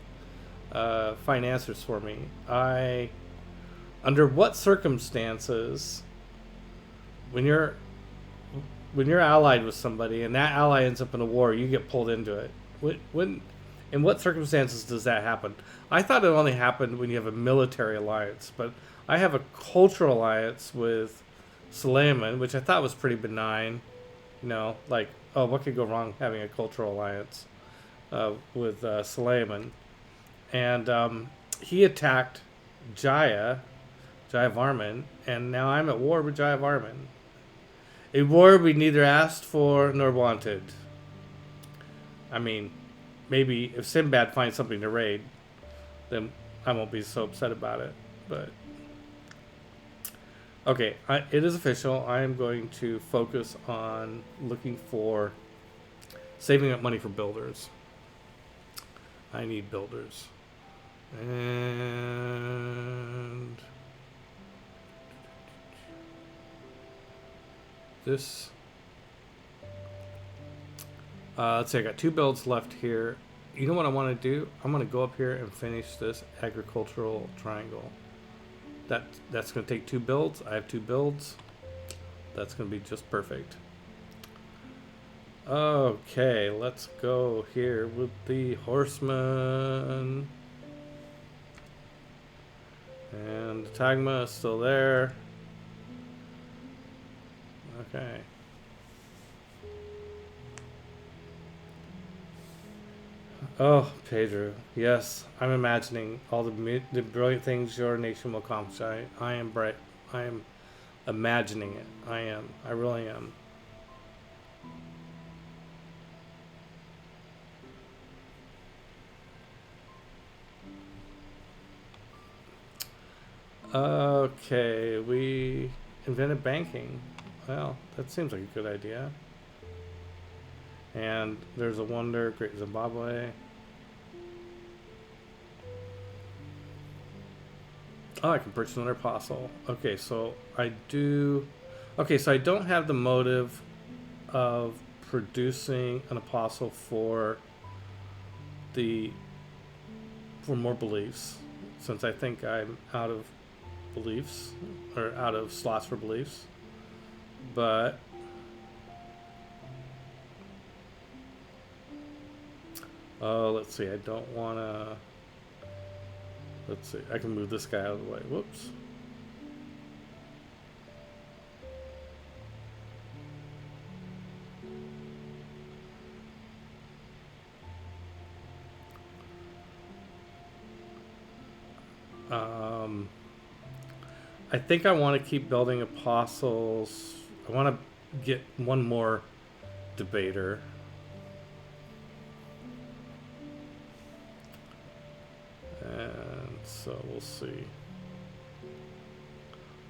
find answers for me. Under what circumstances, when you're allied with somebody and that ally ends up in a war, you get pulled into it? In what circumstances does that happen? I thought it only happened when you have a military alliance, but I have a cultural alliance with Suleiman, which I thought was pretty benign. You know, like, oh, what could go wrong having a cultural alliance with Suleiman? And he attacked Jaya Varman, and now I'm at war with Jaya Varman. A war we neither asked for nor wanted. I mean, maybe if Sinbad finds something to raid, then I won't be so upset about it. But okay, it is official. I am going to focus on looking for saving up money for builders. I need builders. And this, let's see, I got 2 builds left here. You know what I want to do? I'm going to go up here and finish this agricultural triangle. That's going to take 2 builds. I have 2 builds. That's going to be just perfect. Okay, let's go here with the horseman. And the Tagma is still there. Okay. Oh, Pedro. Yes, I'm imagining all the brilliant things your nation will accomplish. I am bright. I am imagining it. I am. I really am. Okay, we invented banking. Well, that seems like a good idea. And there's a wonder, Great Zimbabwe. Oh, I can purchase another apostle. Okay, so I do. Okay, so I don't have the motive of producing an apostle for more beliefs, since I think I'm out of beliefs, or out of slots for beliefs. But let's see, I don't want to. Let's see, I can move this guy out of the way. Whoops. I think I want to keep building apostles. I want to get one more debater. So we'll see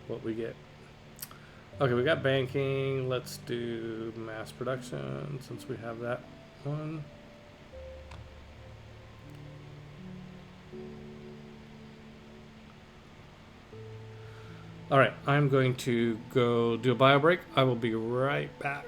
what we get. Okay, we got banking. Let's do mass production since we have that one. All right, I'm going to go do a bio break. I will be right back.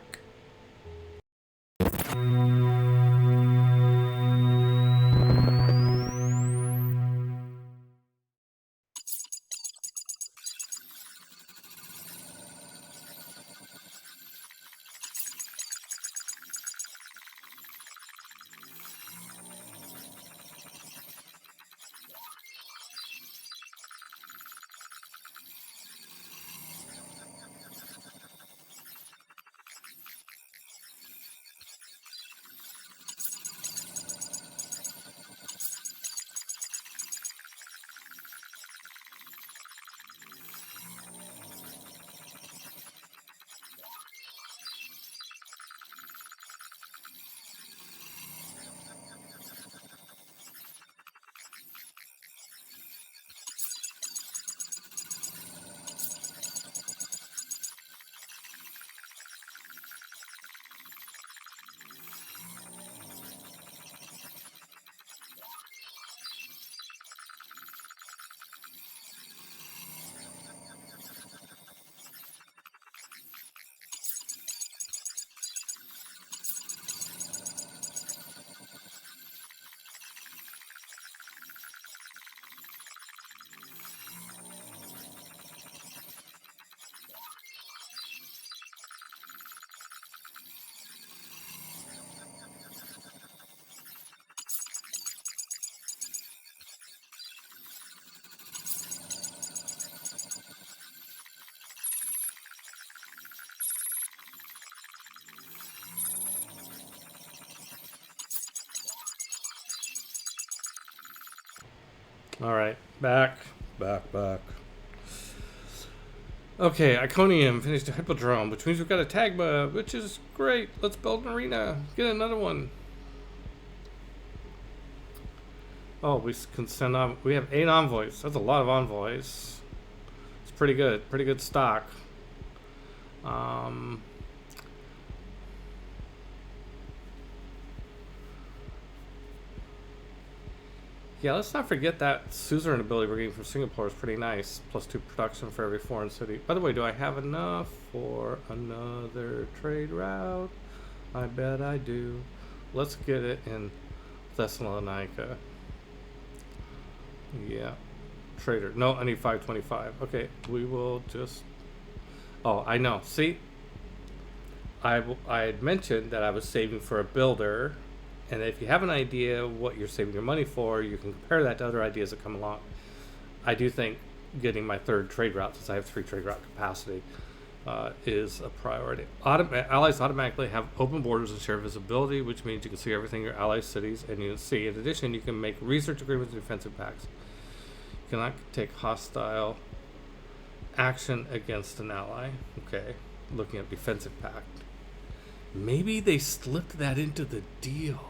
All right, back. Okay, Iconium finished a hippodrome, which means we've got a Tagma, which is great. Let's build an arena. Get another one. Oh, we can send on. We have 8 envoys. That's a lot of envoys. It's pretty good. Pretty good stock. Yeah, let's not forget that suzerain ability we're getting from Singapore is pretty nice. +2 production for every foreign city. By the way, do I have enough for another trade route? I bet I do. Let's get it in Thessalonica. Yeah. Trader. No, I need 525. Okay, we will just... Oh, I know. See? I had mentioned that I was saving for a builder. And if you have an idea what you're saving your money for, you can compare that to other ideas that come along. I do think getting my 3rd trade route, since I have 3 trade route capacity, is a priority. Allies automatically have open borders and share visibility, which means you can see everything your allies' cities and units see. In addition, you can make research agreements and defensive pacts. You cannot take hostile action against an ally. Okay, looking at defensive pact. Maybe they slipped that into the deal.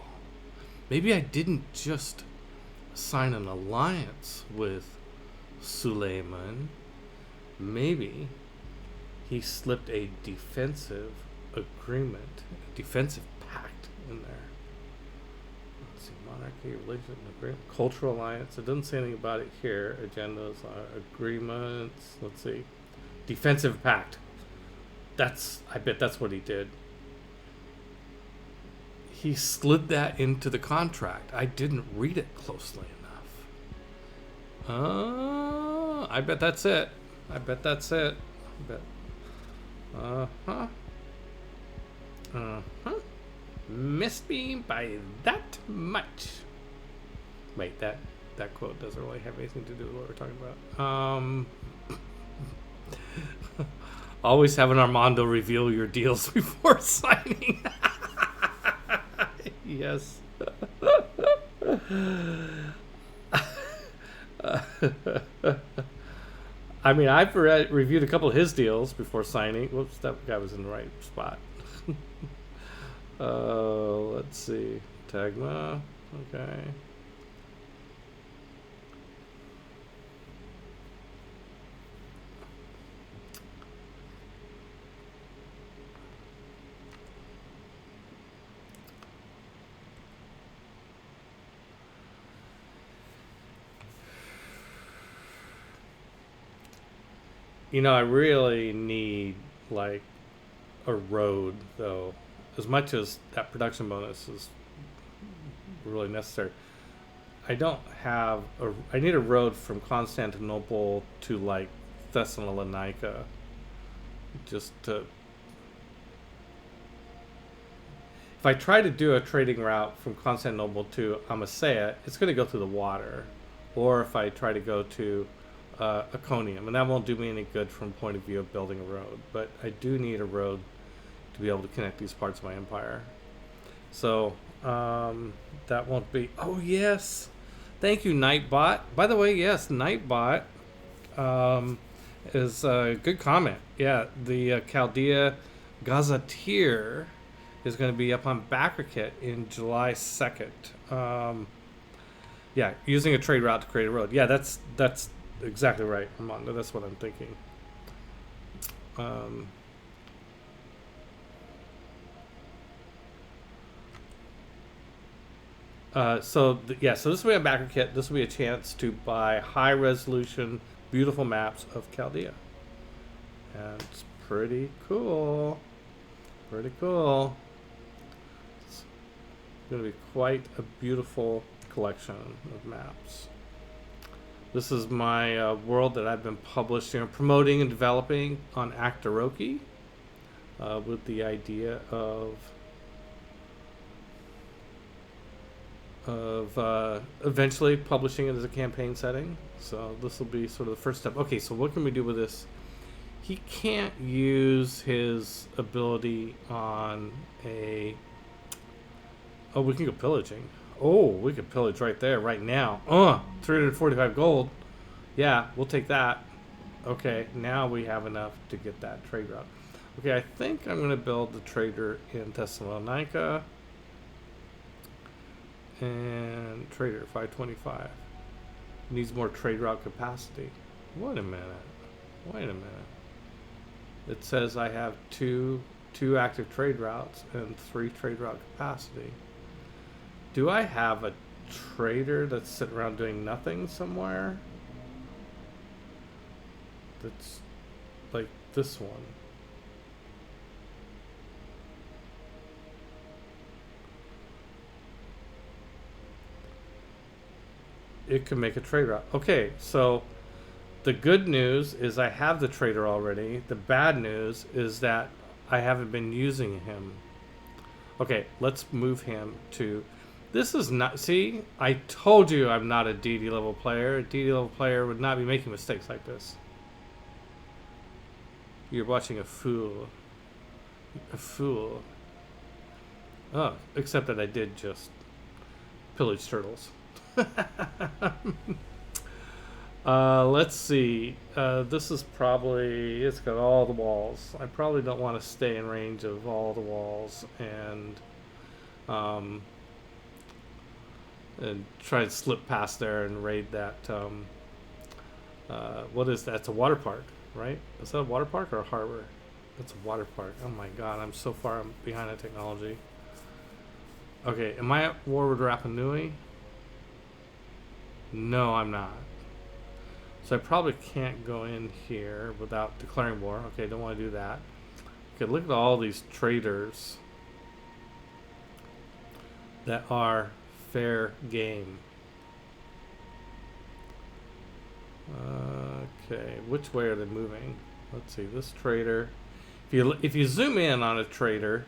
Maybe I didn't just sign an alliance with Suleiman. Maybe he slipped a defensive agreement, a defensive pact in there. Let's see, monarchy, religion, agreement, cultural alliance. It doesn't say anything about it here. Agendas, agreements. Let's see, defensive pact. I bet that's what he did. He slid that into the contract. I didn't read it closely enough. I bet that's it. I bet. Missed me by that much. Wait, that quote doesn't really have anything to do with what we're talking about. Always have an Armando reveal your deals before signing. Yes. I mean, I've reviewed a couple of his deals before signing. Whoops, that guy was in the right spot. Let's see. Tagma. Okay. I really need like a road though. As much as that production bonus is really necessary, I don't have a. I need a road from Constantinople to like Thessalonica, just to. If I try to do a trading route from Constantinople to Amasea, it's going to go through the water, or if I try to go to Iconium, and that won't do me any good from point of view of building a road. But I do need a road to be able to connect these parts of my empire. So that won't be. Oh yes, thank you, Nightbot. By the way, yes, Nightbot is a good comment. Yeah, the Chaldea Gazetteer is going to be up on Backerkit in July 2nd. Yeah, using a trade route to create a road. Yeah, that's exactly right, Armando. That's what I'm thinking. So this will be a backer kit. This will be a chance to buy high resolution, beautiful maps of Chaldea, and it's pretty cool. Pretty cool. It's going to be quite a beautiful collection of maps. This is my world that I've been publishing, promoting, and developing on Actoroki, with the idea of eventually publishing it as a campaign setting. So this will be sort of the first step. Okay, so what can we do with this? He can't use his ability on a... Oh, we can go pillaging. Oh, we could pillage right there, right now. 345 gold. Yeah, we'll take that. Okay, now we have enough to get that trade route. Okay, I think I'm going to build the trader in Thessalonica. And trader 525 needs more trade route capacity. Wait a minute. It says I have two active trade routes and 3 trade route capacity. Do I have a trader that's sitting around doing nothing somewhere? That's like this one. It can make a trade route. Okay, so the good news is I have the trader already. The bad news is that I haven't been using him. Okay, let's move him to... This is not... See, I told you I'm not a DD level player. A DD level player would not be making mistakes like this. You're watching a fool. A fool. Oh, except that I did just pillage turtles. Let's see. This is probably... It's got all the walls. I probably don't want to stay in range of all the walls and try to slip past there and raid that. What is that? It's a water park, right? Is that a water park or a harbor? It's a water park. Oh my god, I'm so far behind the technology. Okay, am I at war with Rapa Nui? No, I'm not. So I probably can't go in here without declaring war. Okay, don't want to do that. Okay, look at all these traders that are fair game. Okay, which way are they moving? Let's see, this trader. If you zoom in on a trader,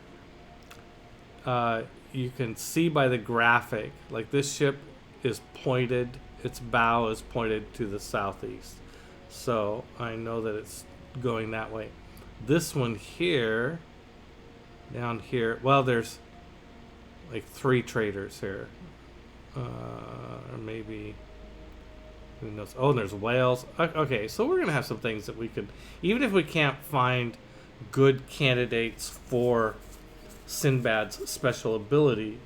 you can see by the graphic, like this ship is pointed, its bow is pointed to the southeast. So I know that it's going that way. This one here, down here, well, there's like 3 traders here. Or maybe, who knows? Oh, there's whales. Okay, so we're going to have some things that we could, even if we can't find good candidates for Sinbad's special ability,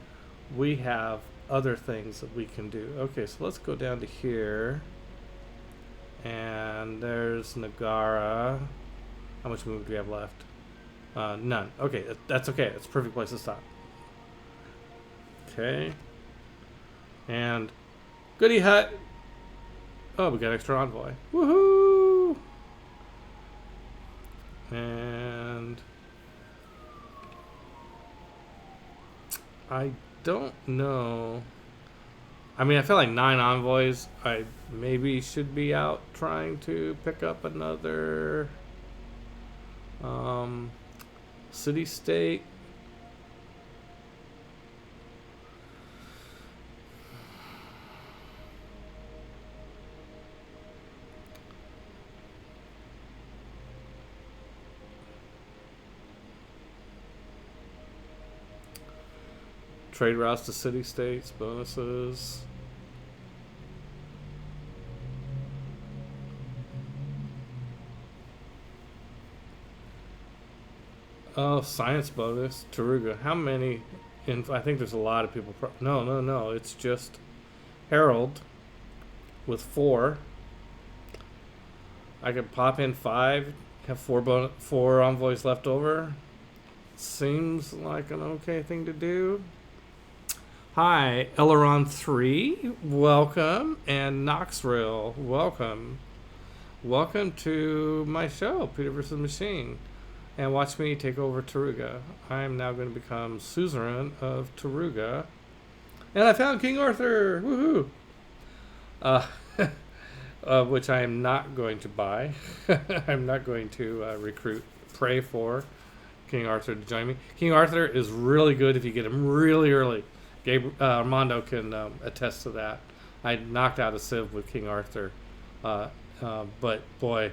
we have other things that we can do. Okay, so let's go down to here. And there's Nagara. How much movement do we have left? None. Okay, that's okay. It's a perfect place to stop. Okay. And Goody Hut. Oh, we got extra envoy. Woohoo! And I don't know. I mean, I feel like 9 envoys. I maybe should be out trying to pick up another city state. Trade routes to city states, bonuses. Oh, science bonus, Taruga. How many? I think there's a lot of people. No. It's just Harold with 4. I could pop in 5, have 4 envoys left over. Seems like an okay thing to do. Hi, Eleron 3, welcome, and Knoxville, welcome. Welcome to my show, Peter vs. Machine. And watch me take over Taruga. I am now going to become suzerain of Taruga. And I found King Arthur! Woohoo! Which I am not going to buy. I'm not going to pray for King Arthur to join me. King Arthur is really good if you get him really early. Armando can attest to that. I knocked out a Civ with King Arthur. But boy,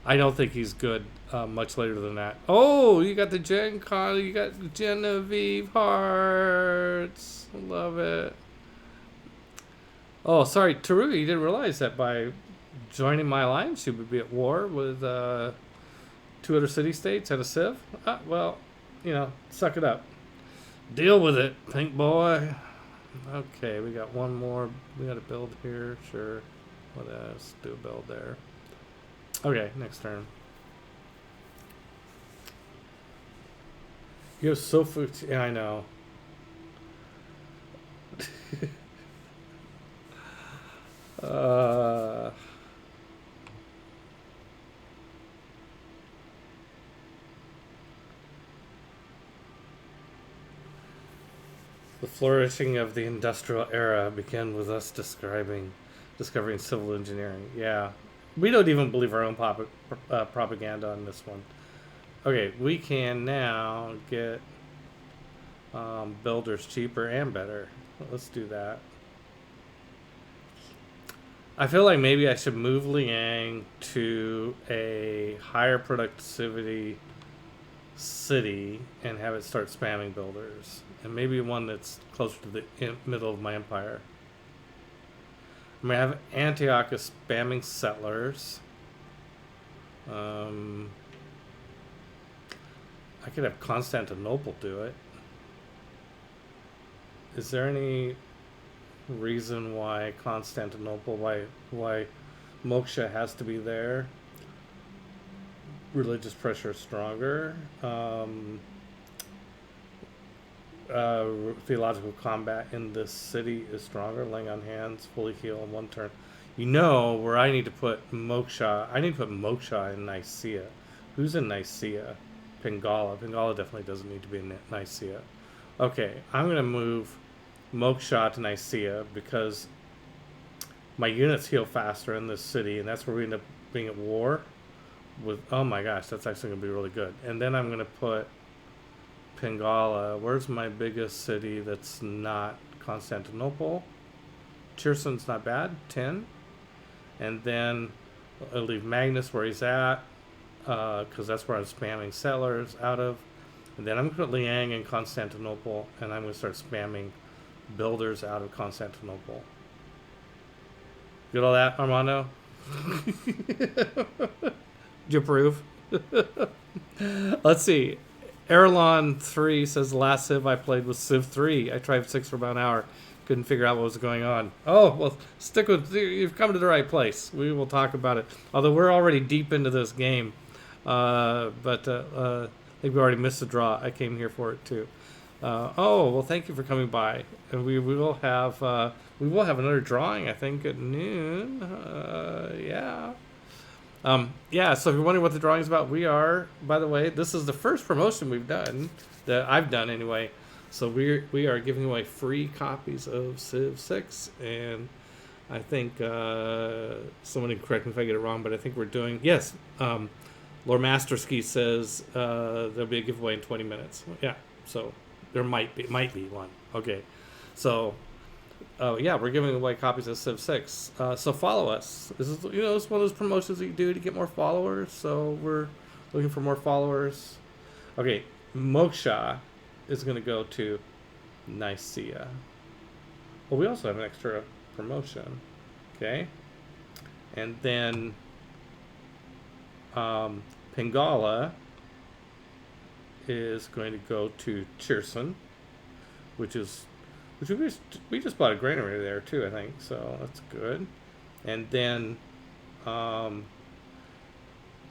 I don't think he's good much later than that. Oh, you got the Gen Con, you got Genevieve Hearts. Love it. Oh, sorry, Taruga, you didn't realize that by joining my alliance, you would be at war with 2 other city-states and a Civ? Well, suck it up. Deal with it, pink boy. Okay, we got one more. We got a build here, sure. What else? Do a build there. Okay, next turn. You have Sofu. Yeah, I know. The flourishing of the industrial era began with us discovering civil engineering. Yeah. We don't even believe our own propaganda on this one. Okay, we can now get builders cheaper and better. Let's do that. I feel like maybe I should move Liang to a higher productivity city and have it start spamming builders. And maybe one that's closer to the middle of my empire. I mean, I have Antioch is spamming settlers. I could have Constantinople do it. Is there any reason why Constantinople, why Moksha has to be there? Religious pressure is stronger. Theological combat in this city is stronger. Laying on hands, fully heal in 1 turn. Where I need to put Moksha. I need to put Moksha in Nicaea. Who's in Nicaea? Pingala. Pingala definitely doesn't need to be in Nicaea. Okay, I'm going to move Moksha to Nicaea because my units heal faster in this city, and that's where we end up being at war with. Oh my gosh, that's actually going to be really good. And then I'm going to put Pingala. Where's my biggest city that's not Constantinople? Cherson's not bad, 10. And then I'll leave Magnus where he's at, because that's where I'm spamming settlers out of. And then I'm going to put Liang in Constantinople, and I'm going to start spamming builders out of Constantinople. Get all that, Armando? Do you approve? Let's see. Erlon 3 says the last Civ I played was Civ 3. I tried 6 for about an hour. Couldn't figure out what was going on. Oh, well, stick with... You've come to the right place. We will talk about it. Although we're already deep into this game. I think we already missed the draw. I came here for it, too. Well, thank you for coming by. And we will have another drawing, I think, at noon. Yeah. Yeah, so if you're wondering what the drawing is about, we are, by the way, this is the first promotion we've done, that I've done anyway. So we are giving away free copies of Civ 6, and I think someone can correct me if I get it wrong, but I think we're doing, yes, Lord Masterski says there'll be a giveaway in 20 minutes. Yeah, so there might be one. Okay, so yeah, we're giving away copies of Civ 6. So follow us. This is, it's one of those promotions that you do to get more followers. So we're looking for more followers. Okay, Moksha is going to go to Nicaea. Well, we also have an extra promotion. Okay, and then Pingala is going to go to Cheerson, which we just bought a granary there too, I think, so that's good. And then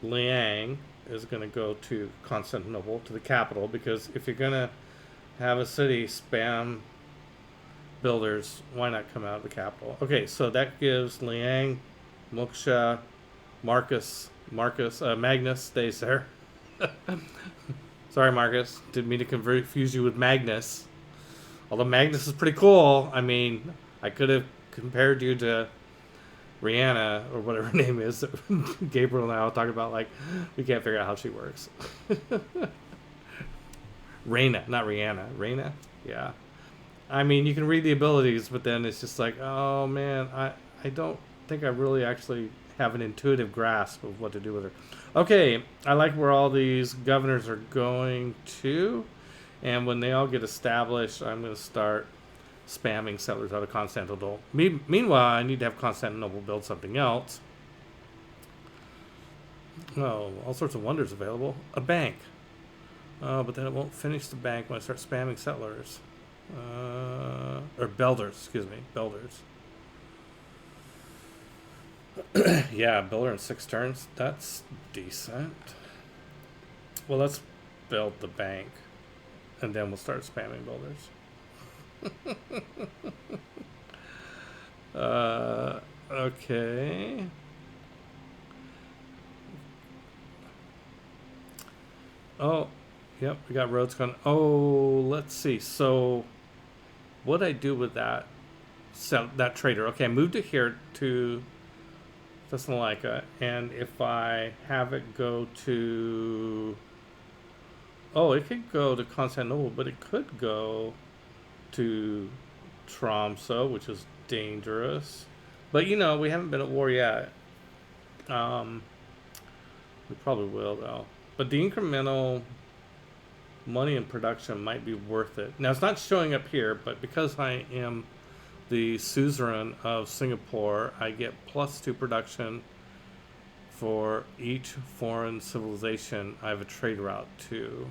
Liang is going to go to Constantinople, to the capital, because if you're going to have a city spam builders, why not come out of the capital? Okay, so that gives Liang, Moksha, Magnus stays there. Sorry, Marcus, didn't mean to confuse you with Magnus. Although Magnus is pretty cool. I mean, I could have compared you to Rihanna, or whatever her name is. Gabriel and I will talk about, like, we can't figure out how she works. Reina, not Rihanna. Reina? Yeah. I mean, you can read the abilities, but then it's just like, oh man, I don't think I really actually have an intuitive grasp of what to do with her. Okay, I like where all these governors are going to. And when they all get established, I'm going to start spamming settlers out of Constantinople. Meanwhile, I need to have Constantinople build something else. Oh, all sorts of wonders available. A bank. Oh, but then it won't finish the bank when I start spamming settlers. Or builders, excuse me. Builders. Yeah, builder in 6 turns. That's decent. Well, let's build the bank. And then we'll start spamming builders. Okay. Oh, yep, we got roads going. Oh, let's see. So, what I do with that trader? Okay, I moved it here to Thessalonica, and if I have it go to, oh, it could go to Constantinople, but it could go to Tromsø, which is dangerous. But we haven't been at war yet. We probably will though. But the incremental money in production might be worth it. Now it's not showing up here, but because I am the suzerain of Singapore, I get +2 production for each foreign civilization I have a trade route to.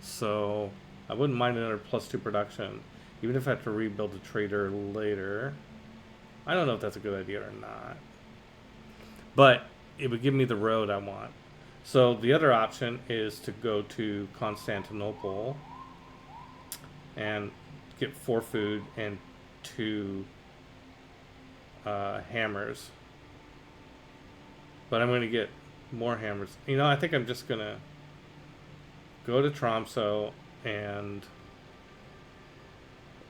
So I wouldn't mind another +2 production, even if I have to rebuild the trader later. I don't know if that's a good idea or not, but it would give me the road I want. So the other option is to go to Constantinople and get 4 food and 2 hammers. But I'm going to get more hammers. I think I'm just going to go to Tromsø,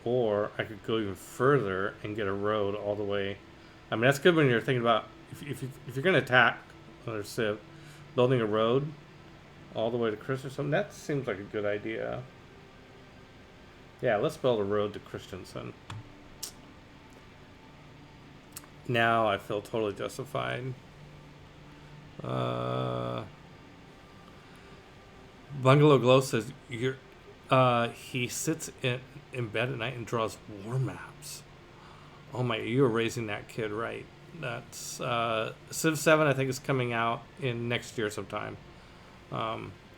or I could go even further and get a road all the way. I mean, that's good when you're thinking about, if you're going to attack another civ, building a road all the way to Christensen. That seems like a good idea. Yeah, let's build a road to Christensen. Now I feel totally justified. Bungalow Glow says he sits in bed at night and draws war maps. Oh my, you were raising that kid right. That's Civ 7, I think, is coming out in next year sometime.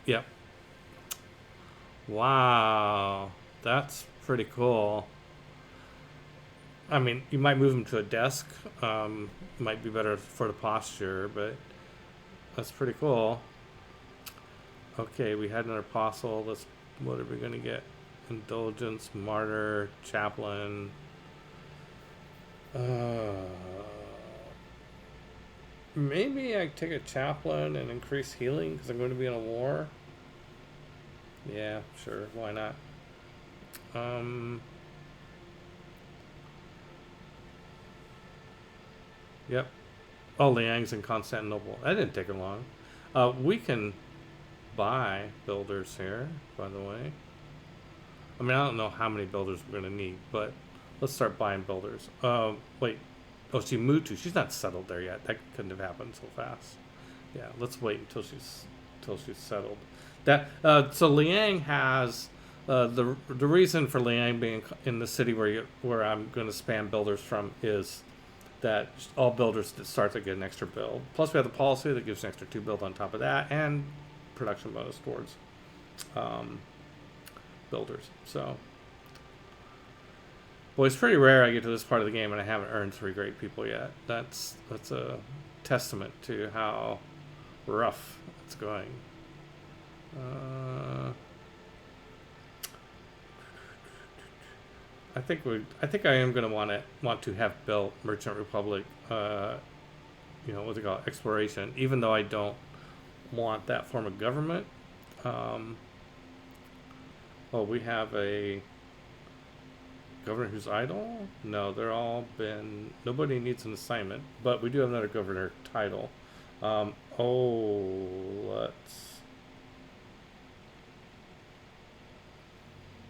Yep. Wow, that's pretty cool. I mean, you might move him to a desk. Might be better for the posture, but that's pretty cool. Okay, we had another apostle. What are we gonna get? Indulgence, martyr, chaplain. Maybe I take a chaplain and increase healing because I'm going to be in a war. Yeah, sure. Why not? Yep. Oh, Liang's in Constantinople. That didn't take him long. We can buy builders here, by the way. I mean, I don't know how many builders we're going to need, but let's start buying builders. Wait. Oh, she moved to. She's not settled there yet. That couldn't have happened so fast. Yeah, let's wait until she's settled. That so Liang has the reason for Liang being in the city where I'm going to spam builders from is that all builders that start to get an extra build. Plus, we have the policy that gives an extra 2 build on top of that, and production bonus towards builders. So, boy, it's pretty rare I get to this part of the game and I haven't earned 3 great people yet. That's a testament to how rough it's going. I think I am going to want to have built Merchant Republic. What's it called, exploration. Even though I don't want that form of government. We have a governor who's idle. No, they're all been. Nobody needs an assignment, but we do have another governor title. Let's.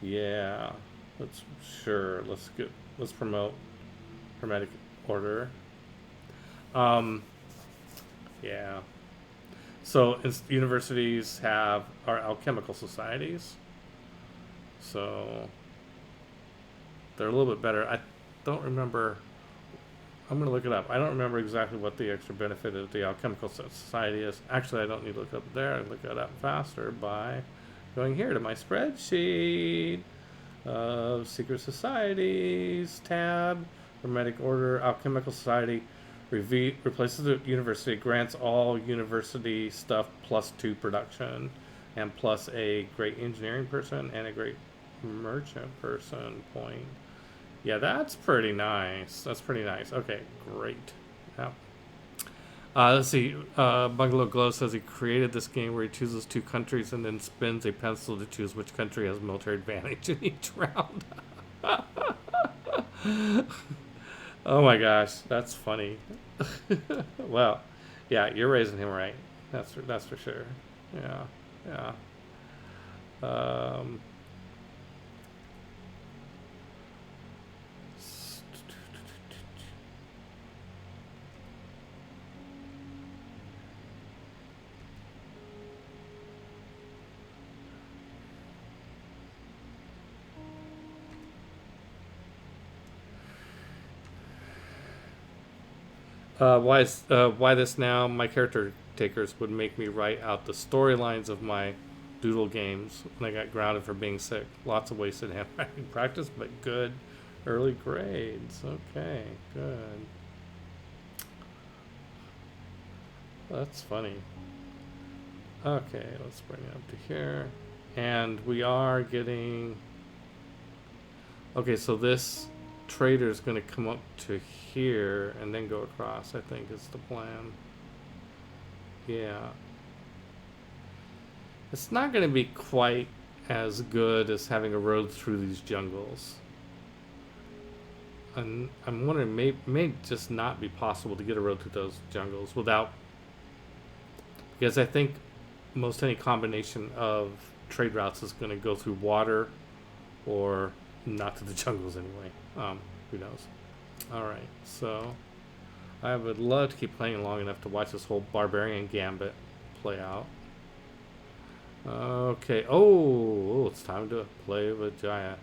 Yeah. Let's promote hermetic order. Yeah. So universities are alchemical societies. So they're a little bit better. I don't remember. I'm going to look it up. I don't remember exactly what the extra benefit of the alchemical society is. Actually, I don't need to look it up there. I can look it up faster by going here to my spreadsheet of secret societies tab. Hermetic order, alchemical society replaces the university, grants all university stuff +2 production, and plus a great engineering person and a great merchant person point. Yeah, that's pretty nice. Okay, great. Yeah. Let's see. Bungalow Glow says he created this game where he chooses 2 countries and then spins a pencil to choose which country has military advantage in each round. Oh my gosh, that's funny. Well, yeah, you're raising him right. That's for sure. Yeah. Why this now? My character takers would make me write out the storylines of my doodle games when I got grounded for being sick. Lots of wasted handwriting practice, but good early grades. Okay, good. That's funny. Okay, let's bring it up to here. And we are getting... Okay, so this trader is going to come up to here and then go across, I think is the plan. Yeah. It's not going to be quite as good as having a road through these jungles. And I'm wondering, may just not be possible to get a road through those jungles without... Because I think most any combination of trade routes is going to go through water or not to the jungles anyway. Who knows? Alright, so I would love to keep playing long enough to watch this whole barbarian gambit play out. Okay, it's time to play Vijaya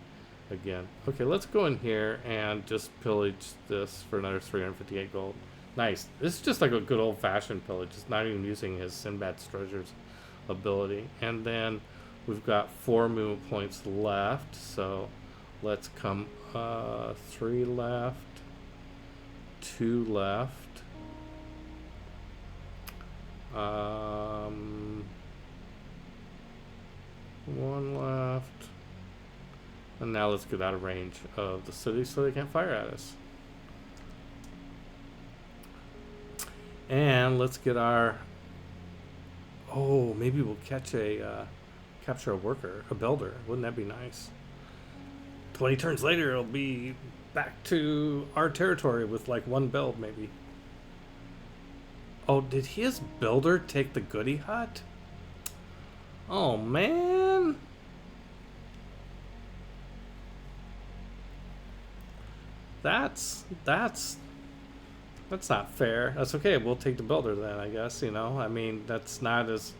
again. Okay, let's go in here and just pillage this for another 358 gold. Nice. This is just like a good old-fashioned pillage. It's not even using his Sinbad's Treasures ability. And then we've got 4 movement points left, so let's come 3 left, 2 left, 1 left, and now let's get out of range of the city so they can't fire at us. And And let's get our... Oh, maybe we'll catch a... capture a worker, a builder. Wouldn't that be nice? 20 turns later, it'll be back to our territory with like one build, maybe. Oh, did his builder take the goody hut? Oh, man. That's not fair. That's okay. We'll take the builder then, I guess, you know. I mean, that's not as...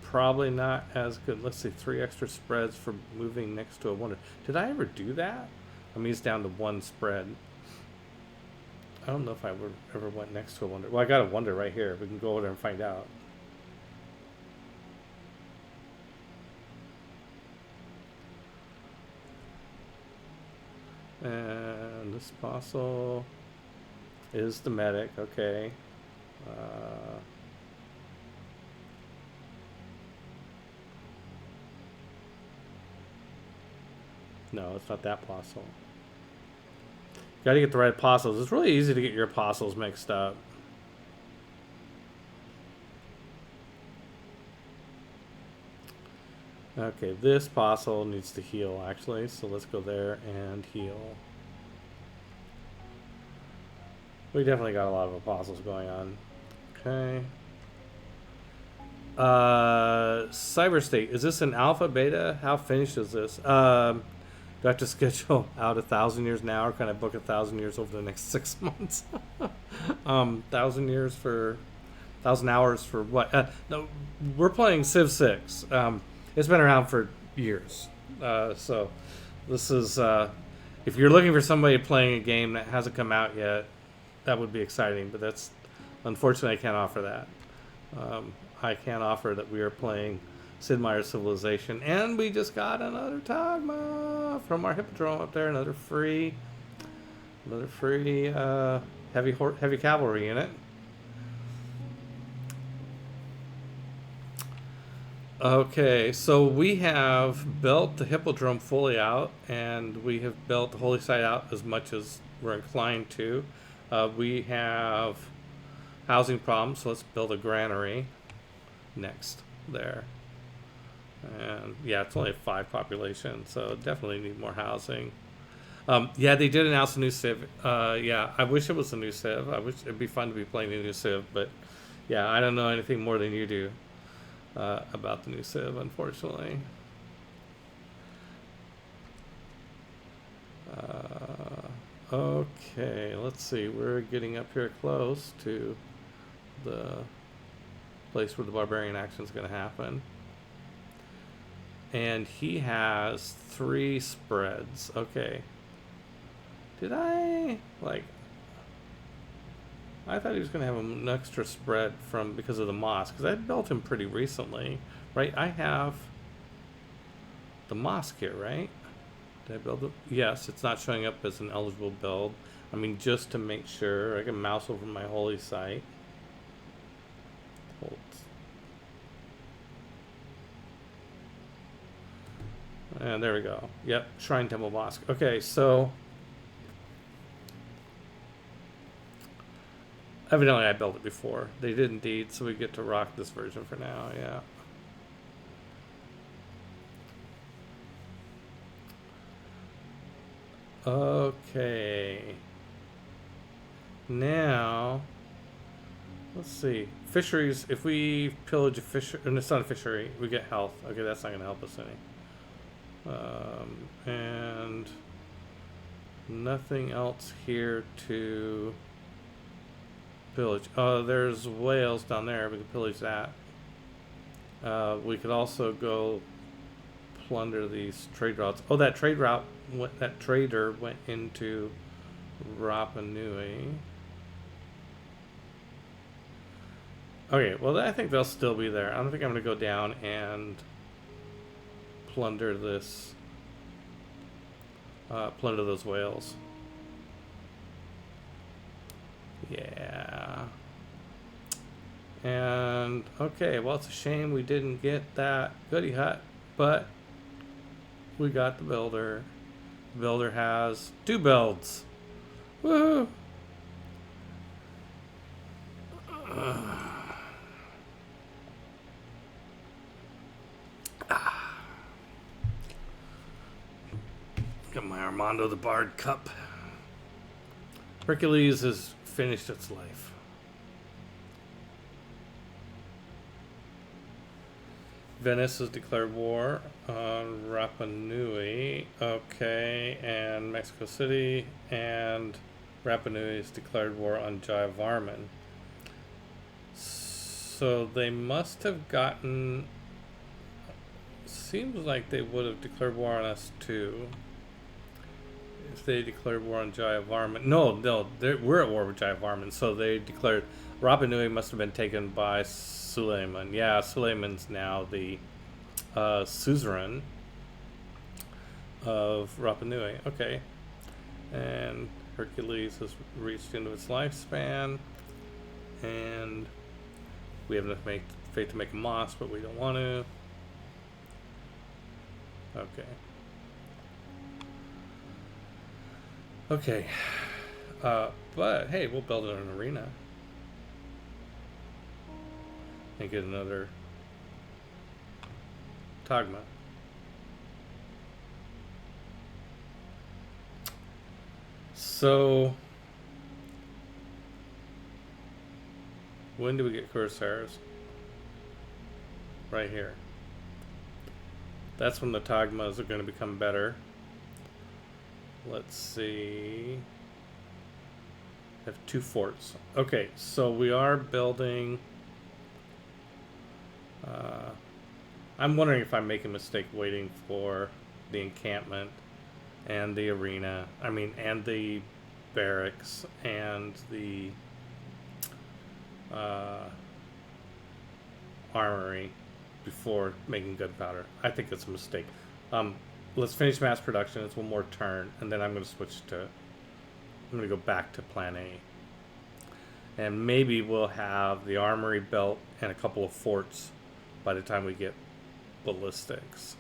Probably not as good. Let's see, 3 extra spreads for moving next to a wonder. Did I ever do that? I mean, he's down to 1 spread. I don't know if I ever went next to a wonder. Well, I got a wonder right here. We can go over there and find out. And this fossil is the medic. Okay. No, it's not that apostle. Got to get the right apostles. It's really easy to get your apostles mixed up. Okay, this apostle needs to heal, actually. So let's go there and heal. We definitely got a lot of apostles going on. Okay. Cyber State. Is this an alpha, beta? How finished is this? Do I have to schedule out 1,000 years now, or can I book 1,000 years over the next 6 months? 1,000 years for 1,000 hours for what? No, we're playing Civ 6. It's been around for years. So this is if you're looking for somebody playing a game that hasn't come out yet, that would be exciting. But that's unfortunately I can't offer that. I can't offer that we are playing Sid Meier's Civilization, and we just got another Tagma from our Hippodrome up there. Another free heavy cavalry unit. Okay, so we have built the Hippodrome fully out, and we have built the Holy Site out as much as we're inclined to. We have housing problems, so let's build a granary next there. And yeah, it's only a 5 population, so definitely need more housing. Yeah, they did announce a new Civ. Yeah, I wish it was a new Civ. I wish it'd be fun to be playing the new Civ, but yeah, I don't know anything more than you do about the new Civ, unfortunately. Okay, let's see. We're getting up here close to the place where the barbarian action is going to happen. And he has 3 spreads. Okay. Did I thought he was going to have an extra spread because of the mosque, because I built him pretty recently, right? I have the mosque here, right? Did I build it? Yes, it's not showing up as an eligible build. I mean, just to make sure, I can mouse over my holy site. Hold. And there we go. Yep, Shrine Temple Mosque. Okay, so evidently I built it before. They did indeed, so we get to rock this version for now, yeah. Okay. Now, let's see. Fisheries, if we pillage a fishery, and it's not a fishery, we get health. Okay, that's not going to help us any. And nothing else here to pillage. Oh, there's whales down there. We can pillage that. We could also go plunder these trade routes. Oh, that trade route, that trader went into Rapa Nui. Okay, well, I think they'll still be there. I don't think I'm going to go down and plunder this, plunder those whales. Yeah. And, okay, well, it's a shame we didn't get that goody hut, but we got the builder. The builder has 2 builds. Woohoo! my Armando the Bard Cup. Hercules has finished its life. Venice has declared war on Rapa Nui. Okay, and Mexico City and Rapa Nui has declared war on Jayavarman. So they must have gotten. Seems like they would have declared war on us too. If they declared war on Jayavarman. No, we're at war with Jayavarman. So they declared. Rapa Nui must have been taken by Suleiman. Yeah, Suleiman's now the suzerain of Rapa Nui. Okay. And Hercules has reached into its lifespan. And we have enough faith to make a mosque, but we don't want to. Okay. Okay. But, hey, we'll build an arena. And get another Tagma. So, when do we get Corsairs? Right here. That's when the Tagmas are going to become better. Let's see. I have 2 forts. Okay, so we are building. I'm wondering if I'm making a mistake waiting for the encampment and the arena. I mean, and the barracks and the armory before making gunpowder. I think it's a mistake. Let's finish mass production. It's one more turn, and then I'm going to switch to. I'm going to go back to Plan A, and maybe we'll have the armory built and a couple of forts by the time we get ballistics.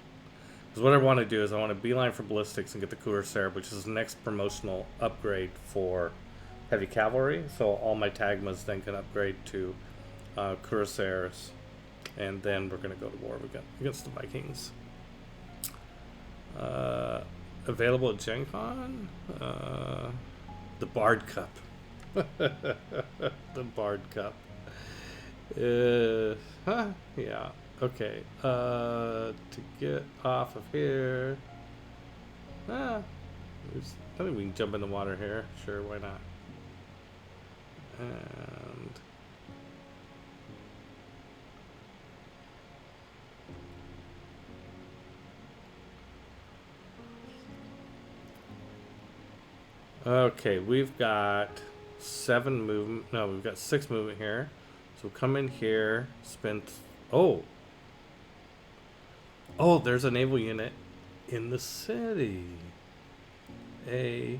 Because what I want to do is I want to beeline for ballistics and get the Corsair, which is the next promotional upgrade for heavy cavalry. So all my Tagmas then can upgrade to Corsairs, and then we're going to go to war against the Vikings. Available at Gen Con? The Bard Cup. The Bard Cup. Yeah. Okay. To get off of here. I think we can jump in the water here. Sure, why not? And okay, we've got 7 movement. No, we've got 6 movement here. So come in here, spend. Oh, there's a naval unit in the city. A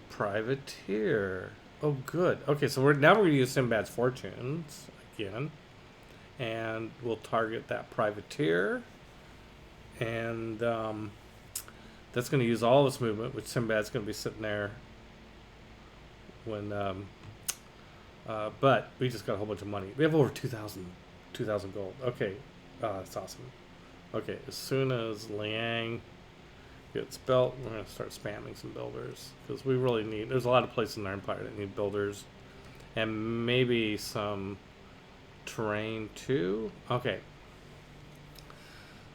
privateer. Oh, good. Okay, so we're going to use Sinbad's fortunes again, and we'll target that privateer, and that's going to use all this movement, which Sinbad's going to be sitting there when. But we just got a whole bunch of money. We have over 2,000 gold. Okay, that's awesome. Okay, as soon as Liang gets built, we're going to start spamming some builders. Because we really need... There's a lot of places in our empire that need builders. And maybe some terrain too. Okay.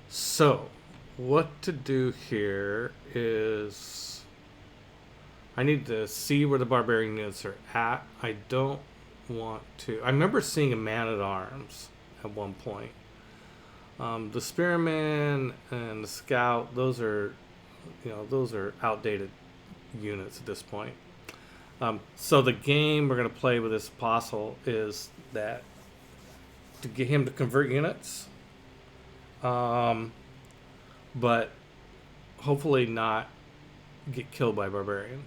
So, what to do here is... I need to see where the barbarian units are at. I don't want to... I remember seeing a man-at-arms at one point. The spearman and the scout, those are outdated units at this point. So the game we're going to play with this apostle is that to get him to convert units, but hopefully not get killed by a barbarian.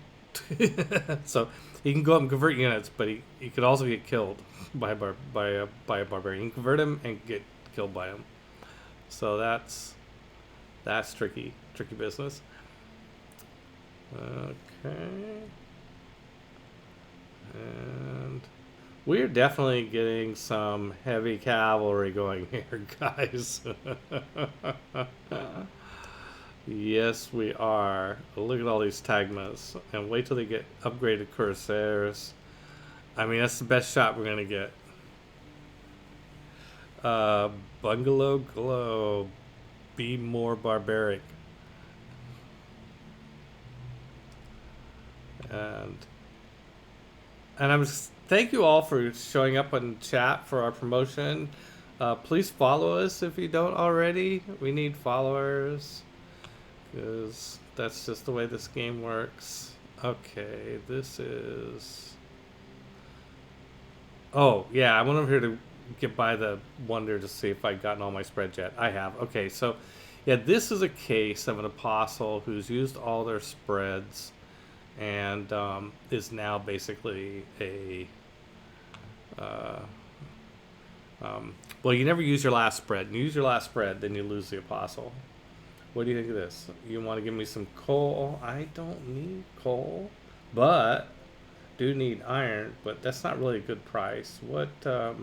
So he can go up and convert units, but he could also get killed by a barbarian. You can convert him and get killed by him. So that's tricky business. Okay. And we're definitely getting some heavy cavalry going here, guys. Yes, we are. Look at all these tagmas. And wait till they get upgraded Corsairs. I mean, that's the best shot we're going to get. Uh, Bungalow Glow. Be more barbaric. And I'm just, thank you all for showing up on chat for our promotion. Please follow us if you don't already. We need followers because that's just the way this game works. Okay, this is. Oh yeah, I went over here to get by the wonder to see if I'd gotten all my spreads yet. I have. Okay, so yeah, this is a case of an apostle who's used all their spreads and is now basically a uh, well, you never use your last spread. You use your last spread, then you lose the apostle. What do you think of this? You want to give me some coal? I don't need coal, but do need iron. But that's not really a good price. What? I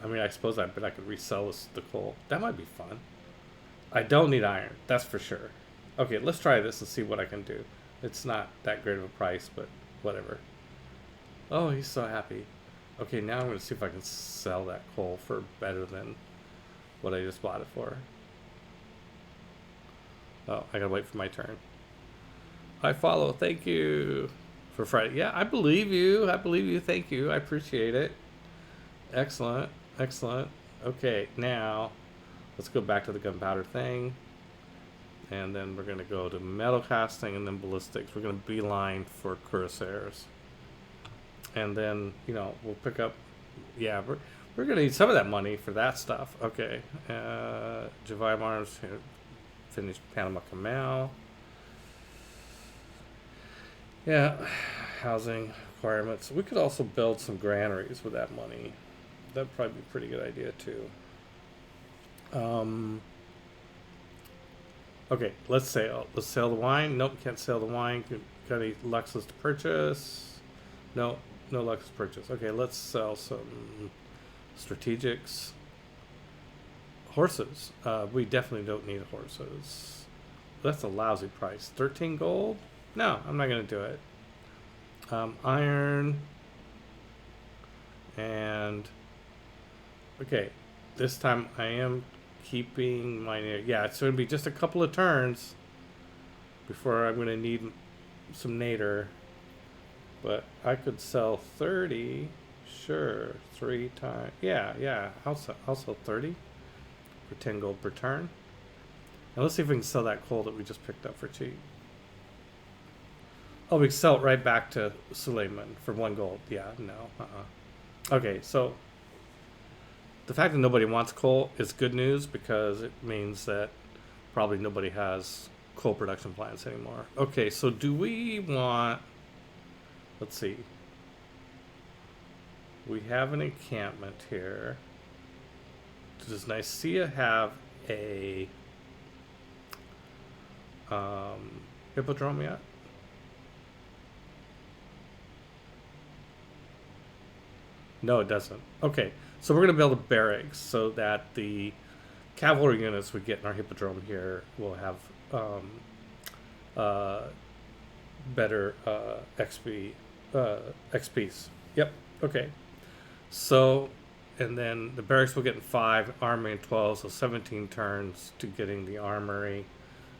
mean, I suppose I could resell the coal. That might be fun. I don't need iron. That's for sure. Okay, let's try this and see what I can do. It's not that great of a price, but whatever. Oh, he's so happy. Okay, now I'm going to see if I can sell that coal for better than what I just bought it for. Oh, I gotta wait for my turn. I follow. Thank you for Friday. Yeah, I believe you. I believe you. Thank you. I appreciate it. Excellent. Excellent. Okay, now let's go back to the gunpowder thing. And then we're going to go to metal casting and then ballistics. We're going to beeline for cuirassiers. And then, you know, we'll pick up... Yeah, we're going to need some of that money for that stuff. Okay. Javai Arms, finished Panama Canal. Yeah, housing requirements. We could also build some granaries with that money. That'd probably be a pretty good idea, too. Okay, let's sail. Let's sail the wine. Nope, can't sail the wine. Got any Luxus to purchase? No, no Luxus to purchase. Okay, let's sell some strategics. Horses. We definitely don't need horses. That's a lousy price. 13 gold? No, I'm not going to do it. Iron. And... Okay, this time I am keeping my... Yeah, it's going to be just a couple of turns before I'm going to need some nader. But I could sell 30. Sure, 3 times. Yeah, I'll sell 30 for 10 gold per turn. Now let's see if we can sell that coal that we just picked up for cheap. Oh, we can sell it right back to Suleiman for 1 gold. Yeah, no. Okay, so... The fact that nobody wants coal is good news because it means that probably nobody has coal production plants anymore. Okay, so do we want... Let's see. We have an encampment here. Does Nicaea have a hippodrome yet? No, it doesn't. Okay. So we're going to build a barracks so that the cavalry units we get in our hippodrome here will have better XPs. Yep. Okay. So, and then the barracks will get in 5, armory in 12, so 17 turns to getting the armory.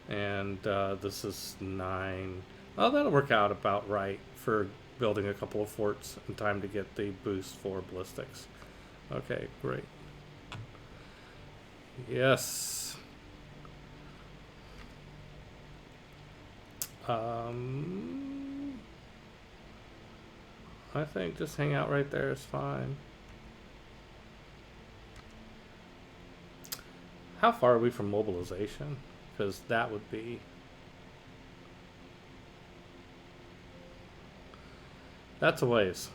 And this is 9. Oh, that'll work out about right for building a couple of forts in time to get the boost for ballistics. Okay, great. Yes. I think just hang out right there is fine. How far are we from mobilization? Because that would be... That's a ways.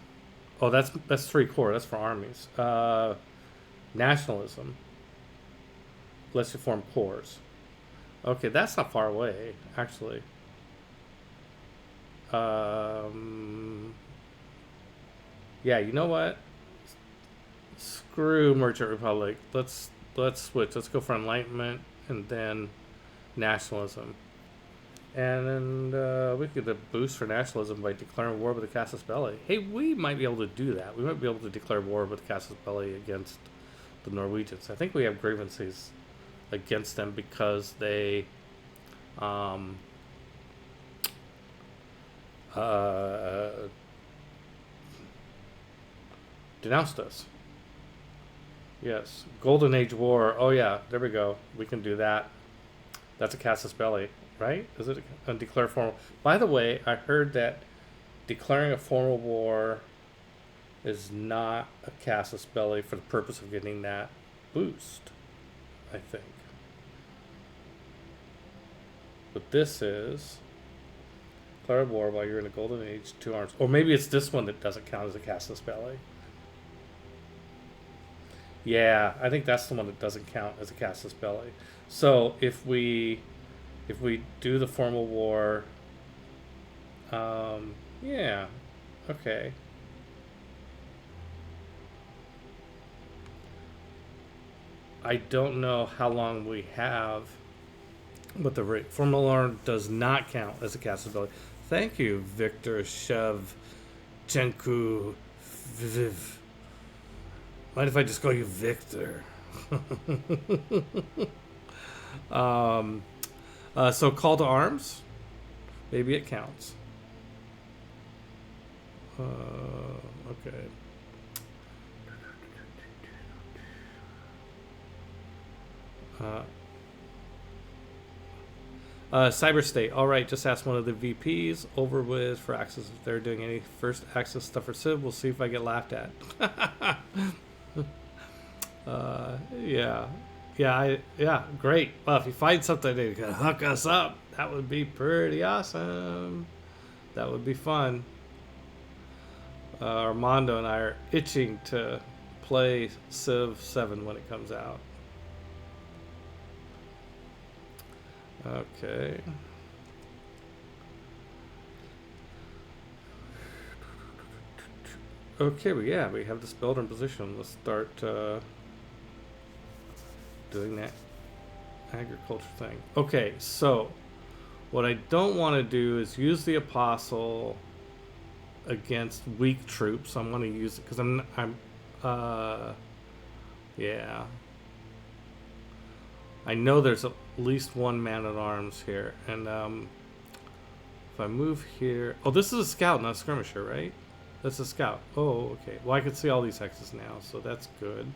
Oh, that's 3 core. That's for armies. Nationalism. Let's you form corps. Okay, that's not far away, actually. Yeah, you know what? Screw Merchant Republic. Let's switch. Let's go for Enlightenment, and then nationalism. And then we could boost for nationalism by declaring war with the Casus Belli. Hey, we might be able to do that. We might be able to declare war with the Casus Belli against the Norwegians. I think we have grievances against them because they denounced us. Yes. Golden Age War. Oh, yeah. There we go. We can do that. That's a Casus Belli, right? Is it a declare formal? By the way, I heard that declaring a formal war is not a Casus Belli for the purpose of getting that boost, I think. But this is declare war while you're in a Golden Age, 2 arms. Or maybe it's this one that doesn't count as a Casus Belli. Yeah, I think that's the one that doesn't count as a Casus Belli. So if we do the formal war, yeah, okay. I don't know how long we have, but the formal war does not count as a Casus Belli. Thank you, Victor Shevchenko. Mind if I just call you Victor? So call to arms. Maybe it counts. Okay. Cyberstate. All right, just ask one of the VPs over with for Axis if they're doing any first Axis stuff for Civ. We'll see if I get laughed at. Yeah, great. Well, if you find something that can hook us up, that would be pretty awesome. That would be fun. Armando and I are itching to play Civ 7 when it comes out. Okay. Okay, we have this builder in position. Let's start doing that agriculture thing. Okay, so what I don't want to do is use the apostle against weak troops. I'm going to use it because yeah. I know there's at least one man at arms here, and if I move here, oh, this is a scout, not a skirmisher, right? That's a scout. Oh, okay. Well, I can see all these hexes now, so that's good.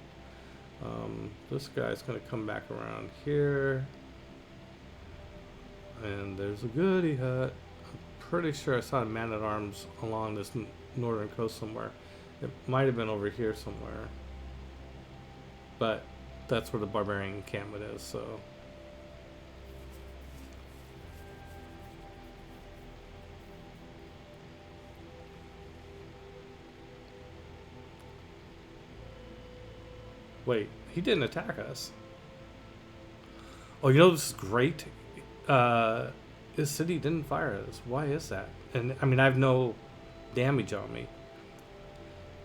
This guy's going to come back around here, and there's a goody hut. I'm pretty sure I saw a man at arms along this northern coast somewhere. It might have been over here somewhere, but that's where the barbarian encampment is, so. Wait, he didn't attack us. Oh, you know this is great? This city didn't fire at us. Why is that? And I mean, I have no damage on me.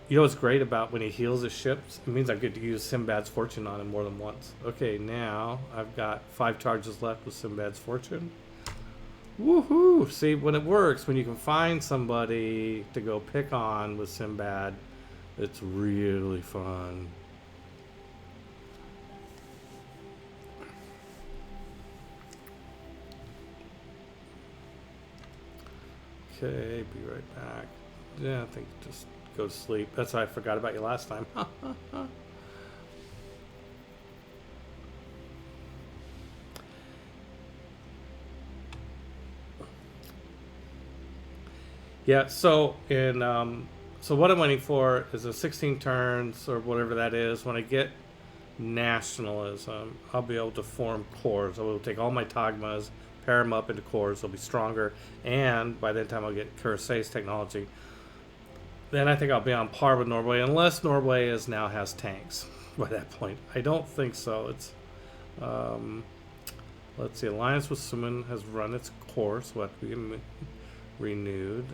You know what's great about when he heals his ships? It means I get to use Sinbad's Fortune on him more than once. Okay, now I've got 5 charges left with Sinbad's Fortune. Woohoo! See, when it works, when you can find somebody to go pick on with Sinbad, it's really fun. Okay, be right back. Yeah, I think just go to sleep. That's why I forgot about you last time. Yeah, so in so what I'm waiting for is a 16 turns or whatever that is. When I get nationalism, I'll be able to form cores. I will take all my Tagmas, pair them up into cores. They'll be stronger, and by that time I'll get Kurosae's technology. Then I think I'll be on par with Norway, unless Norway now has tanks by that point. I don't think so. It's let's see. Alliance with Suman has run its course. What we get renewed.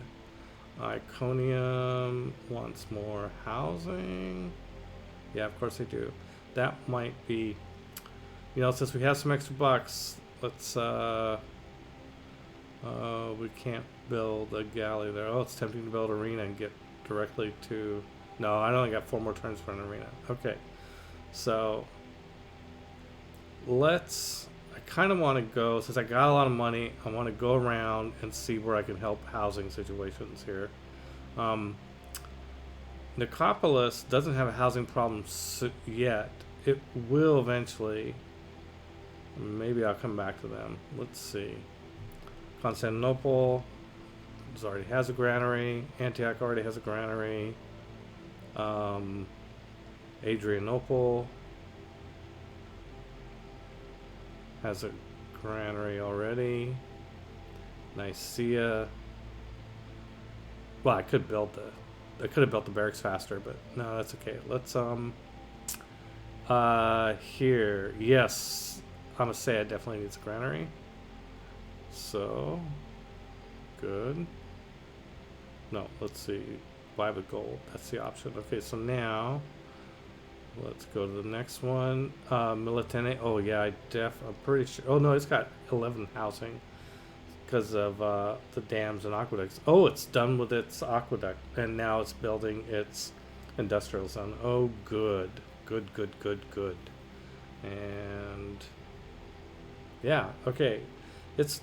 Iconium wants more housing. Yeah, of course they do. That might be, since we have some extra bucks, let's we can't build a galley there. Oh, it's tempting to build an arena and get directly to... No, I only got 4 more turns for an arena. Okay. So, let's... I kind of want to go, since I got a lot of money, I want to go around and see where I can help housing situations here. Nicopolis doesn't have a housing problem yet. It will eventually. Maybe I'll come back to them. Let's see. Constantinople already has a granary. Antioch already has a granary. Adrianople has a granary already. Nicaea. Well, I could have built the barracks faster, but no, that's okay. Let's here. Yes, Amasea definitely needs a granary. So good. No, let's see. Buy with gold. That's the option. Okay, so now let's go to the next one. Militene. Oh yeah, I'm pretty sure. Oh no, it's got 11 housing because of the dams and aqueducts. Oh, it's done with its aqueduct, and now it's building its industrial zone. Oh, good. Good. And yeah, okay. It's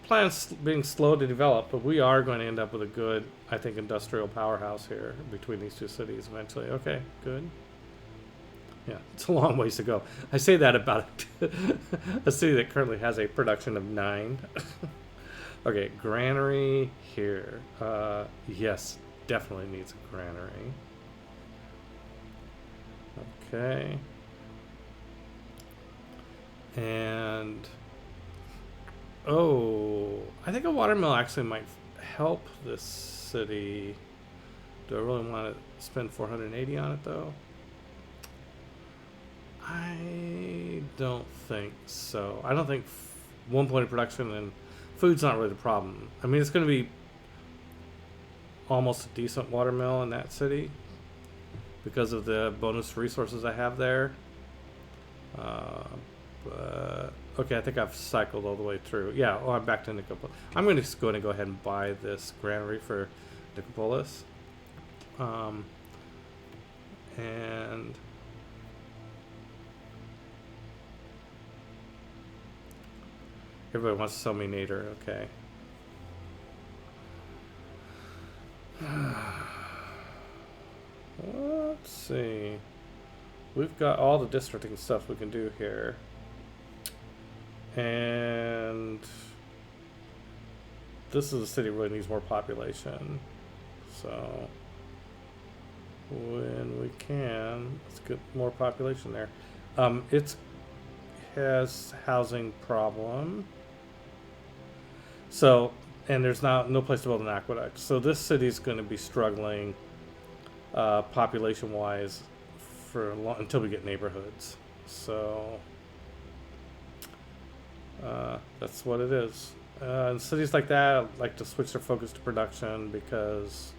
plans being slow to develop, but we are going to end up with a good, I think, industrial powerhouse here between these two cities eventually. Okay, good. Yeah, it's a long ways to go. I say that about a city that currently has a production of 9. Okay, granary here. Yes, definitely needs a granary. Okay. And oh, I think a watermill actually might help this city. Do I really want to spend 480 on it though? I don't think so. I don't think 1 point of production and food's not really the problem. I mean, it's going to be almost a decent watermill in that city because of the bonus resources I have there. But okay, I think I've cycled all the way through. Yeah, oh, I'm back to Nicopolis. I'm going to go ahead and buy this granary for Nicopolis. And everybody wants to sell me Nader. Okay. Let's see. We've got all the districting stuff we can do here. And this is a city that really needs more population. So when we can, let's get more population there. It has housing problem. So, and there's no place to build an aqueduct. So this city's going to be struggling population-wise until we get neighborhoods. So that's what it is. In cities like that, I like to switch their focus to production because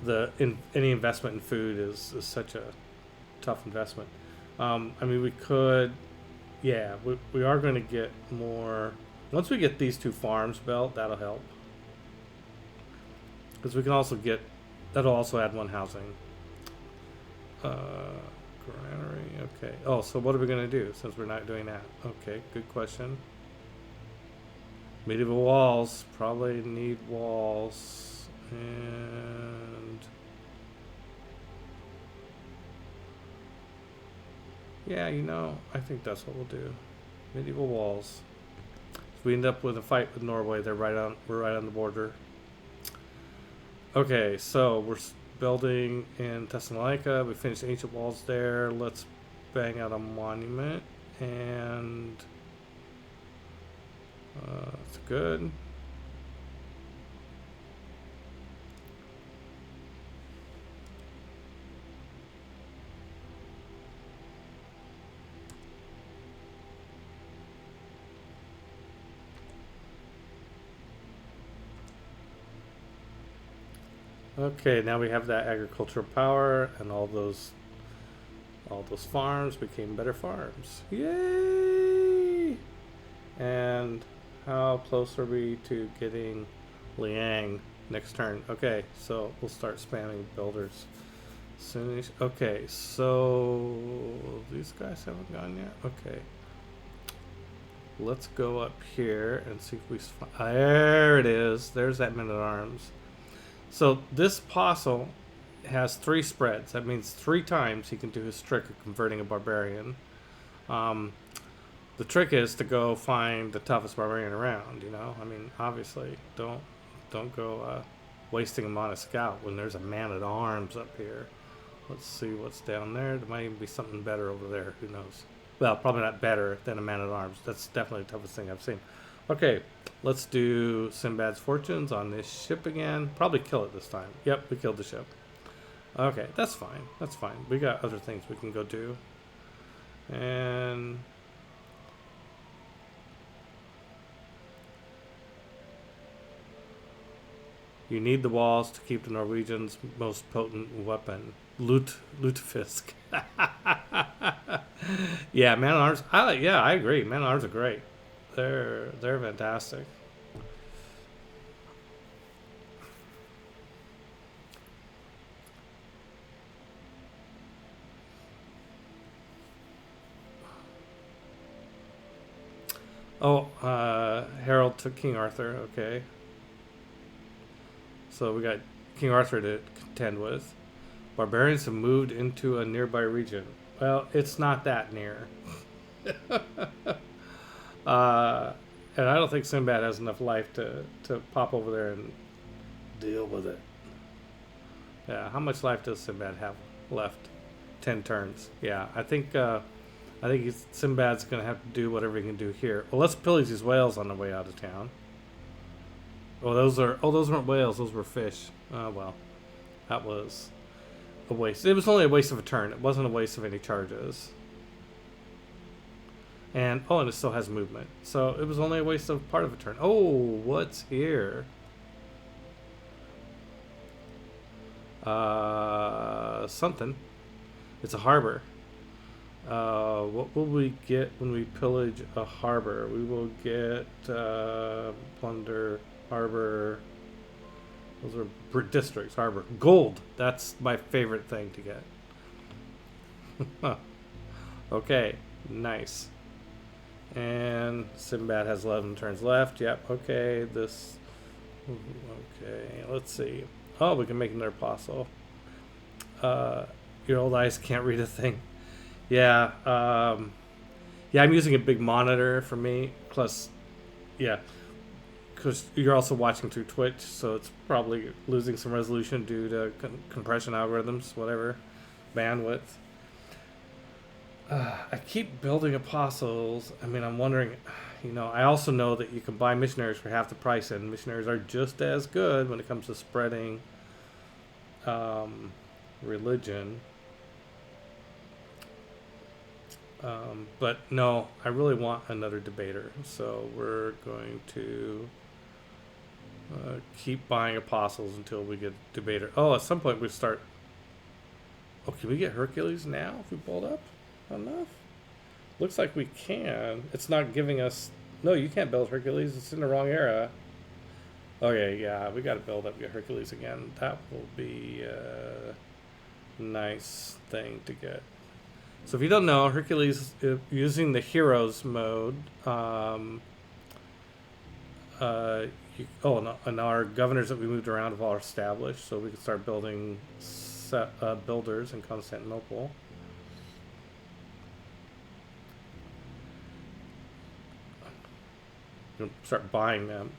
any investment in food is such a tough investment. I mean, we could, yeah, we are going to get more. Once we get these 2 farms built, that'll help. Because we can also that'll also add 1 housing. Granary, okay. Oh, so what are we going to do since we're not doing that? Okay, good question. Medieval walls, probably need walls. And yeah, I think that's what we'll do. Medieval walls. If we end up with a fight with Norway, we're right on the border. Okay, so we're building in Thessalonica. We finished ancient walls there. Let's bang out a monument, and that's good. Okay, now we have that agricultural power, and all those farms became better farms. Yay! And how close are we to getting Liang next turn? Okay, so we'll start spamming builders. Soon as, okay, so these guys haven't gone yet. Okay, let's go up here and see if we. There it is. There's that man at arms. So this apostle has 3 spreads. That means 3 times he can do his trick of converting a barbarian. Um, the trick is to go find the toughest barbarian around. You know, I mean, obviously, don't go wasting him on a scout when there's a man at arms up here. Let's see what's down there. There might even be something better over there. Who knows? Well, probably not better than a man at arms. That's definitely the toughest thing I've seen. Okay, let's do Sinbad's fortunes on this ship again. Probably kill it this time. Yep, we killed the ship. Okay, that's fine. That's fine. We got other things we can go do. And you need the walls to keep the Norwegians' most potent weapon, lutefisk. Yeah, man at arms. I agree. Man at arms are great. They're fantastic. Oh, Harold took King Arthur. Okay. So we got King Arthur to contend with. Barbarians have moved into a nearby region. Well, it's not that near. And I don't think Sinbad has enough life to pop over there and deal with it. Yeah, how much life does Sinbad have left? 10 turns. Yeah, I think Sinbad's gonna have to do whatever he can do here. Well, let's pillage these whales on the way out of town. Those weren't whales. Those were fish. Oh well, that was a waste. It was only a waste of a turn. It wasn't a waste of any charges. And it still has movement. So it was only a waste of part of a turn. Oh, what's here? Something. It's a harbor. What will we get when we pillage a harbor? We will get plunder, harbor. Those are districts, harbor. Gold. That's my favorite thing to get. Okay, nice. And Sinbad has 11 turns left. Yep, okay. This. Okay, let's see. Oh, we can make another apostle. Your old eyes can't read a thing. Yeah, I'm using a big monitor for me. Plus, yeah, because you're also watching through Twitch, so it's probably losing some resolution due to compression algorithms, whatever, bandwidth. I keep building apostles. I mean, I'm wondering, I also know that you can buy missionaries for half the price, and missionaries are just as good when it comes to spreading religion. But no, I really want another debater. So we're going to keep buying apostles until we get a debater. Oh, at some point we start. Oh, can we get Hercules now if we build up enough? Looks like we can. It's not giving us. No, you can't build Hercules. It's in the wrong era. Okay, yeah, we got to build up, get Hercules again. That will be a nice thing to get. So if you don't know, Hercules, using the heroes mode, and our governors that we moved around have all established, so we can start building builders in Constantinople. Start buying them.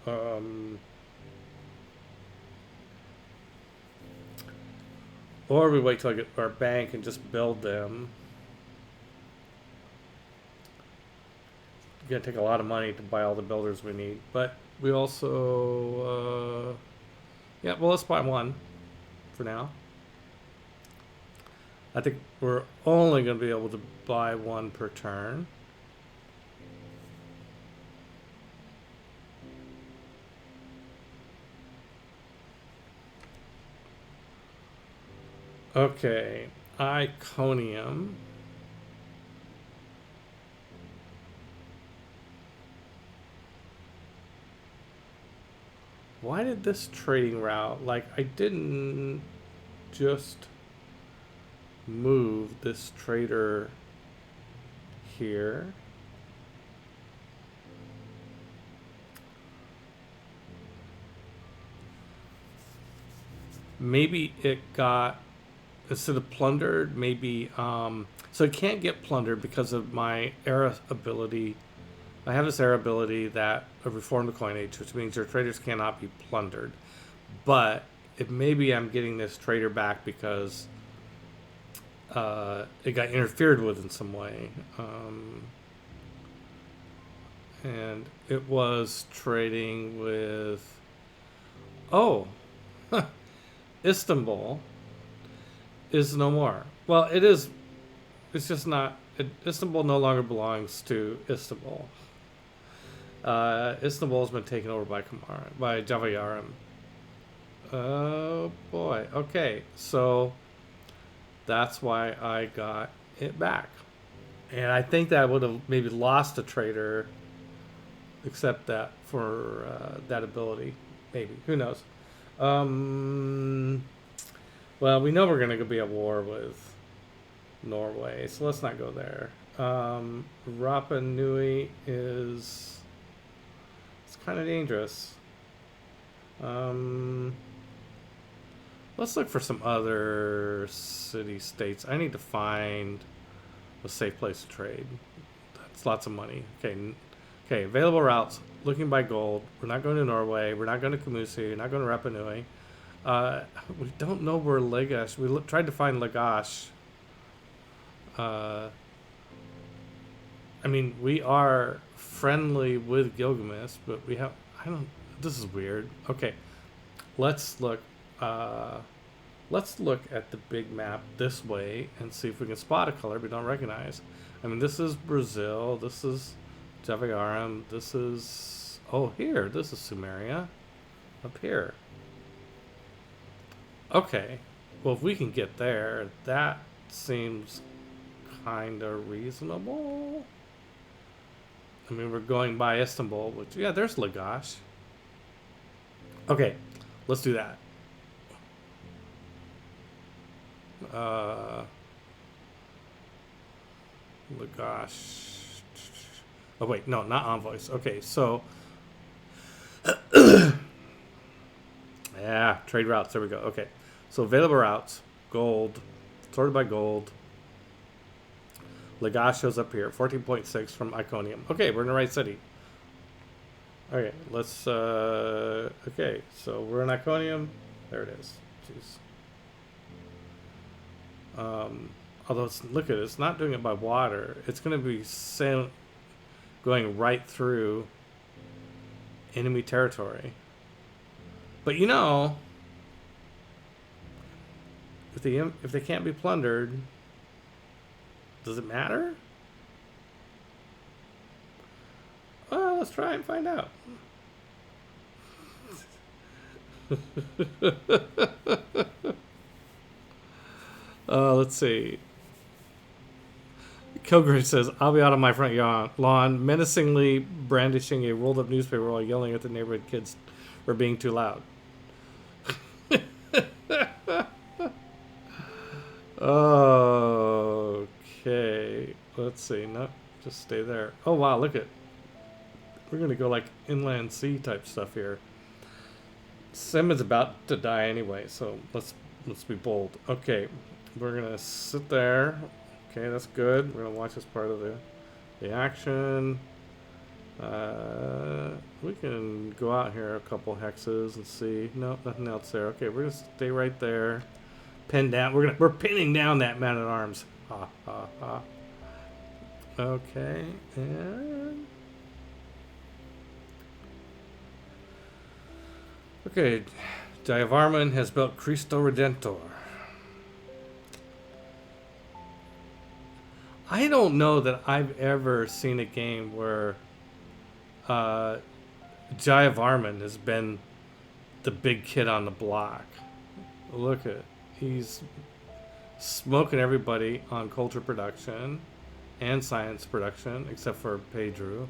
Or we wait till I get our bank and just build them. It's gonna take a lot of money to buy all the builders we need, but we also, let's buy one for now. I think we're only gonna be able to buy one per turn. Okay, Iconium. Why did this trading route, like, I didn't just move this trader here. Maybe it got, instead of plundered, maybe, so it can't get plundered because of my era ability. I have this era ability that reform the coinage, which means your traders cannot be plundered. But maybe I'm getting this trader back because it got interfered with in some way. And it was trading with, oh, Istanbul is no more. Well, it is. It's just not. Istanbul no longer belongs to Istanbul. Istanbul has been taken over by Javayarim. Oh boy. Okay, so that's why I got it back, and I think that I would have maybe lost a trader, except that for that ability. Maybe, who knows? Well, we know we're going to be at war with Norway, so let's not go there. Rapa Nui is, it's kind of dangerous. Let's look for some other city-states. I need to find a safe place to trade. That's lots of money. Okay, available routes. Looking by gold. We're not going to Norway. We're not going to Kamusi. We're not going to Rapa Nui. We don't know where Lagash. We tried to find Lagash. I mean, we are friendly with Gilgamesh, but we have. I don't. This is weird. Okay, let's look. Let's look at the big map this way and see if we can spot a color we don't recognize. I mean, this is Brazil. This is Javayarim. This is. Oh, here. This is Sumeria. Up here. Okay. Well, if we can get there, that seems kind of reasonable. I mean, we're going by Istanbul, which, yeah, there's Lagash. Okay, let's do that. Lagash. Oh, wait, no, not envoys. Okay, so. Yeah, trade routes. There we go. Okay, so available routes, gold, sorted by gold. Lagash shows up here, 14.6 from Iconium. Okay, we're in the right city. Okay, let's, okay, so we're in Iconium. There it is. Jeez. Although, look at it, it's not doing it by water. It's going to be going right through enemy territory. But you know, if they can't be plundered, does it matter? Well, let's try and find out. Let's see. Kilgrave says, I'll be out on my front lawn, menacingly brandishing a rolled up newspaper while yelling at the neighborhood kids for being too loud. Okay, let's see. No, just stay there. Oh wow, look at. We're gonna go like inland sea type stuff here. Sim is about to die anyway, so let's be bold. Okay, we're gonna sit there. Okay, that's good. We're gonna watch this part of the action. We can go out here a couple hexes and see. Nope, nothing else there. Okay, we're gonna stay right there. Pin down. We're pinning down that man at arms. Ha ha ha. Okay, and okay, Jayavarman has built Cristo Redentor. I don't know that I've ever seen a game where Jayavarman has been the big kid on the block. Look at, he's smoking everybody on culture production and science production, except for Pedro.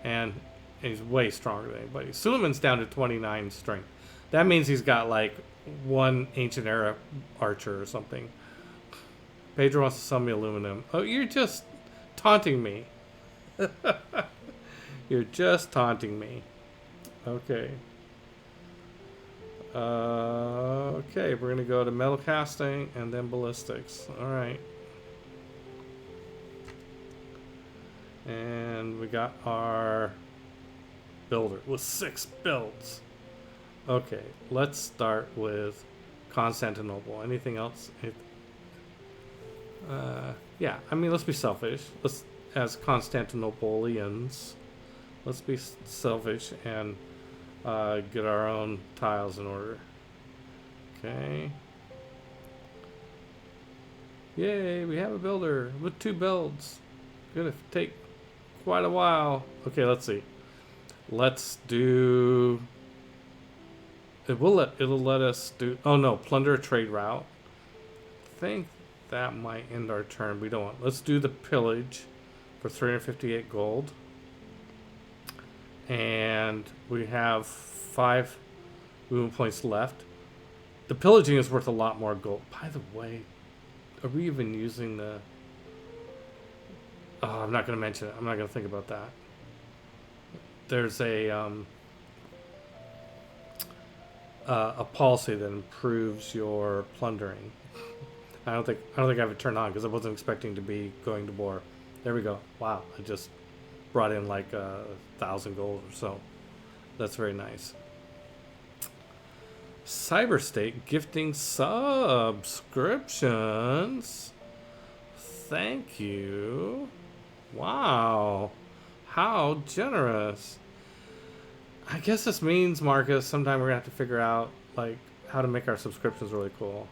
And And he's way stronger than anybody. Suleiman's down to 29 strength. That means he's got like one ancient era archer or something. Pedro wants to sell me aluminum. Oh, you're just taunting me. You're just taunting me. Okay. Okay, we're gonna go to metal casting and then ballistics. All right. And we got our builder with 6 builds. Okay, let's start with Constantinople. Anything else? Yeah, I mean, let's be selfish. Let's, as Constantinopolians, let's be selfish and get our own tiles in order. Okay. Yay, we have a builder with 2 builds. Gonna take quite a while. Okay, let's see. Let's do. It'll let us do. Oh no, plunder a trade route. I think that might end our turn. We don't want. Let's do the pillage for 358 gold. And we have 5 movement points left. The pillaging is worth a lot more gold. By the way, are we even using the? Oh, I'm not going to mention it. I'm not going to think about that. There's a policy that improves your plundering. I don't think I have it turned on because I wasn't expecting to be going to war. There we go. Wow, I just brought in like 1,000 gold or so. That's very nice. Cyberstate gifting subscriptions. Thank you. Wow, how generous. I guess this means, Marcus, sometime we're gonna have to figure out like how to make our subscriptions really cool.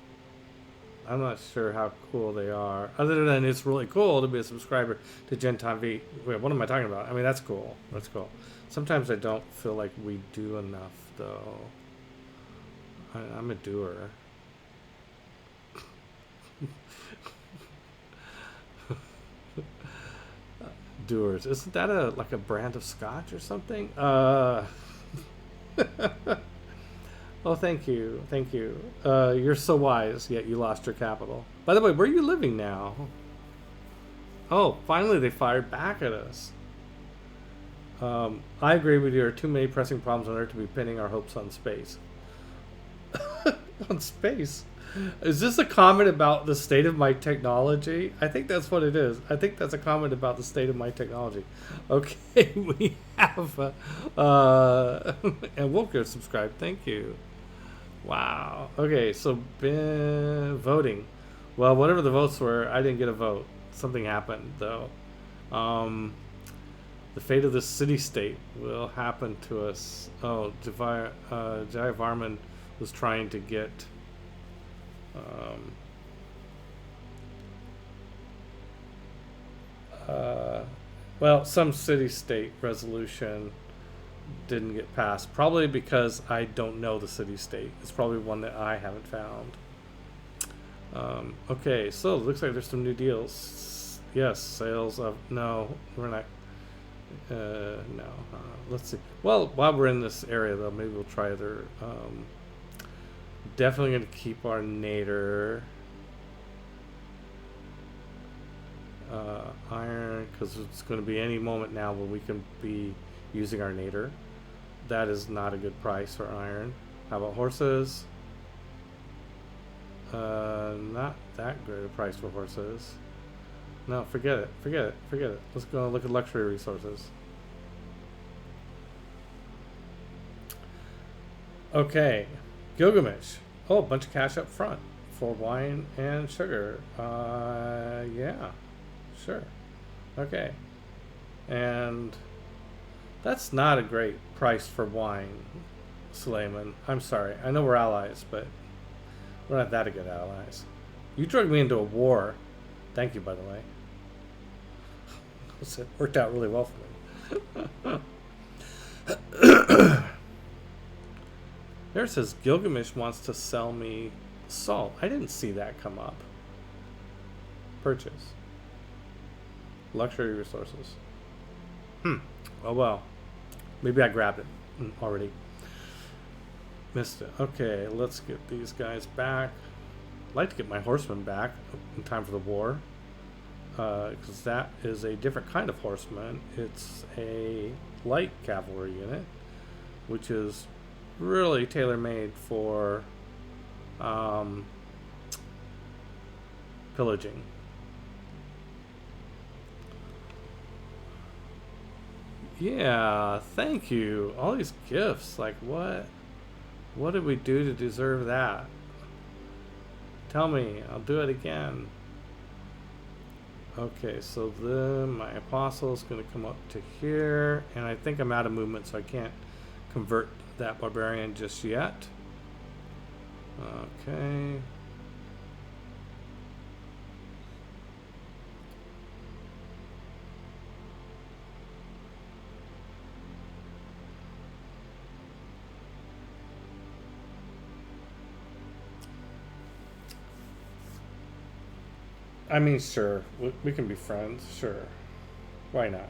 I'm not sure how cool they are, other than it's really cool to be a subscriber to Genton V. Wait, what am I talking about? I mean, that's cool. That's cool. Sometimes I don't feel like we do enough, though. I'm a doer. Doers. Isn't that like a brand of scotch or something? Oh, thank you. Thank you. You're so wise, yet you lost your capital. By the way, where are you living now? Oh, finally they fired back at us. I agree with you. There are too many pressing problems on Earth to be pinning our hopes on space. On space? Is this a comment about the state of my technology? I think that's what it is. I think that's a comment about the state of my technology. Okay, we have and Wolfger subscribed. Thank you. Wow. Okay, so voting. Well, whatever the votes were, I didn't get a vote. Something happened though. The fate of the city-state will happen to us. Oh, Jai Varman was trying to get well, some city-state resolution didn't get passed. Probably because I don't know the city-state. It's probably one that I haven't found. Okay, so it looks like there's some new deals. Yes, sales of... No, we're not... no. Let's see. Well, while we're in this area, though, maybe we'll try their... definitely going to keep our nader. Iron, because it's going to be any moment now when we can be using our nader. That is not a good price for iron. How about horses? Not that great a price for horses. No, forget it. Forget it. Forget it. Let's go look at luxury resources. Okay. Gilgamesh. Oh, a bunch of cash up front for wine and sugar. Yeah. Sure. Okay. And that's not a great price for wine, Suleiman. I'm sorry. I know we're allies, but we're not that good allies. You dragged me into a war. Thank you, by the way. It worked out really well for me. There it says Gilgamesh wants to sell me salt. I didn't see that come up. Purchase. Luxury resources. Oh well. Maybe I grabbed it already. Missed it. Okay, let's get these guys back. I'd like to get my horsemen back in time for the war. Because that is a different kind of horseman. It's a light cavalry unit, which is really tailor-made for pillaging. Yeah, thank you. All these gifts, like what? What did we do to deserve that? Tell me, I'll do it again. Okay, so then my apostle is going to come up to here, and I think I'm out of movement, so I can't convert that barbarian just yet. Okay. I mean, sure, we can be friends, sure. Why not?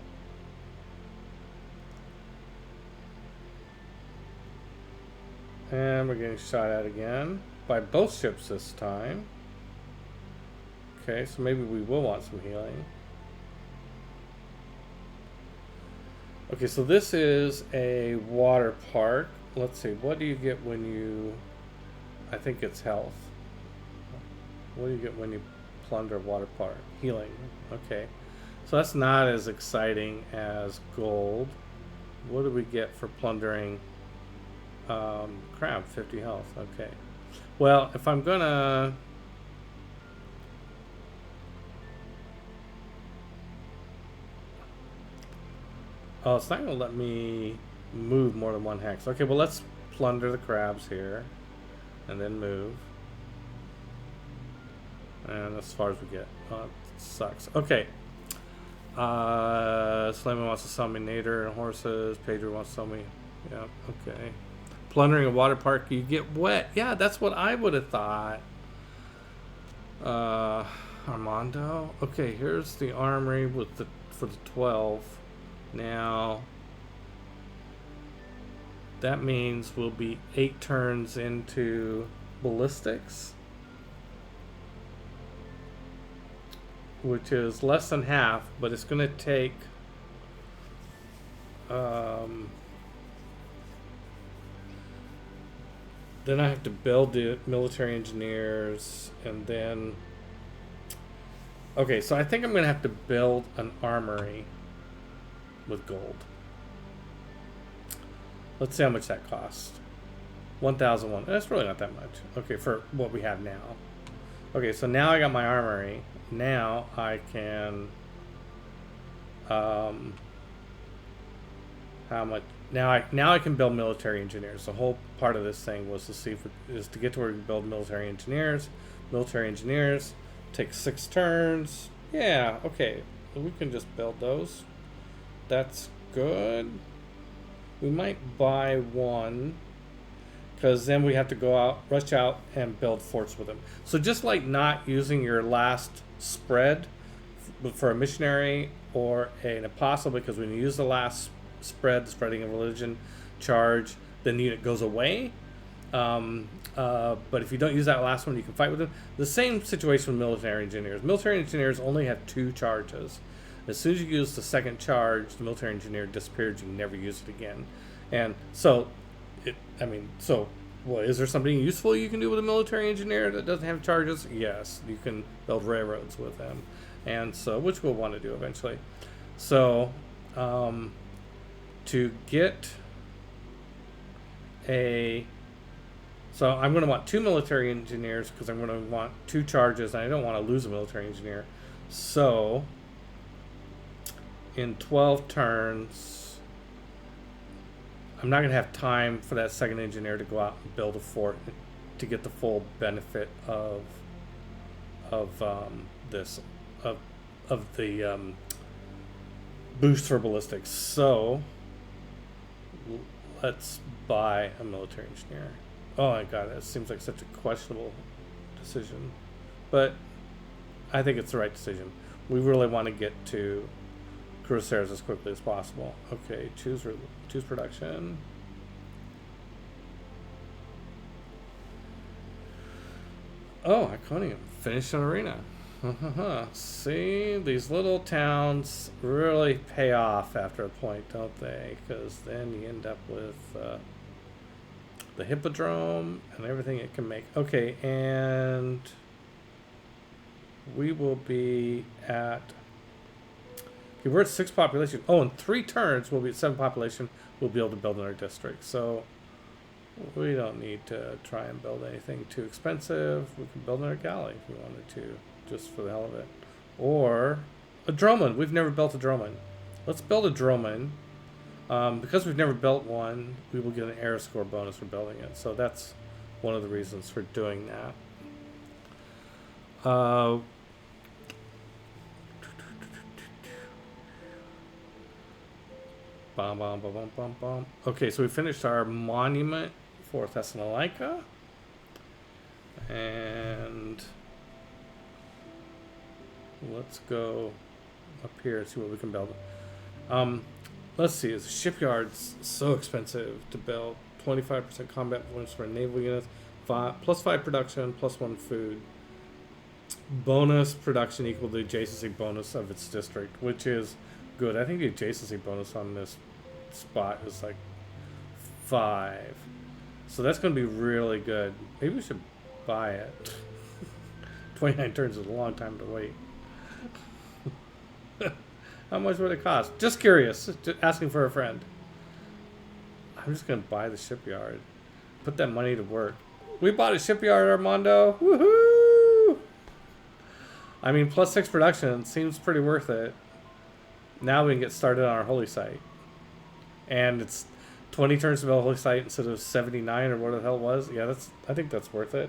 And we're getting shot at again by both ships this time. Okay, so maybe we will want some healing. Okay, so this is a water park. Let's see, what do you get when you... I think it's health. What do you get when you plunder a water park? Healing. Okay. So that's not as exciting as gold. What do we get for plundering crab? 50 health. Okay. Well, if I'm gonna... Oh, it's not gonna let me move more than one hex. Okay, well let's plunder the crabs here and then move. And as far as we get. Oh, it sucks. Okay. Slayman wants to sell me Nader and horses. Pedro wants to sell me... Yeah, okay. Plundering a water park, you get wet. Yeah, that's what I would have thought. Armando. Okay, here's the armory with the for the 12. Now... That means we'll be 8 turns into ballistics. Which is less than half, but it's going to take then I have to build the military engineers, and then okay, so I think I'm going to have to build an armory with gold. Let's see how much that costs. 1,001. That's really not that much. Okay, for what we have now. Okay, so now I got my armory. Now I can how much now I can build military engineers. The whole part of this thing was to see if is to get to where we can build military engineers. Military engineers take 6 turns. Yeah, okay. We can just build those. That's good. We might buy one, because then we have to go out, rush out, and build forts with them. So just like not using your last spread for a missionary or an apostle, because when you use the last spread, the spreading of religion charge, then the unit goes away. But if you don't use that last one, you can fight with them. The same situation with military engineers. Military engineers only have 2 charges. As soon as you use the second charge, the military engineer disappears. You can never use it again. And so, well, is there something useful you can do with a military engineer that doesn't have charges? Yes, you can build railroads with them, and so which we'll want to do eventually. So, to get a, so I'm going to want 2 military engineers because I'm going to want 2 charges, and I don't want to lose a military engineer. So, in 12 turns, I'm not going to have time for that second engineer to go out and build a fort to get the full benefit of the boost for ballistics. So let's buy a military engineer. Oh my god, that seems like such a questionable decision, but I think it's the right decision. We really want to get to Corsairs as quickly as possible. Okay, choose production. Oh, Iconium. Finish an arena. See, these little towns really pay off after a point, don't they? Because then you end up with the Hippodrome and everything it can make. Okay, and we will be at... Okay, we're at 6 population. Oh, in 3 turns, we'll be at 7 population. We'll be able to build another district. So we don't need to try and build anything too expensive. We can build another galley if we wanted to, just for the hell of it. Or a droman. We've never built a droman. Let's build a droman. Because we've never built one, we will get an air score bonus for building it. So that's one of the reasons for doing that. Okay, so we finished our monument for Thessalonica. And let's go up here and see what we can build. Let's see, the shipyard's so expensive to build. 25% combat points for naval units, plus 5 production, plus 1 food. Bonus production equal to the adjacency bonus of its district, which is good. I think the adjacency bonus on this spot is like 5. So that's going to be really good. Maybe we should buy it. 29 turns is a long time to wait. How much would it cost? Just curious. Just asking for a friend. I'm just going to buy the shipyard. Put that money to work. We bought a shipyard, Armando. Woohoo! I mean, plus 6 production seems pretty worth it. Now we can get started on our holy site. And it's 20 turns to build a holy site instead of 79 or what the hell it was. Yeah, I think that's worth it.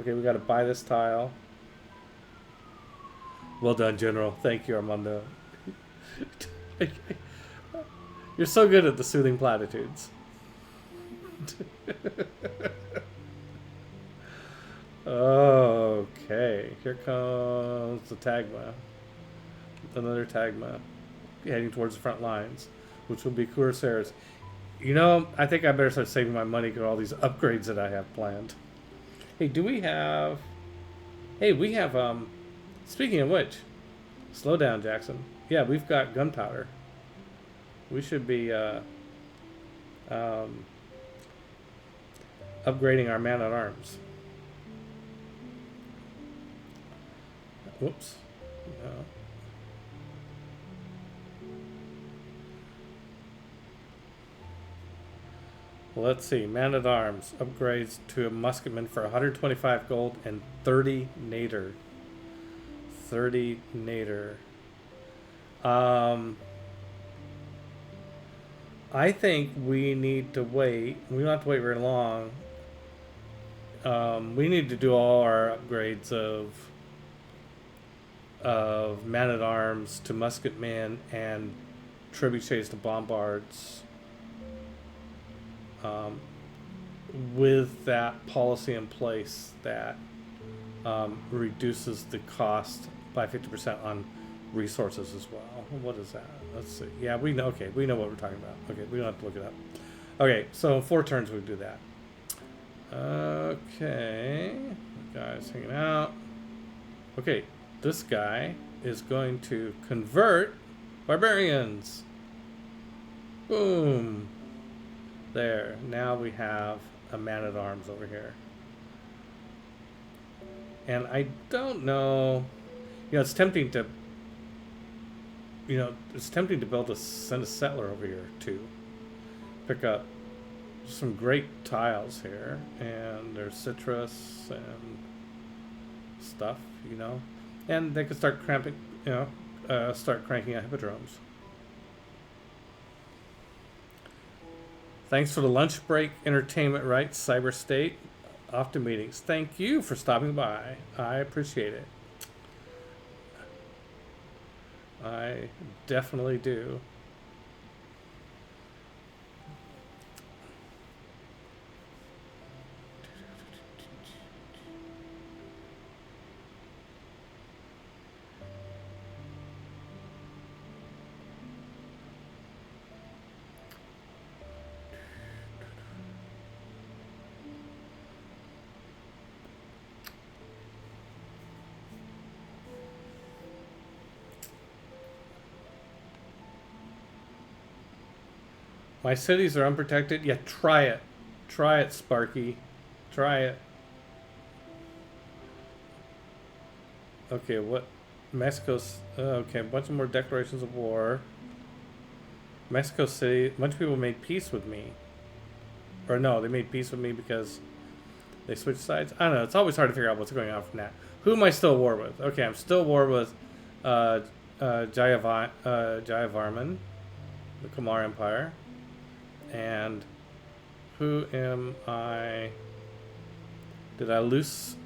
Okay, we got to buy this tile. Well done, General. Thank you, Armando. You're so good at the soothing platitudes. Okay, here comes the Tagma. Another Tagma heading towards the front lines, which will be Corsairs. You know, I think I better start saving my money for all these upgrades that I have planned. Hey, do we have... Hey, we have, speaking of which, slow down, Jackson. Yeah, we've got gunpowder. We should be, upgrading our man-at-arms. Whoops. No. Let's see. Man-at-arms upgrades to a musketman for 125 gold and 30 nader. 30 nader. I think we need to wait. We don't have to wait very long. We need to do all our upgrades of man-at-arms to musketmen and trebuchets to bombards. With that policy in place that reduces the cost by 50% on resources as well. What is that? Let's see. Yeah, we know. Okay, we know what we're talking about. Okay, we don't have to look it up. Okay, so in 4 turns we do that. Okay, guys hanging out. Okay, this guy is going to convert barbarians. Boom. There. Now we have a man-at-arms over here. And I don't know. You know, it's tempting to. You know, it's tempting to send a settler over here too. Pick up some great tiles here, and there's citrus and stuff, you know, and they could start cranking out hippodromes. Thanks for the lunch break entertainment, right? Cyber State, off to meetings. Thank you for stopping by. I appreciate it. I definitely do. My cities are unprotected. Yeah, try it. Try it, Sparky. Try it. Okay, what? Mexico's. Okay, a bunch of more declarations of war. Mexico City. A bunch of people made peace with me. Or no, they made peace with me because they switched sides. I don't know. It's always hard to figure out what's going on from that. Who am I still at war with? Okay, I'm still at war with Jayavarman, the Kamar Empire. And who am I? Did I lose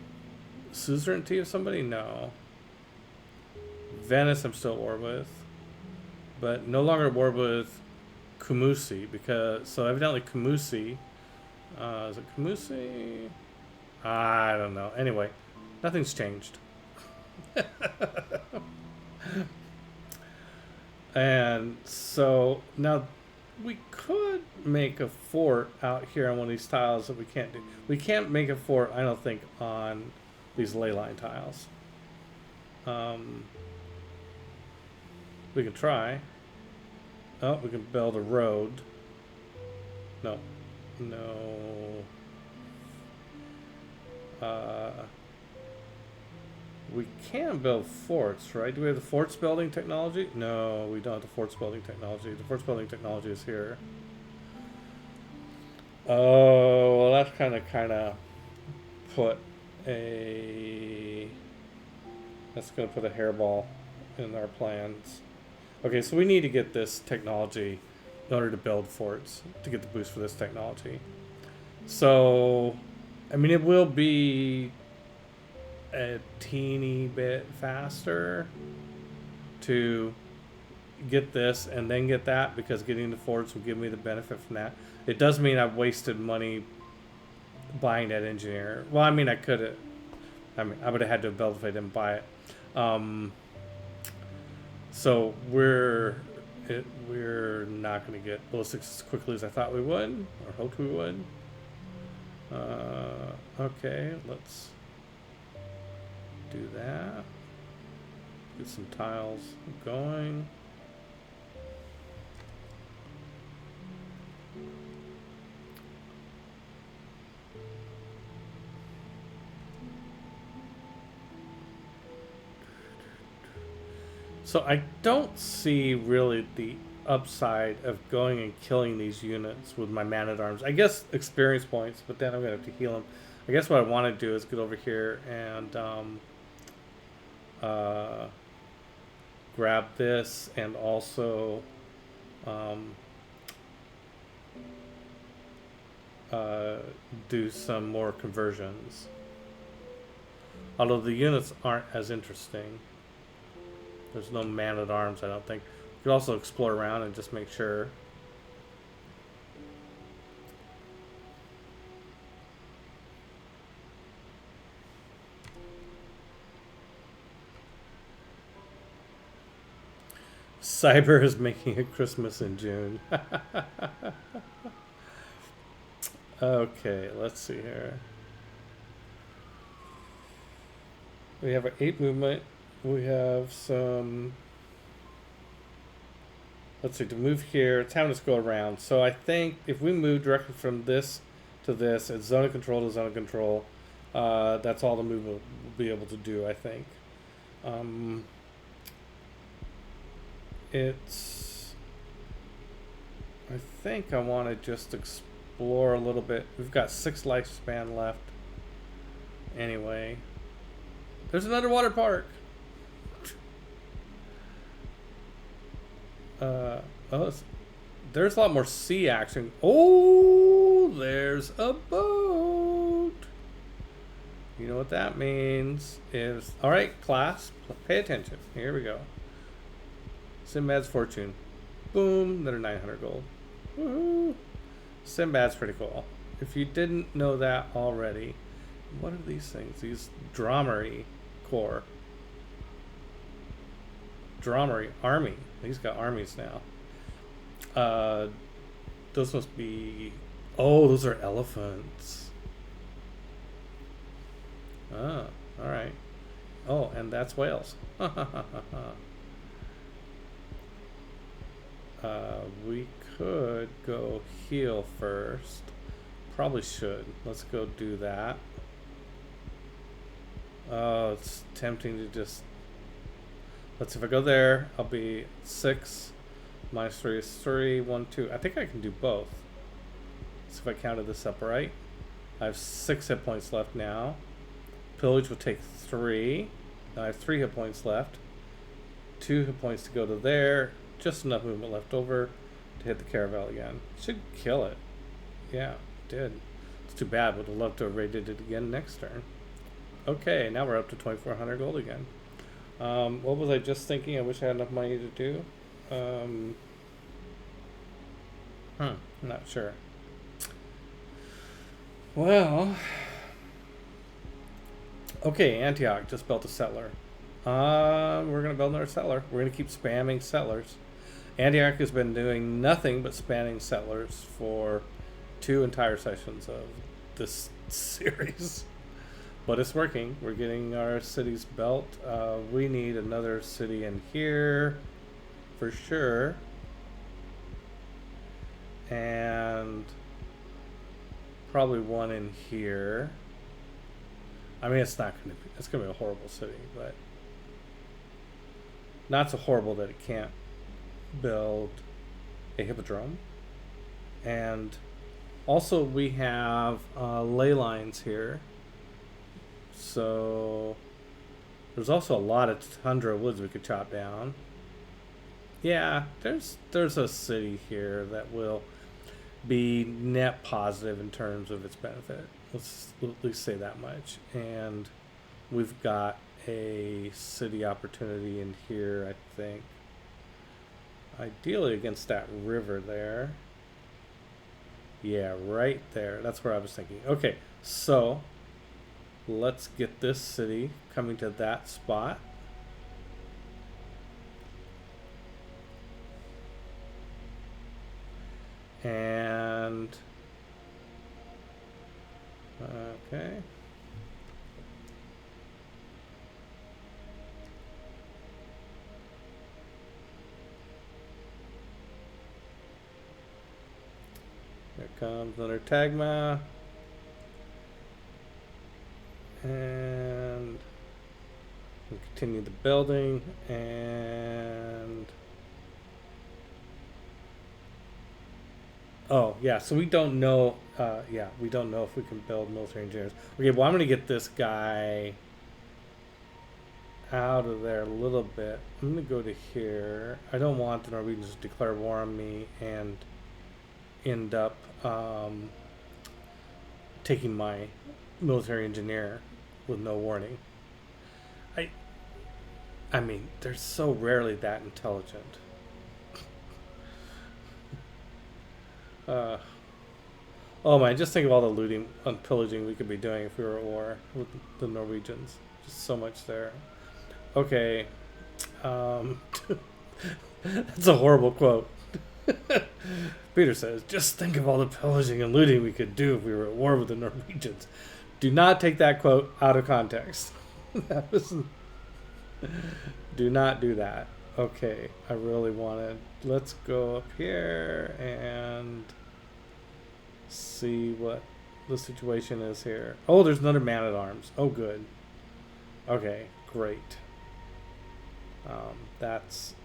suzerainty of somebody? No. Venice I'm still at war with. But no longer at war with Kumusi because so evidently Kumusi is it Kumusi? I don't know. Anyway, nothing's changed. And so now we could make a fort out here on one of these tiles that we can't do. We can't make a fort, I don't think, on these ley line tiles. We can try. Oh, we can build a road. No. No. We can build forts, right? Do we have the forts building technology? No, we don't have the forts building technology. The forts building technology is here. Oh, well, that's kind of put a... That's going to put a hairball in our plans. Okay, so we need to get this technology in order to build forts, to get the boost for this technology. So, I mean, it will be a teeny bit faster to get this and then get that because getting the forts will give me the benefit from that. It does mean I've wasted money buying that engineer. Well, I mean, I could have. I mean, I would have had to have built if I didn't buy it. So we're not going to get ballistics as quickly as I thought we would or hoped we would. Okay, let's do that. Get some tiles going. So I don't see really the upside of going and killing these units with my man-at-arms. I guess experience points, but then I'm going to have to heal them. I guess what I want to do is get over here and grab this and also do some more conversions. Although the units aren't as interesting. There's no man-at-arms, I don't think. You could also explore around and just make sure. Cyber is making a Christmas in June. Okay, let's see here. We have our 8 movement. We have some, let's see, to move here, it's having us go around. So I think if we move directly from this to this, it's zone of control to zone of control. That's all the movement will be able to do, I think. I think I want to just explore a little bit. We've got 6 lifespan left. Anyway, there's an underwater park. There's a lot more sea action. Oh, there's a boat. You know what that means is, all right, class, pay attention. Here we go. Sinbad's fortune. Boom, another 900 gold. Woohoo. Sinbad's pretty cool. If you didn't know that already, what are these things? These Dromery Corps. Dromery Army. He's got armies now. Those must be... Oh, those are elephants. Ah, alright. Oh, and that's whales. We could go heal first. Probably should. Let's go do that. Oh, it's tempting to just... Let's see, if I go there, I'll be 6. Minus 3 is 3. 1, 2. I think I can do both. So if I counted this up right, I have 6 hit points left now. Pillage will take 3. Now I have 3 hit points left. 2 hit points to go to there. Just enough movement left over to hit the caravel again. Should kill it. Yeah, it did. It's too bad. Would have loved to have raided it again next turn. Okay, now we're up to 2,400 gold again. What was I just thinking? I wish I had enough money to do. Not sure. Well, okay, Antioch just built a settler. We're gonna build another settler. We're gonna keep spamming settlers. Antioch has been doing nothing but spamming settlers for 2 entire sessions of this series. But it's working. We're getting our cities built. We need another city in here for sure. And probably one in here. I mean, it's not going to be, it's going to be a horrible city, but not so horrible that it can't build a hippodrome. And also we have ley lines here. So there's also a lot of tundra woods we could chop down. Yeah, there's a city here that will be net positive in terms of its benefit. Let's at least say that much. And we've got a city opportunity in here, I think. Ideally against that river there. Yeah, right there. That's where I was thinking. Okay, so let's get this city coming to that spot. And okay. Here comes another Tagma. And we continue the building, and oh yeah, so we don't know. Yeah, we don't know if we can build military engineers. Okay, well I'm gonna get this guy out of there a little bit. I'm gonna go to here. I don't want the Norwegians to declare war on me and end up taking my military engineer with no warning. I mean, they're so rarely that intelligent. Oh man, just think of all the looting and pillaging we could be doing if we were at war with the Norwegians. Just so much there. Okay. That's a horrible quote. Peter says, just think of all the pillaging and looting we could do if we were at war with the Norwegians. Do not take that quote out of context. That was... Do not do that. Okay, I really wanted... Let's go up here and see what the situation is here. Oh, there's another man-at-arms. Oh, good. Okay, great. That's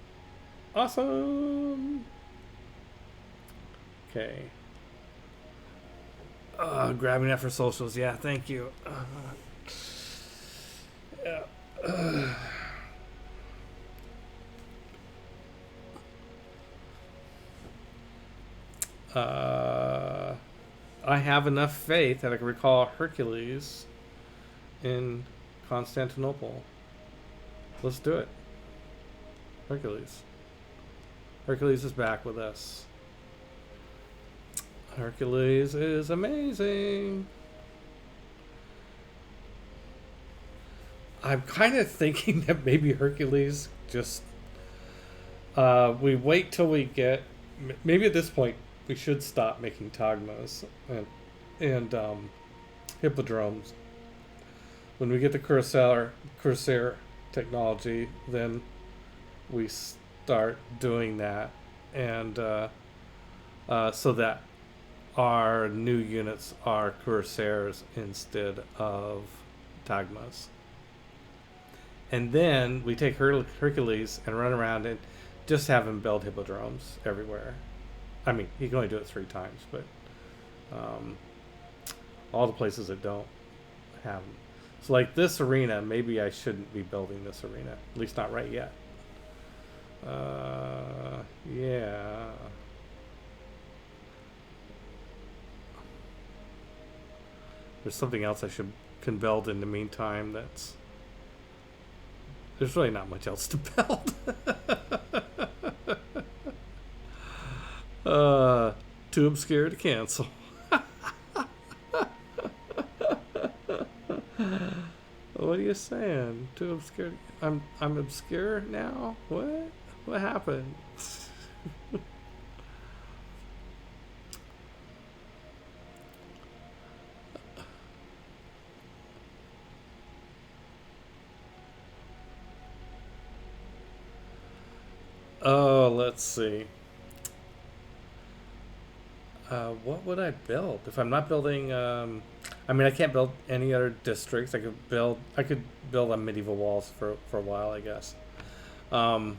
awesome. Okay. Grabbing that for socials. Yeah, thank you. Yeah. I have enough faith that I can recall Hercules in Constantinople. Let's do it. Hercules. Hercules is back with us. Hercules is amazing. I'm kind of thinking that maybe Hercules just... we wait till we get... Maybe at this point we should stop making Tagmas and hippodromes. When we get the Corsair technology, then we start doing that. and so that our new units are Corsairs instead of Tagmas. And then we take Hercules and run around and just have him build hippodromes everywhere. I mean, he can only do it 3 times, but um, all the places that don't have them. So, like this arena, maybe I shouldn't be building this arena. At least not right yet. Yeah. There's something else I can build in the meantime. There's really not much else to build. Too obscure to cancel. What are you saying? Too obscure? I'm obscure now? What? What happened? Oh, let's see. What would I build if I'm not building? I mean, I can't build any other districts. I could build on medieval walls for a while, I guess. Because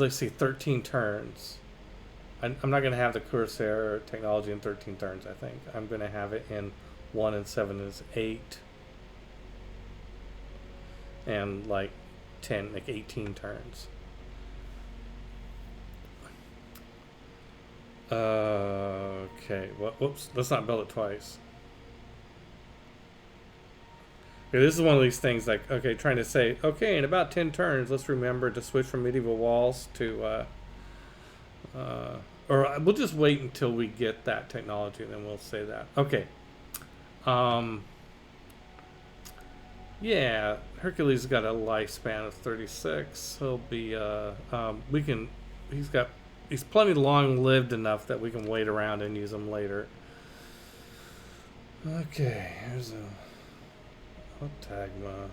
let's see, 13 turns. I'm not going to have the Corsair technology in 13 turns. I think I'm going to have it in 1 and 7 is 8, and like 10, like 18 turns. Okay. Well, whoops. Let's not build it twice. Okay, this is one of these things like, okay, trying to say, okay, in about 10 turns, let's remember to switch from medieval walls to, or we'll just wait until we get that technology and then we'll say that. Okay. Yeah, Hercules got a lifespan of 36. He'll be, he's plenty long lived enough that we can wait around and use him later. Okay, here's a Tagma.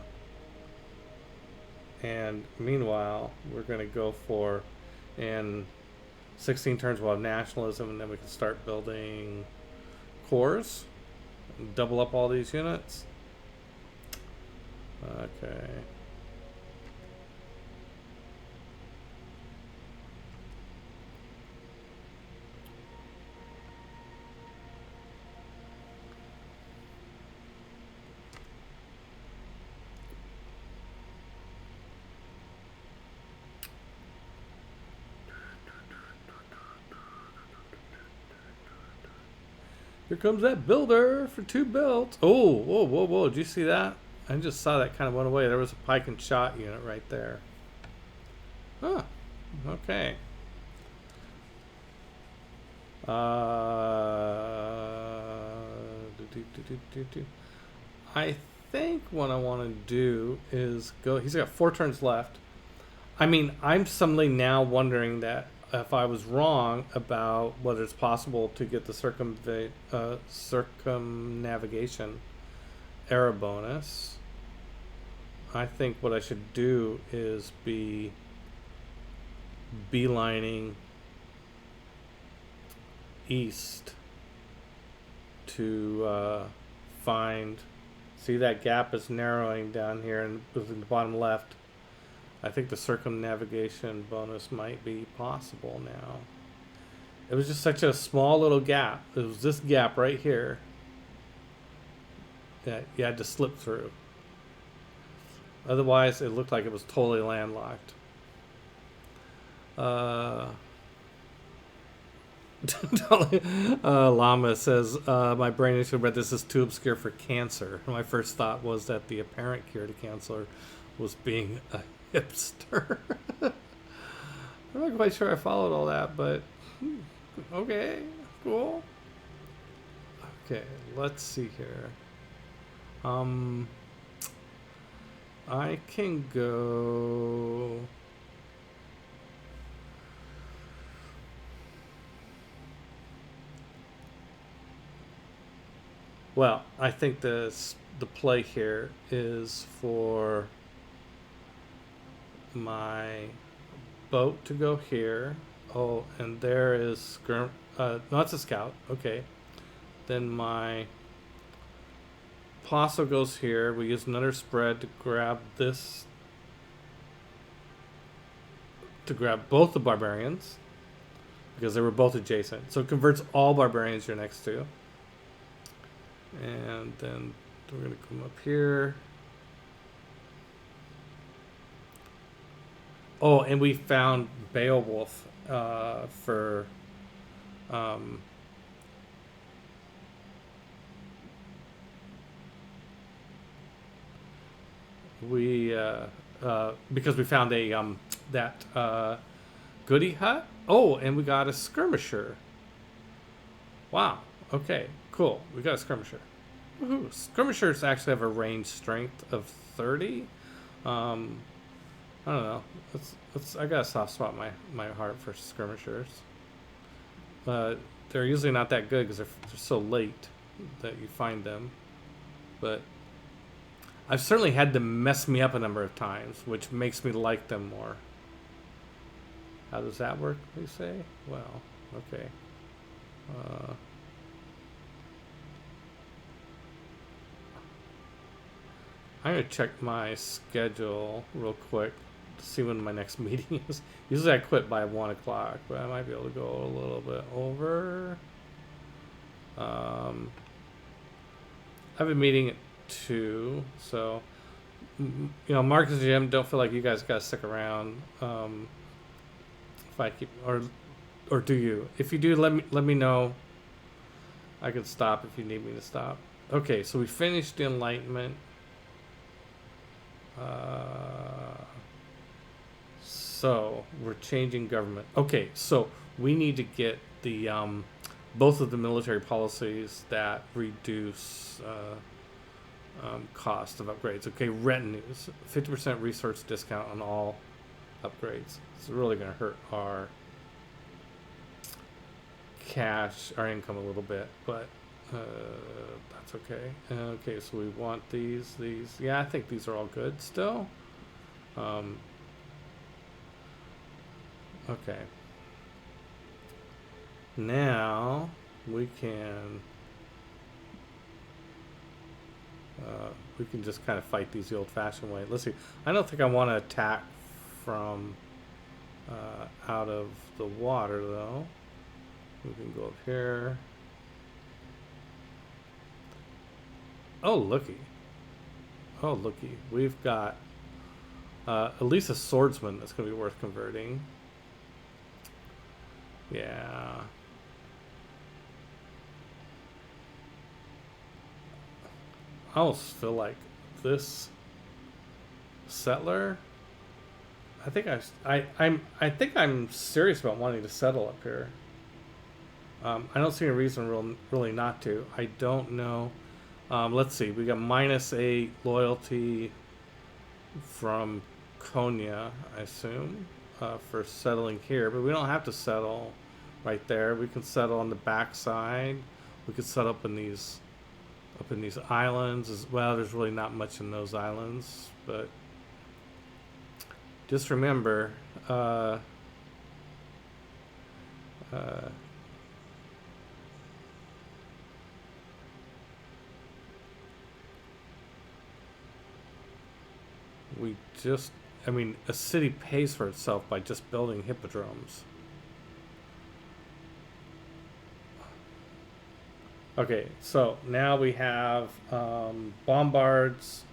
And meanwhile, we're going to go for, in 16 turns, we'll have nationalism, and then we can start building cores. Double up all these units. Okay. Here comes that builder for 2 builds. Oh, whoa, whoa, whoa. Did you see that? I just saw that kind of went away. There was a pike and shot unit right there. Huh. Okay. I think what I want to do is go. He's got 4 turns left. I mean, I'm suddenly now wondering that if I was wrong about whether it's possible to get the circumnavigation era bonus. I think what I should do is be beelining east to find. See, that gap is narrowing down here in the bottom left. I think the circumnavigation bonus might be possible now. It was just such a small little gap. It was this gap right here that you had to slip through. Otherwise, it looked like it was totally landlocked. Llama says, my brain is but this is too obscure for cancer. My first thought was that the apparent cure to cancer was being a hipster. I'm not quite sure I followed all that, but okay, cool. Okay, let's see here. I can go. Well, I think the play here is for my boat to go here. Oh, and there is no, it's a scout. Okay. Then my Paso goes here. We use another spread to grab this, to grab both the barbarians, because they were both adjacent. So it converts all barbarians you're next to. And then we're going to come up here. Oh, and we found Beowulf for because we found a that goody hut. Oh, and we got a skirmisher. Wow. Okay. Cool. We got a skirmisher. Woohoo. Skirmishers actually have a range strength of 30. I don't know. I got a soft spot in my heart for skirmishers. They're usually not that good because they're so late that you find them. But I've certainly had them mess me up a number of times, which makes me like them more. How does that work, they say? Well, okay. I'm going to check my schedule real quick to see when my next meeting is. Usually I quit by 1 o'clock, but I might be able to go a little bit over. I have a meeting at 2, so Marcus and Jim, don't feel like you guys got to stick around. If I keep, or do you? If you do, let me know. I can stop if you need me to stop. Okay, so we finished the Enlightenment. So we're changing government. Okay, so we need to get the both of the military policies that reduce cost of upgrades. Okay, retinues, 50% resource discount on all upgrades. It's really going to hurt our our income a little bit, but that's okay. Okay, so we want these. Yeah, I think these are all good still. Okay. Now we can just kind of fight these the old-fashioned way. Let's see. I don't think I want to attack from out of the water, though. We can go up here. Oh, looky. We've got at least a swordsman that's going to be worth converting. Yeah. I almost feel like this settler. I think I'm serious about wanting to settle up here. I don't see a reason really not to. I don't know. Let's see. We got -8 loyalty from Konya, I assume, for settling here. But we don't have to settle right there. We can settle on the backside. We could set up in these islands as well. There's really not much in those islands, but just remember, a city pays for itself by just building hippodromes. Okay, so now we have bombards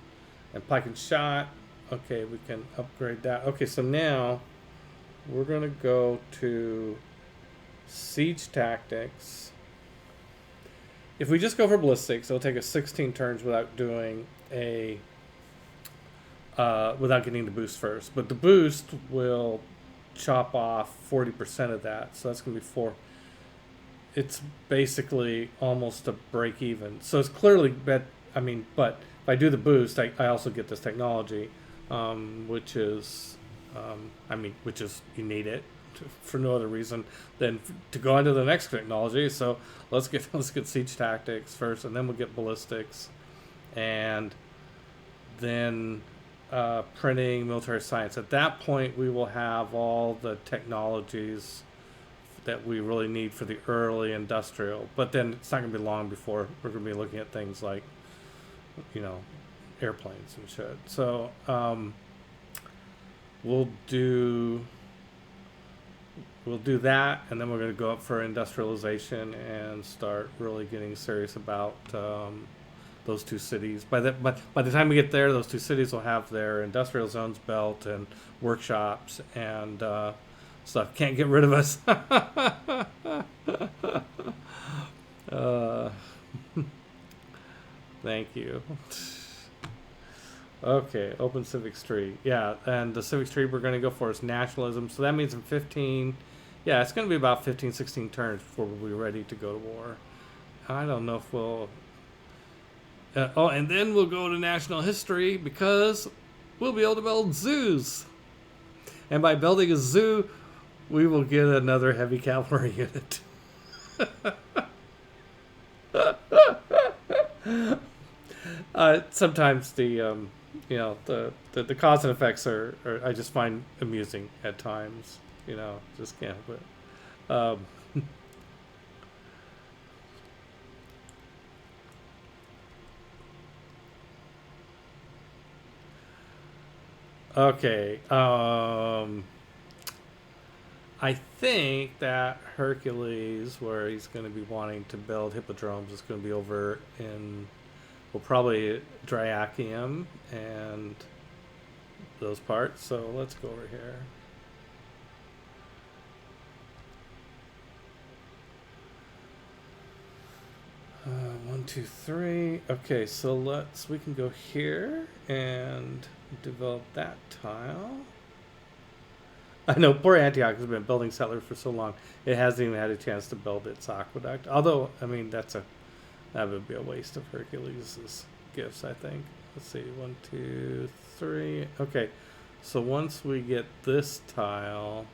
and pike and shot. Okay, we can upgrade that. Okay, so now we're going to go to siege tactics. If we just go for ballistics, it'll take us 16 turns without doing without getting the boost first. But the boost will chop off 40% of that, so that's going to be 4. It's basically almost a break even. So it's clearly but if I do the boost, I also get this technology, which is you need it for no other reason than to go into the next technology. So let's get siege tactics first, and then we'll get ballistics, and then printing, military science. At that point, we will have all the technologies that we really need for the early industrial. But then it's not going to be long before we're going to be looking at things like, you know, airplanes and shit. So we'll do that, and then we're going to go up for industrialization and start really getting serious about those two cities. By the time we get there, those two cities will have their industrial zones built and workshops and stuff. Can't get rid of us. Thank you. Okay, open civic street. Yeah, and the civic street we're going to go for is nationalism. So that means in 15, yeah, it's going to be about 15, 16 turns before we'll be ready to go to war. I don't know if we'll... and then we'll go to national history because we'll be able to build zoos. And by building a zoo, we will get another heavy cavalry unit. Sometimes the the cause and effects are I just find amusing at times. Just can't help it. Okay. I think that Hercules, where he's going to be wanting to build hippodromes, is going to be over in, well, probably Dyrrhachium and those parts. So let's go over here. One, two, three. Okay, so we can go here and develop that tile. I know poor Antioch has been building settlers for so long, it hasn't even had a chance to build its aqueduct. Although, I mean, that would be a waste of Hercules' gifts, I think. Let's see, 1, 2, 3. Okay, so once we get this tile,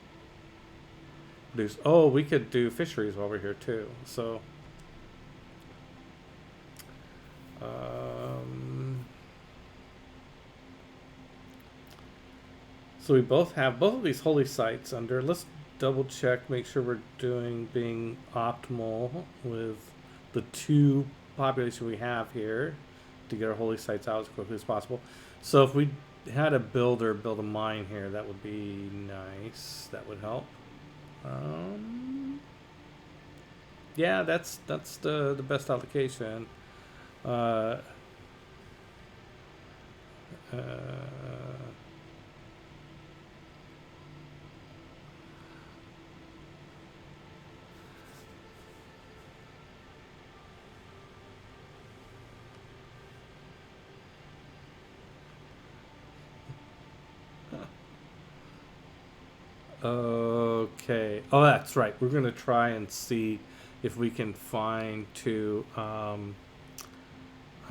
we could do fisheries while we're here too. So, so we both have both of these holy sites under. Let's double check, make sure we're being optimal with the two population we have here to get our holy sites out as quickly as possible. So if we had a builder build a mine here, that would be nice. That would help. Yeah, that's the best allocation. Okay. Oh, that's right. We're going to try and see if we can find two. I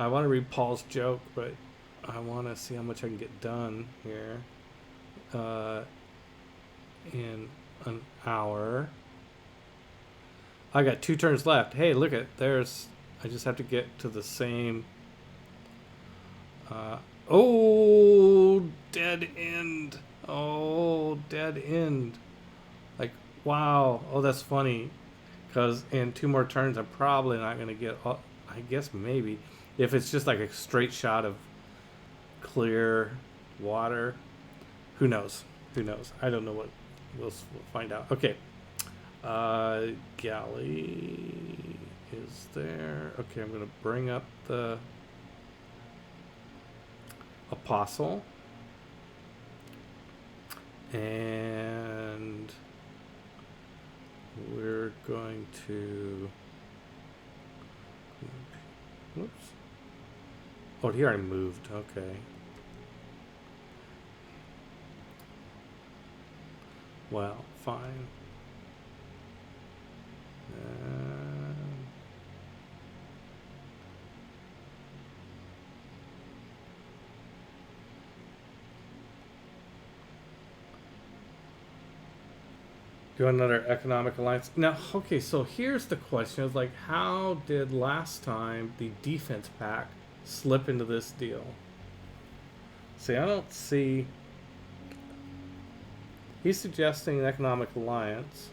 want to read Paul's joke, but I want to see how much I can get done here in an hour. I got 2 turns left. Hey, look at there's. I just have to get to the same. Dead end. Oh, dead end. Like, wow. Oh, that's funny. Because in 2 more turns, I'm probably not going to get... I guess maybe. If it's just like a straight shot of clear water. Who knows? Who knows? I don't know what... We'll find out. Okay. Galley is there. Okay, I'm going to bring up the... Apostle. And we're going to, whoops. Oh, he already moved. Okay. Well, fine. Do another economic alliance. Now, okay, so here's the question. It's like, how did last time the defense pact slip into this deal? See, I don't see. He's suggesting an economic alliance.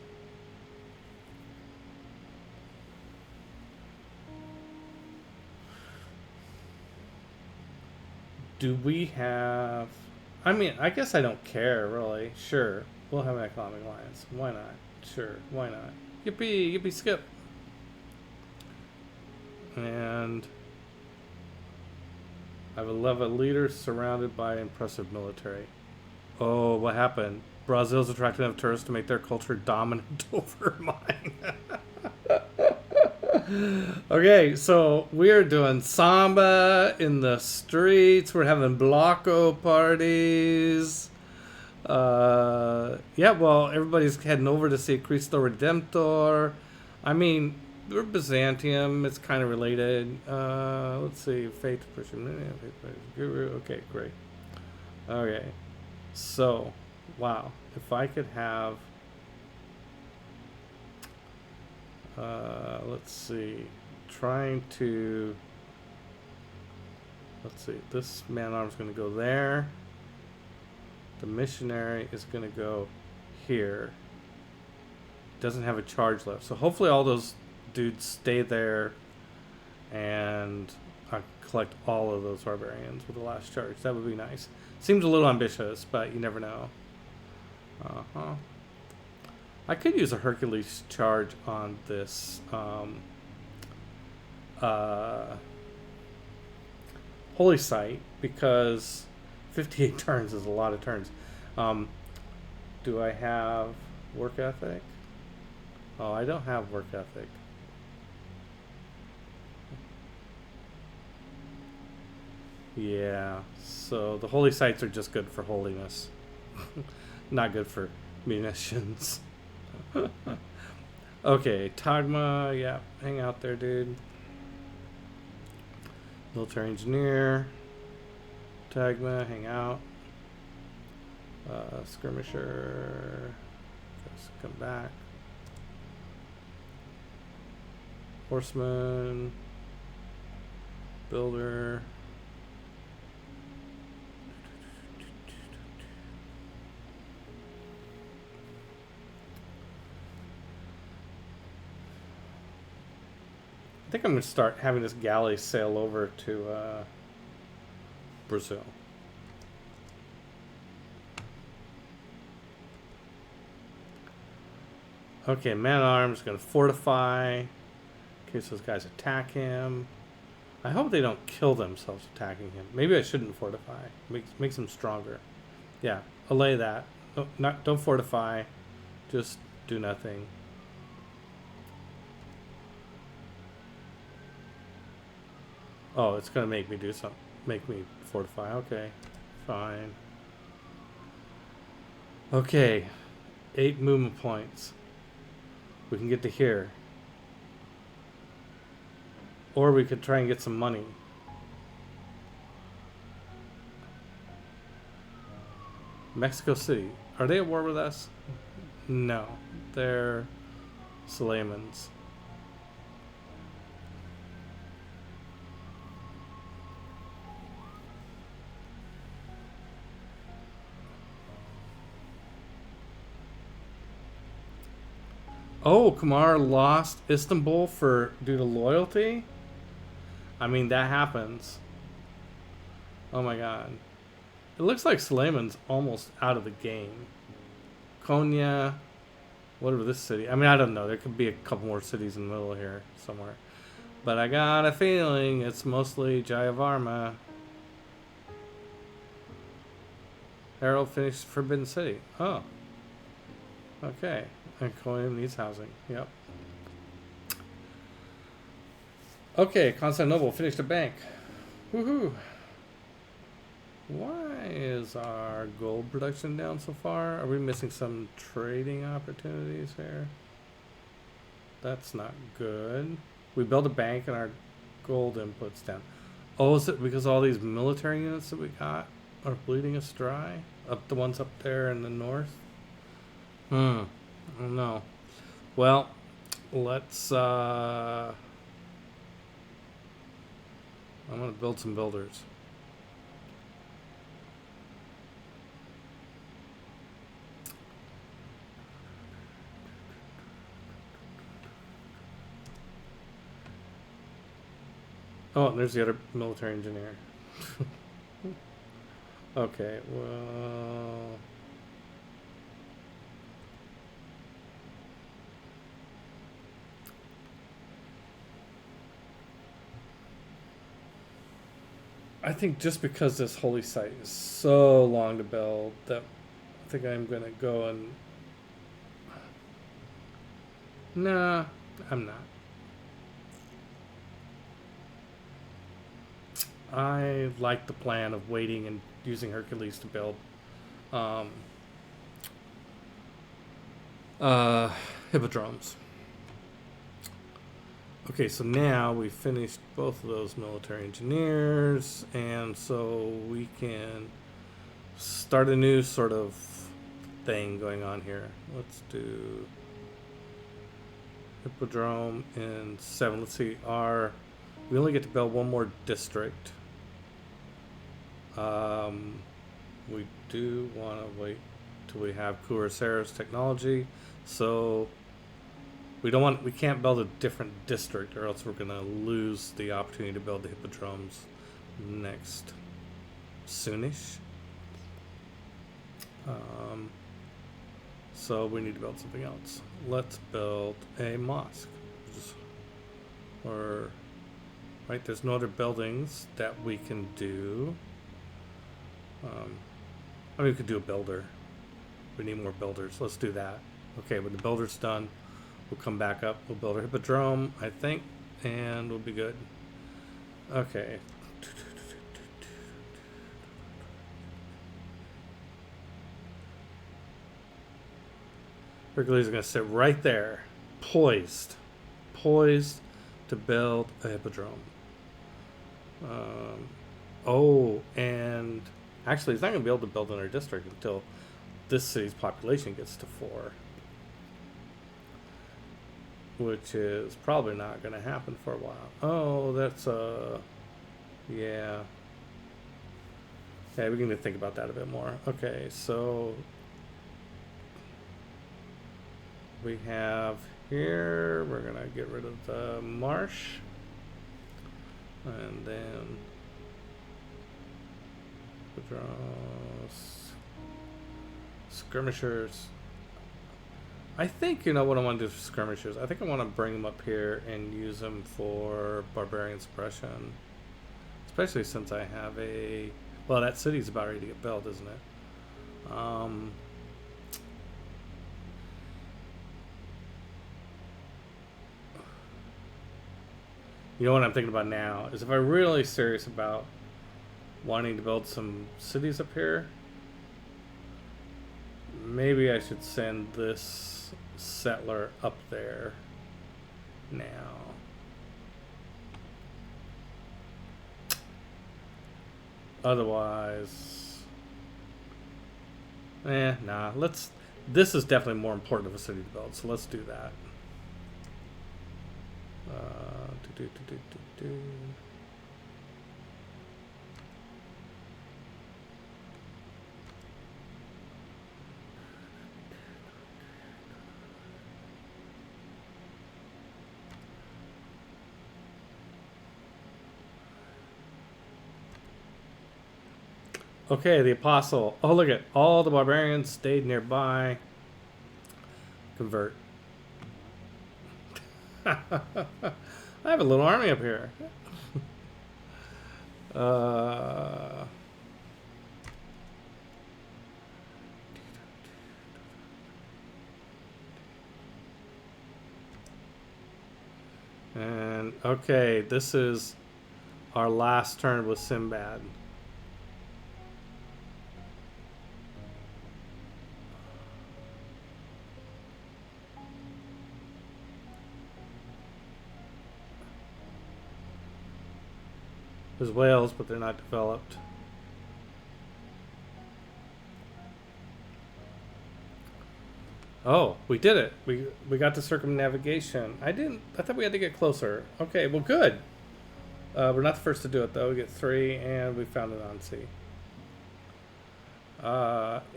Do we have? I mean, I guess I don't care really. Sure, we'll have an economic alliance. Why not? Sure, why not? Yippee, yippee, skip. And I would love a leader surrounded by impressive military. Oh, what happened? Brazil's attracting enough tourists to make their culture dominant over mine. Okay, so we're doing samba in the streets. We're having blocko parties. Yeah, well, everybody's heading over to see Cristo Redemptor. I mean, we're Byzantium. It's kind of related. Let's see. Faith, Christian, Guru. Okay, great. Okay, so, wow. If I could have... let's see. Trying to... Let's see. This man-arm's going to go there. The missionary is going to go here. Doesn't have a charge left. So hopefully all those dudes stay there and I collect all of those barbarians with the last charge. That would be nice. Seems a little ambitious, but you never know. I could use a Hercules charge on this holy site because 58 turns is a lot of turns. Do I have work ethic? Oh, I don't have work ethic. Yeah, so the holy sites are just good for holiness. Not good for munitions. Okay, Tagma, yeah, hang out there, dude. Military engineer. Tagma, hang out. Skirmisher. Just come back. Horseman. Builder. I think I'm going to start having this galley sail over to Brazil. Okay, man-at-arms going to fortify in case those guys attack him. I hope they don't kill themselves attacking him. Maybe I shouldn't fortify. Makes them stronger. Yeah, allay that. Don't fortify. Just do nothing. Oh, it's gonna make me do something. Make me fortify. Okay, fine. Okay, 8 movement points. We can get to here. Or we could try and get some money. Mexico City. Are they at war with us? No. They're Suleimans. Oh, Kamar lost Istanbul due to loyalty? I mean, that happens. Oh my god. It looks like Suleiman's almost out of the game. Konya, whatever this city. I mean, I don't know. There could be a couple more cities in the middle here somewhere. But I got a feeling it's mostly Jayavarma. Harold finished Forbidden City. Oh. Okay. And Konya needs housing. Yep. Okay, Constantinople finished a bank. Woohoo! Why is our gold production down so far? Are we missing some trading opportunities here? That's not good. We built a bank and our gold input's down. Oh, is it because all these military units that we got are bleeding us dry? Up the ones up there in the north? I don't know. Well, let's I'm gonna build some builders. Oh, and there's the other military engineer. Okay, well... I think just because this holy site is so long to build that I think I'm gonna go and... Nah, I'm not. I like the plan of waiting and using Hercules to build um, uh, hippodromes. Okay, so now we finished both of those military engineers, and so we can start a new sort of thing going on here. Let's do hippodrome in 7. Let's see, we only get to build one more district. We do want to wait till we have Kurosawa's technology, so we can't build a different district, or else we're gonna lose the opportunity to build the hippodromes next soonish. So we need to build something else. Let's build a mosque, or right. There's no other buildings that we can do. I mean, we could do a builder. We need more builders. Let's do that. Okay, when the builder's done, we'll come back up. We'll build a hippodrome, I think, and we'll be good. Okay. Hercules is going to sit right there, poised to build a hippodrome. Oh, and actually, he's not going to be able to build in our district until this city's population gets to 4. Which is probably not going to happen for a while. Oh, that's yeah. Okay, we need to think about that a bit more. Okay, so we have here, we're going to get rid of the marsh. And then skirmishers. I think, you know what I want to do for skirmishers? I think I want to bring them up here and use them for barbarian suppression. Especially since I have a... Well, that city's about ready to get built, isn't it? You know what I'm thinking about now is if I'm really serious about wanting to build some cities up here, maybe I should send this settler up there now. Otherwise, nah. This is definitely more important of a city to build, so let's do that. Okay, the apostle. Oh, look at all the barbarians stayed nearby. Convert. I have a little army up here. And okay, this is our last turn with Sinbad. There's whales, but they're not developed. Oh, we did it. We got to circumnavigation. I thought we had to get closer. Okay, well, good. We're not the first to do it, though. We get 3, and we found Anansi.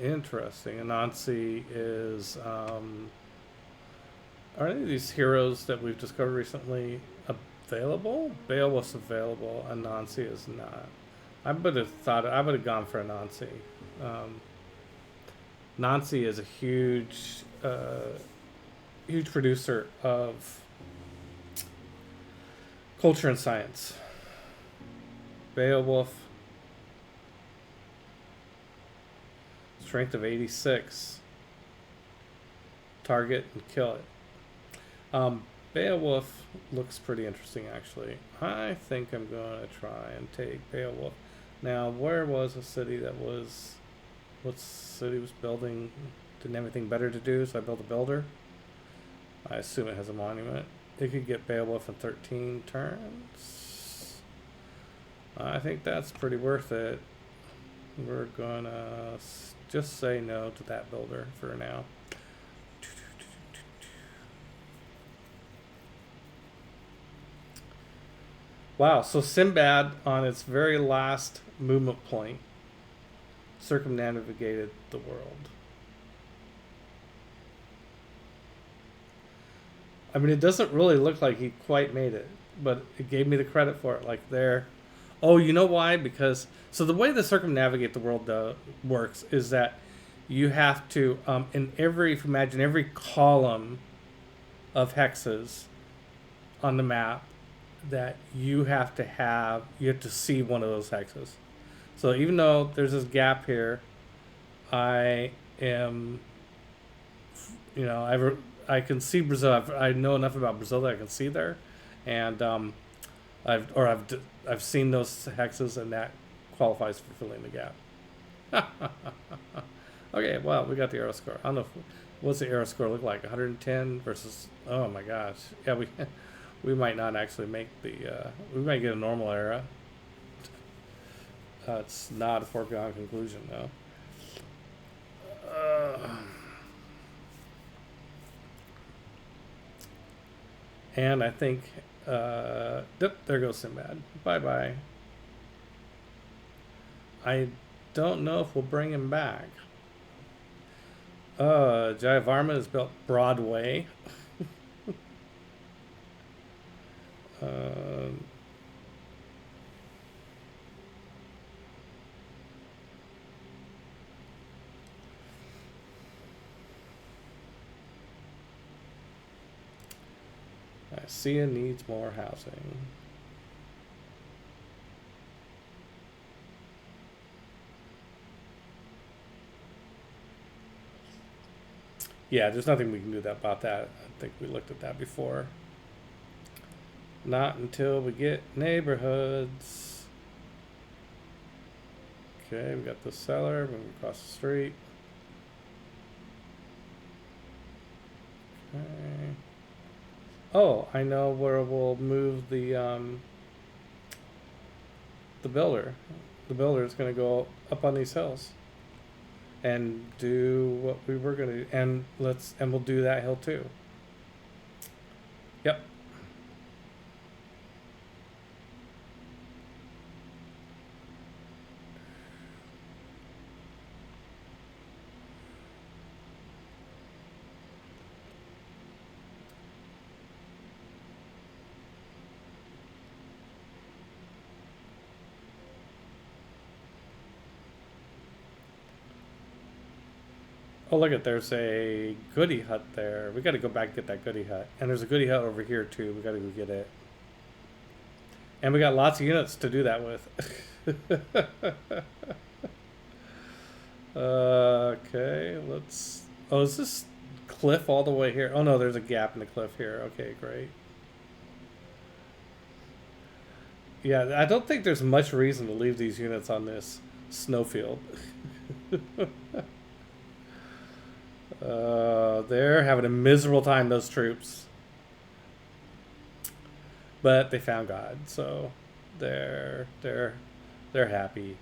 Interesting. Anansi is... are any of these heroes that we've discovered recently available. Beowulf's available. Anansi is not. I would have gone for Anansi. Um, Nancy is a huge producer of culture and science. Beowulf, strength of 86. Target and kill it. Beowulf looks pretty interesting, actually. I think I'm going to try and take Beowulf. Now, where was a city that was... What city was building? Didn't have anything better to do, so I built a builder. I assume it has a monument. It could get Beowulf in 13 turns. I think that's pretty worth it. We're gonna just say no to that builder for now. Wow, so Sinbad on its very last movement point circumnavigated the world. I mean, it doesn't really look like he quite made it, but it gave me the credit for it. Like there, oh, you know why? Because so the way the circumnavigate the world works is that you have to if you imagine every column of hexes on the map that you have to see one of those hexes. So even though there's this gap here, I am, I can see Brazil. I know enough about Brazil that I can see there, and I've seen those hexes, and that qualifies for filling the gap. Okay, well, we got the arrow score. I don't know what's the arrow score look like. 110 versus. Oh my gosh, yeah, we might not actually make the. We might get a normal era. It's not a foregone conclusion, though. And I think, there goes Sinbad. Bye-bye. I don't know if we'll bring him back. Jayavarman has built Broadway. Sia needs more housing. Yeah, there's nothing we can do about that. I think we looked at that before. Not until we get neighborhoods. Okay, we got the cellar moving across the street. Okay. Oh, I know where we'll move the builder. The builder is going to go up on these hills and do what we were going to do, and we'll do that hill too. Yep. Oh, look at, there's a goody hut there. We got to go back and get that goody hut. And there's a goody hut over here too. We got to go get it. And we got lots of units to do that with. Okay, let's... Oh, is this cliff all the way here? Oh no, there's a gap in the cliff here. Okay, great. Yeah, I don't think there's much reason to leave these units on this snowfield. They're having a miserable time, those troops. But they found God, so they're happy.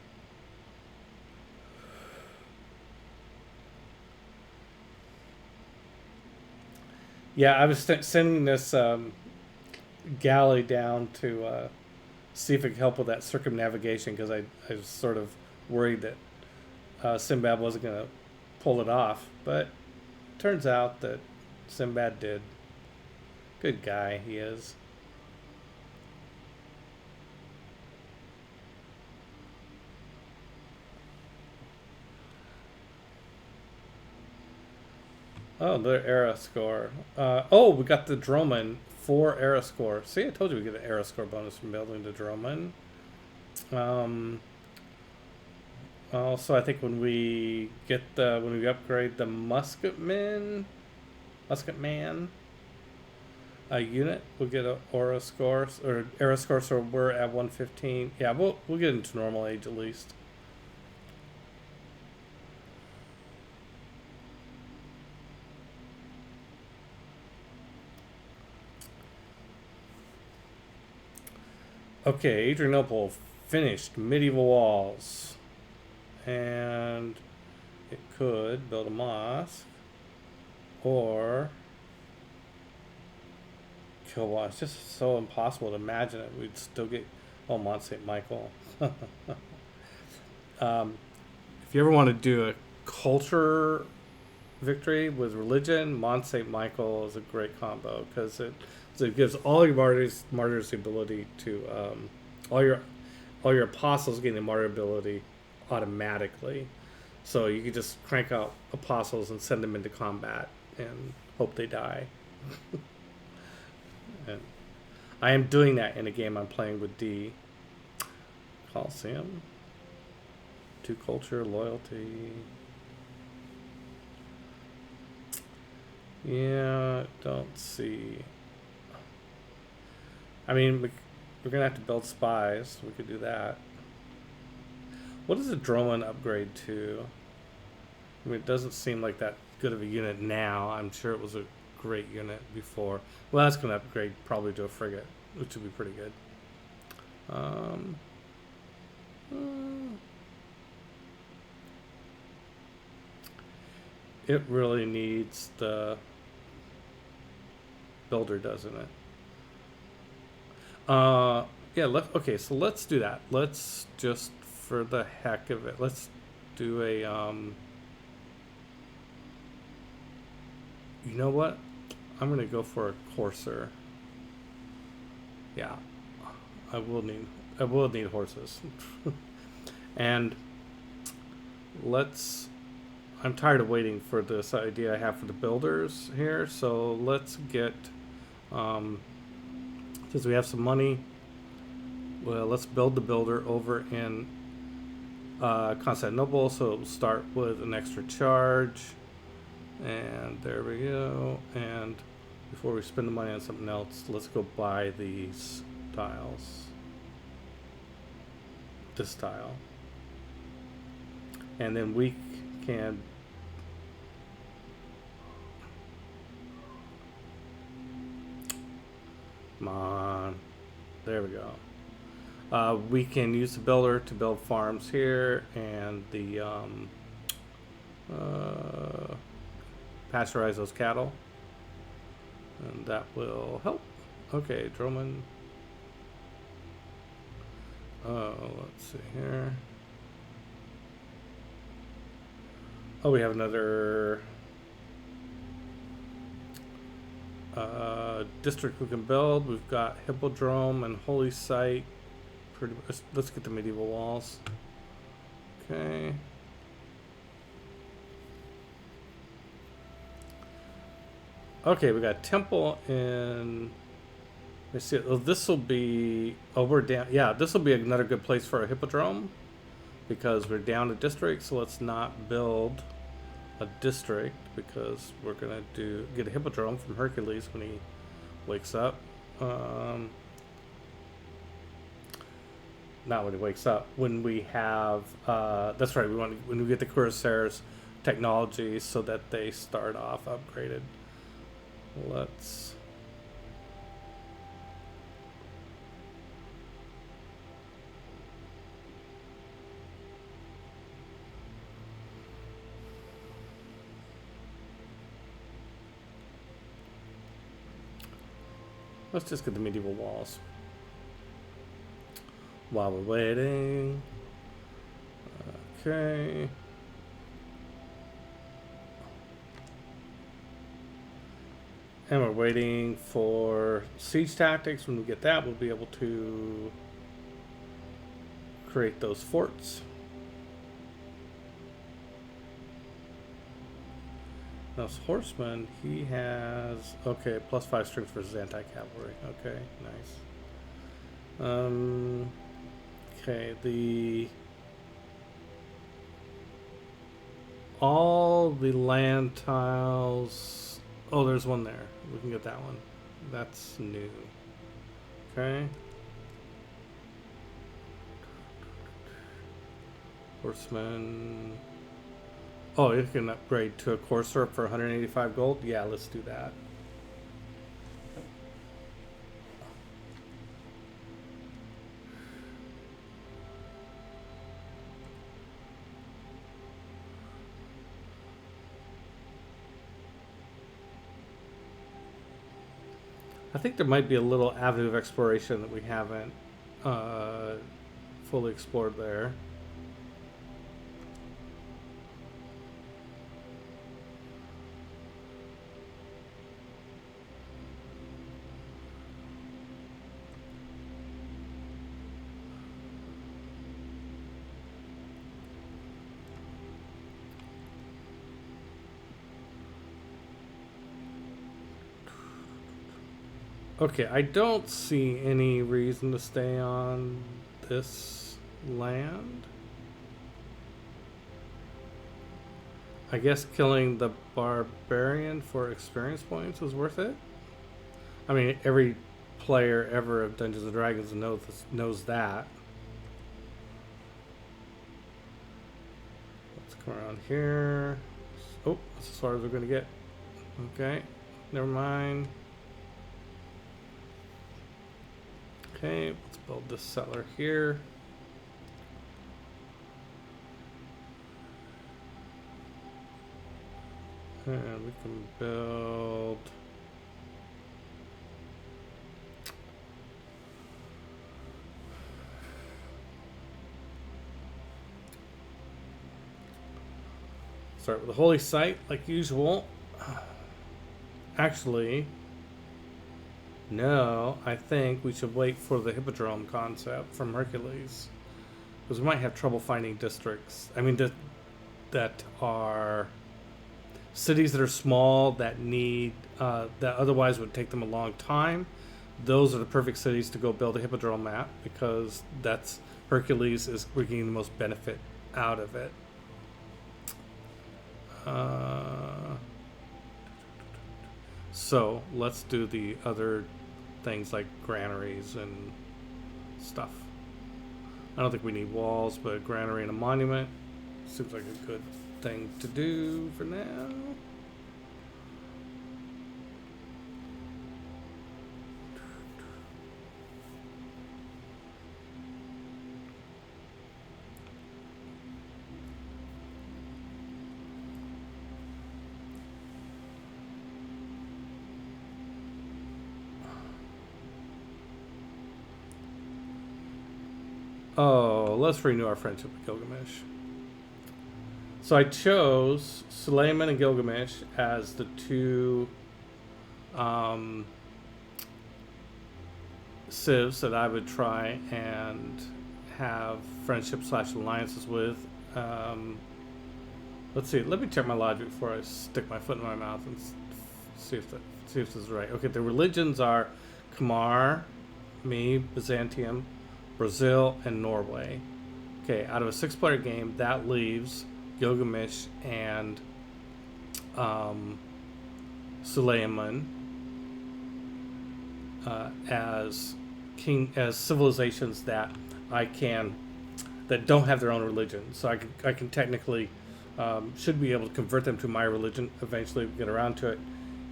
Yeah, I was sending this galley down to see if it could help with that circumnavigation, because I was sort of worried that Sinbad wasn't going to pull it off, but turns out that Sinbad did. Good guy he is. Oh, the era score. Oh, we got the Droman 4 era score. See, I told you we get an era score bonus from building the Droman. Um, Also, I think when we upgrade the Musketman unit, we'll get a aura score or era score. So we're at 115. Yeah, we'll get into normal age at least. Okay, Adrianople finished medieval walls, and it could build a mosque or kill one. It's just so impossible to imagine it. We'd still get Mont St. Michael. If you ever want to do a culture victory with religion, Mont St. Michael is a great combo because it gives all your martyrs the ability to all your apostles gain the martyr ability automatically. So you can just crank out apostles and send them into combat and hope they die. And I am doing that in a game I'm playing with D. Coliseum. 2 culture, loyalty. Yeah, don't see. I mean, we're going to have to build spies. We could do that. What does a drone upgrade to? I mean, it doesn't seem like that good of a unit now. I'm sure it was a great unit before. Well, that's going to upgrade probably to a frigate, which would be pretty good. It really needs the builder, doesn't it? Yeah, okay, so let's do that. Let's just, for the heck of it, let's do a, you know what? I'm going to go for a courser. Yeah, I will need horses. And I'm tired of waiting for this idea I have for the builders here, so let's get, since we have some money, well, let's build the builder over in Constantinople, so it'll start with an extra charge, and there we go. And before we spend the money on something else, let's go buy these tiles, this tile, and then we can come on, there we go. We can use the builder to build farms here, and the pasteurize those cattle, and that will help. Okay, Droman. Let's see here. Oh, we have another district we can build. We've got Hippodrome and Holy Site. Let's get the medieval walls. Okay. Okay, we got temple in. Let's see. Oh, this will be. Oh, we're down. Yeah, this will be another good place for a hippodrome because we're down a district. So let's not build a district because we're gonna get a hippodrome from Hercules when he wakes up. Not when he wakes up. When we have. That's right. When we get the Corsairs technology so that they start off upgraded. Let's just get the medieval walls while we're waiting. Okay. And we're waiting for siege tactics. When we get that, we'll be able to create those forts. Now, horseman, he has okay +5 strength versus anti-cavalry. Okay, nice. Okay, the all the land tiles. Oh, there's one there. We can get that one. That's new. Okay. Horseman. Oh, you can upgrade to a courser for 185 gold? Yeah, let's do that. I think there might be a little avenue of exploration that we haven't fully explored there. Okay, I don't see any reason to stay on this land. I guess killing the barbarian for experience points is worth it. I mean, every player ever of Dungeons and Dragons knows that. Let's come around here. Oh, that's as far as we're gonna get. Okay, never mind. Okay, let's build this settler here. And we can build start with the holy site like usual. Actually, no, I think we should wait for the hippodrome concept from Hercules, because we might have trouble finding districts. I mean, that are cities that are small that need that otherwise would take them a long time. Those are the perfect cities to go build a hippodrome map, because that's Hercules is we're getting the most benefit out of it. So let's do the other things like granaries and stuff. I don't think we need walls, but a granary and a monument seems like a good thing to do for now. Oh, let's renew our friendship with Gilgamesh. So I chose Suleiman and Gilgamesh as the two civs that I would try and have friendship / alliances with. Let's see. Let me check my logic before I stick my foot in my mouth and see if this is right. Okay, the religions are Khmer, me, Byzantium, Brazil, and Norway. Okay, out of a 6-player game, that leaves Gilgamesh and Suleiman as civilizations that that don't have their own religion. So I can technically should be able to convert them to my religion eventually, get around to it,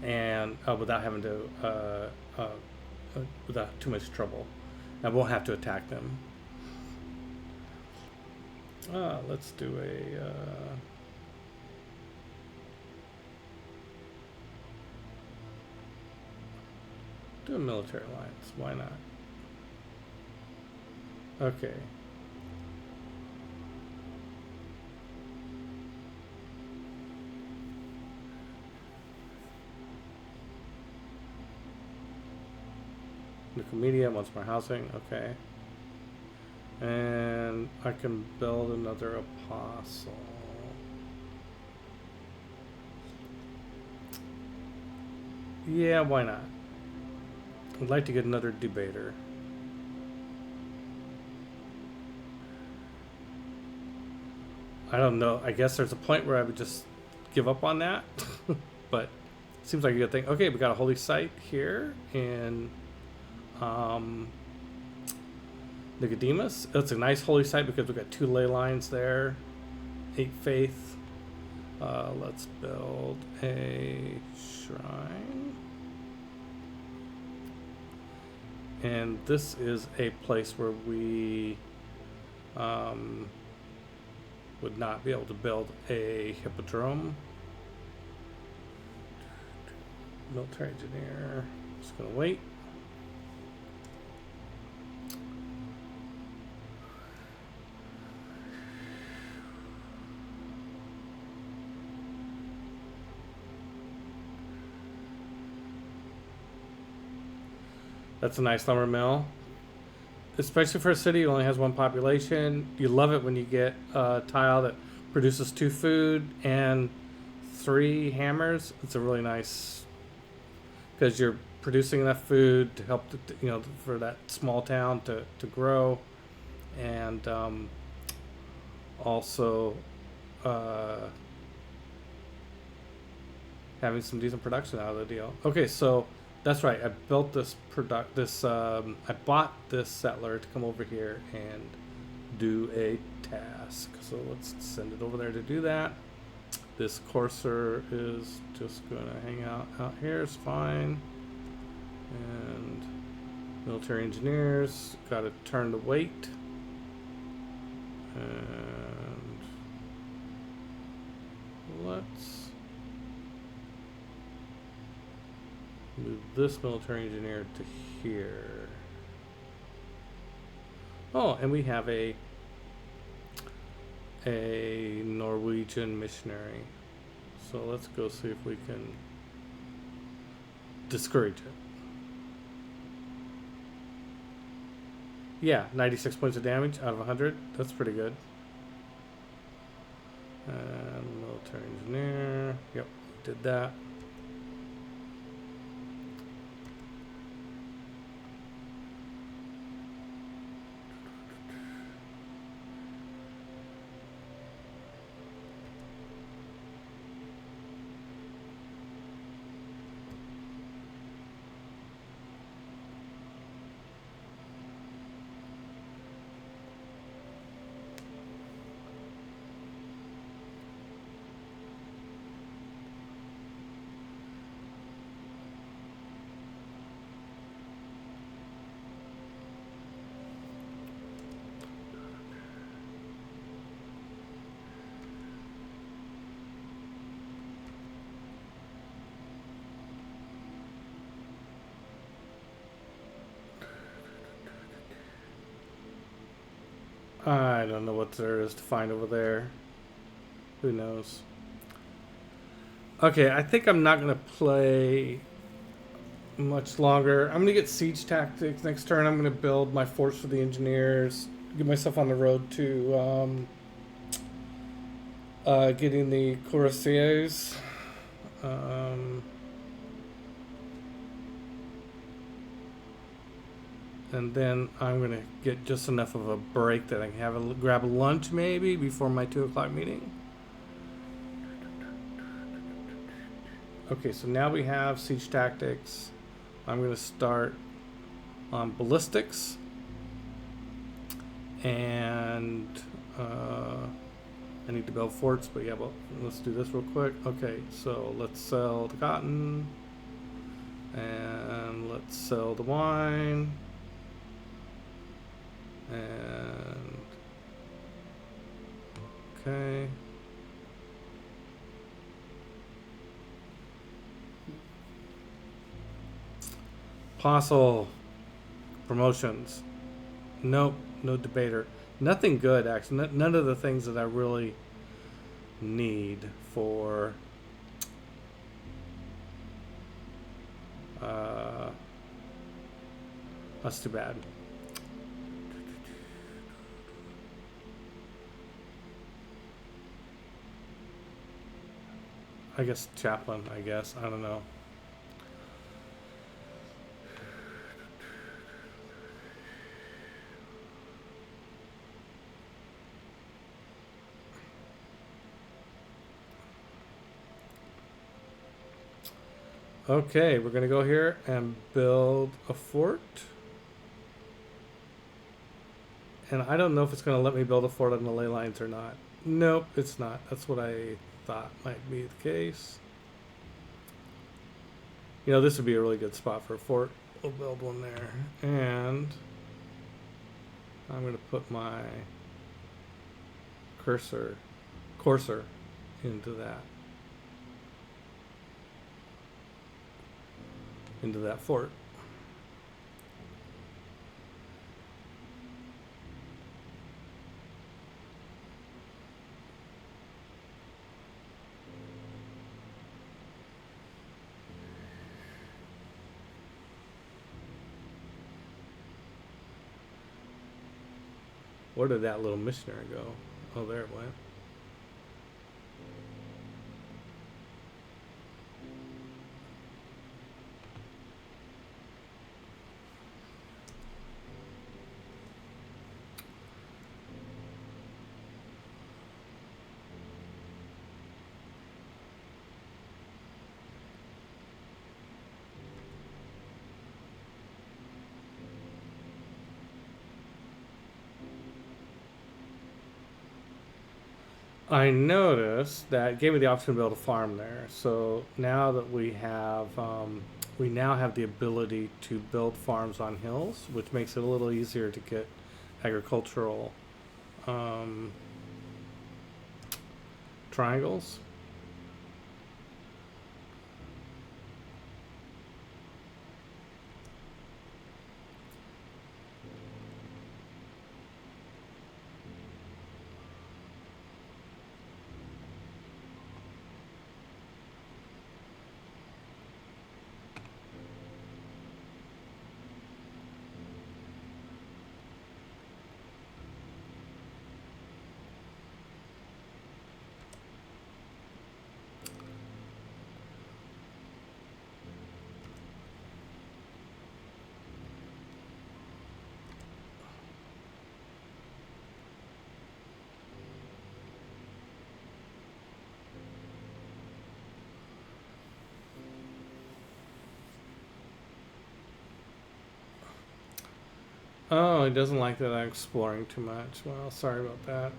and without having to without too much trouble. I won't have to attack them. Let's do a military alliance. Why not? Okay. Nicomedia wants more housing. Okay. And I can build another apostle. Yeah, why not? I'd like to get another debater. I don't know. I guess there's a point where I would just give up on that. But it seems like a good thing. Okay, we got a holy site here in um, Nicodemus. It's a nice holy site because we've got 2 ley lines there. 8 faith. Let's build a shrine. And this is a place where we would not be able to build a hippodrome. Military engineer. Just gonna wait. That's a nice lumber mill. Especially for a city who only has 1 population. You love it when you get a tile that produces 2 food and 3 hammers. It's a really nice, because you're producing enough food to help for that small town to grow, and also having some decent production out of the deal. Okay, so that's right. I built this I bought this settler to come over here and do a task. So let's send it over there to do that. This courser is just going to hang out here. It's fine. And military engineers got to turn the weight. And let's move this military engineer to here. Oh, and we have a Norwegian missionary. So let's go see if we can discourage it. Yeah, 96 points of damage out of 100. That's pretty good. And military engineer. Yep, did that. I don't know what there is to find over there. Who knows? Okay, I think I'm not going to play much longer. I'm going to get siege tactics next turn. I'm going to build my force for the engineers. Get myself on the road to getting the cuirassiers. And then I'm going to get just enough of a break that I can have grab a lunch maybe before my 2 o'clock meeting. Okay, so now we have siege tactics. I'm going to start on ballistics. And I need to build forts, but yeah, well, let's do this real quick. Okay, so let's sell the cotton. And let's sell the wine. And okay. Apostle promotions. Nope, no debater. Nothing good, actually. None of the things that I really need for that's too bad. I guess chaplain, I guess. I don't know. Okay, we're gonna go here and build a fort. And I don't know if it's gonna let me build a fort on the ley lines or not. Nope, it's not. That's what I thought might be the case. You know, this would be a really good spot for a fort. We'll build one there. And I'm going to put my courser into that fort. Where did that little missionary go? Oh, there it went. I noticed that it gave me the option to build a farm there. So now that we now have the ability to build farms on hills, which makes it a little easier to get agricultural um, triangles. Oh, he doesn't like that I'm exploring too much. Well, sorry about that.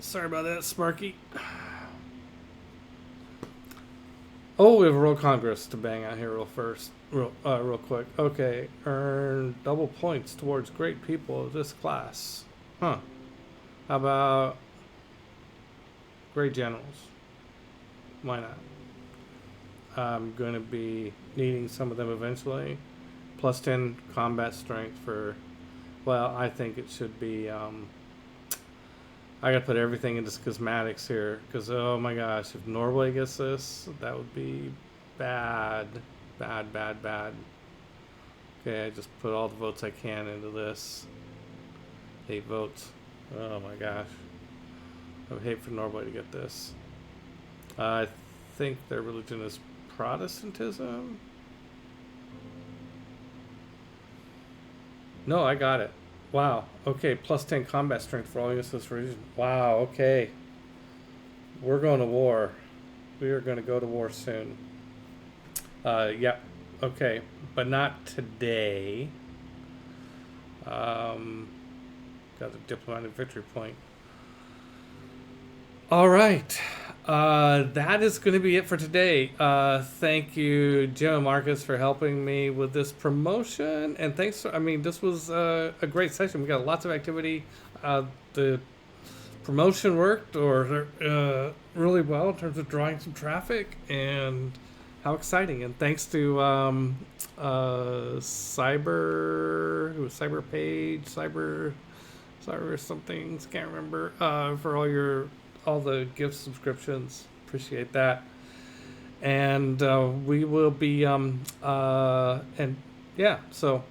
Sorry about that, Sparky. Oh, we have a World Congress to bang out here real quick. Okay, earn double points towards great people of this class. Huh. How about great generals? Why not? I'm going to be needing some of them eventually. Plus 10 combat strength for, well, I think it should be, I gotta put everything into schematics here, because, oh my gosh, if Norway gets this, that would be bad. Bad, bad, bad. Okay, I just put all the votes I can into this. 8 votes. Oh my gosh. I would hate for Norway to get this. I think their religion is Protestantism. No, I got it. Wow. Okay, plus 10 combat strength for all units of this region. Wow, okay. We're going to war. We are going to go to war soon. Yeah. Okay, but not today. Got the diplomatic victory point. All right. That is going to be it for today. Thank you, Jim and Marcus, for helping me with this promotion. And thanks. This was a great session. We got lots of activity. The promotion worked really well in terms of drawing some traffic, and how exciting. And thanks to Cyber something, can't remember, for all the gift subscriptions. Appreciate that. And we will be and yeah, so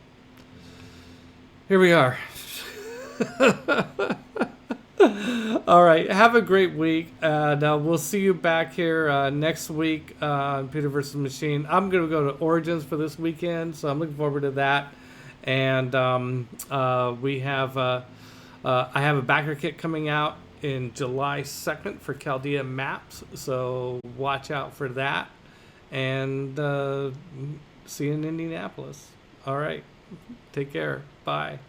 here we are. All right, have a great week, and we'll see you back here next week on Peter versus Machine. I'm gonna go to Origins for this weekend, so I'm looking forward to that. And we have I have a backer kit coming out in July 2nd for Chaldea Maps, so watch out for that. and see you in Indianapolis. All right. Take care. Bye.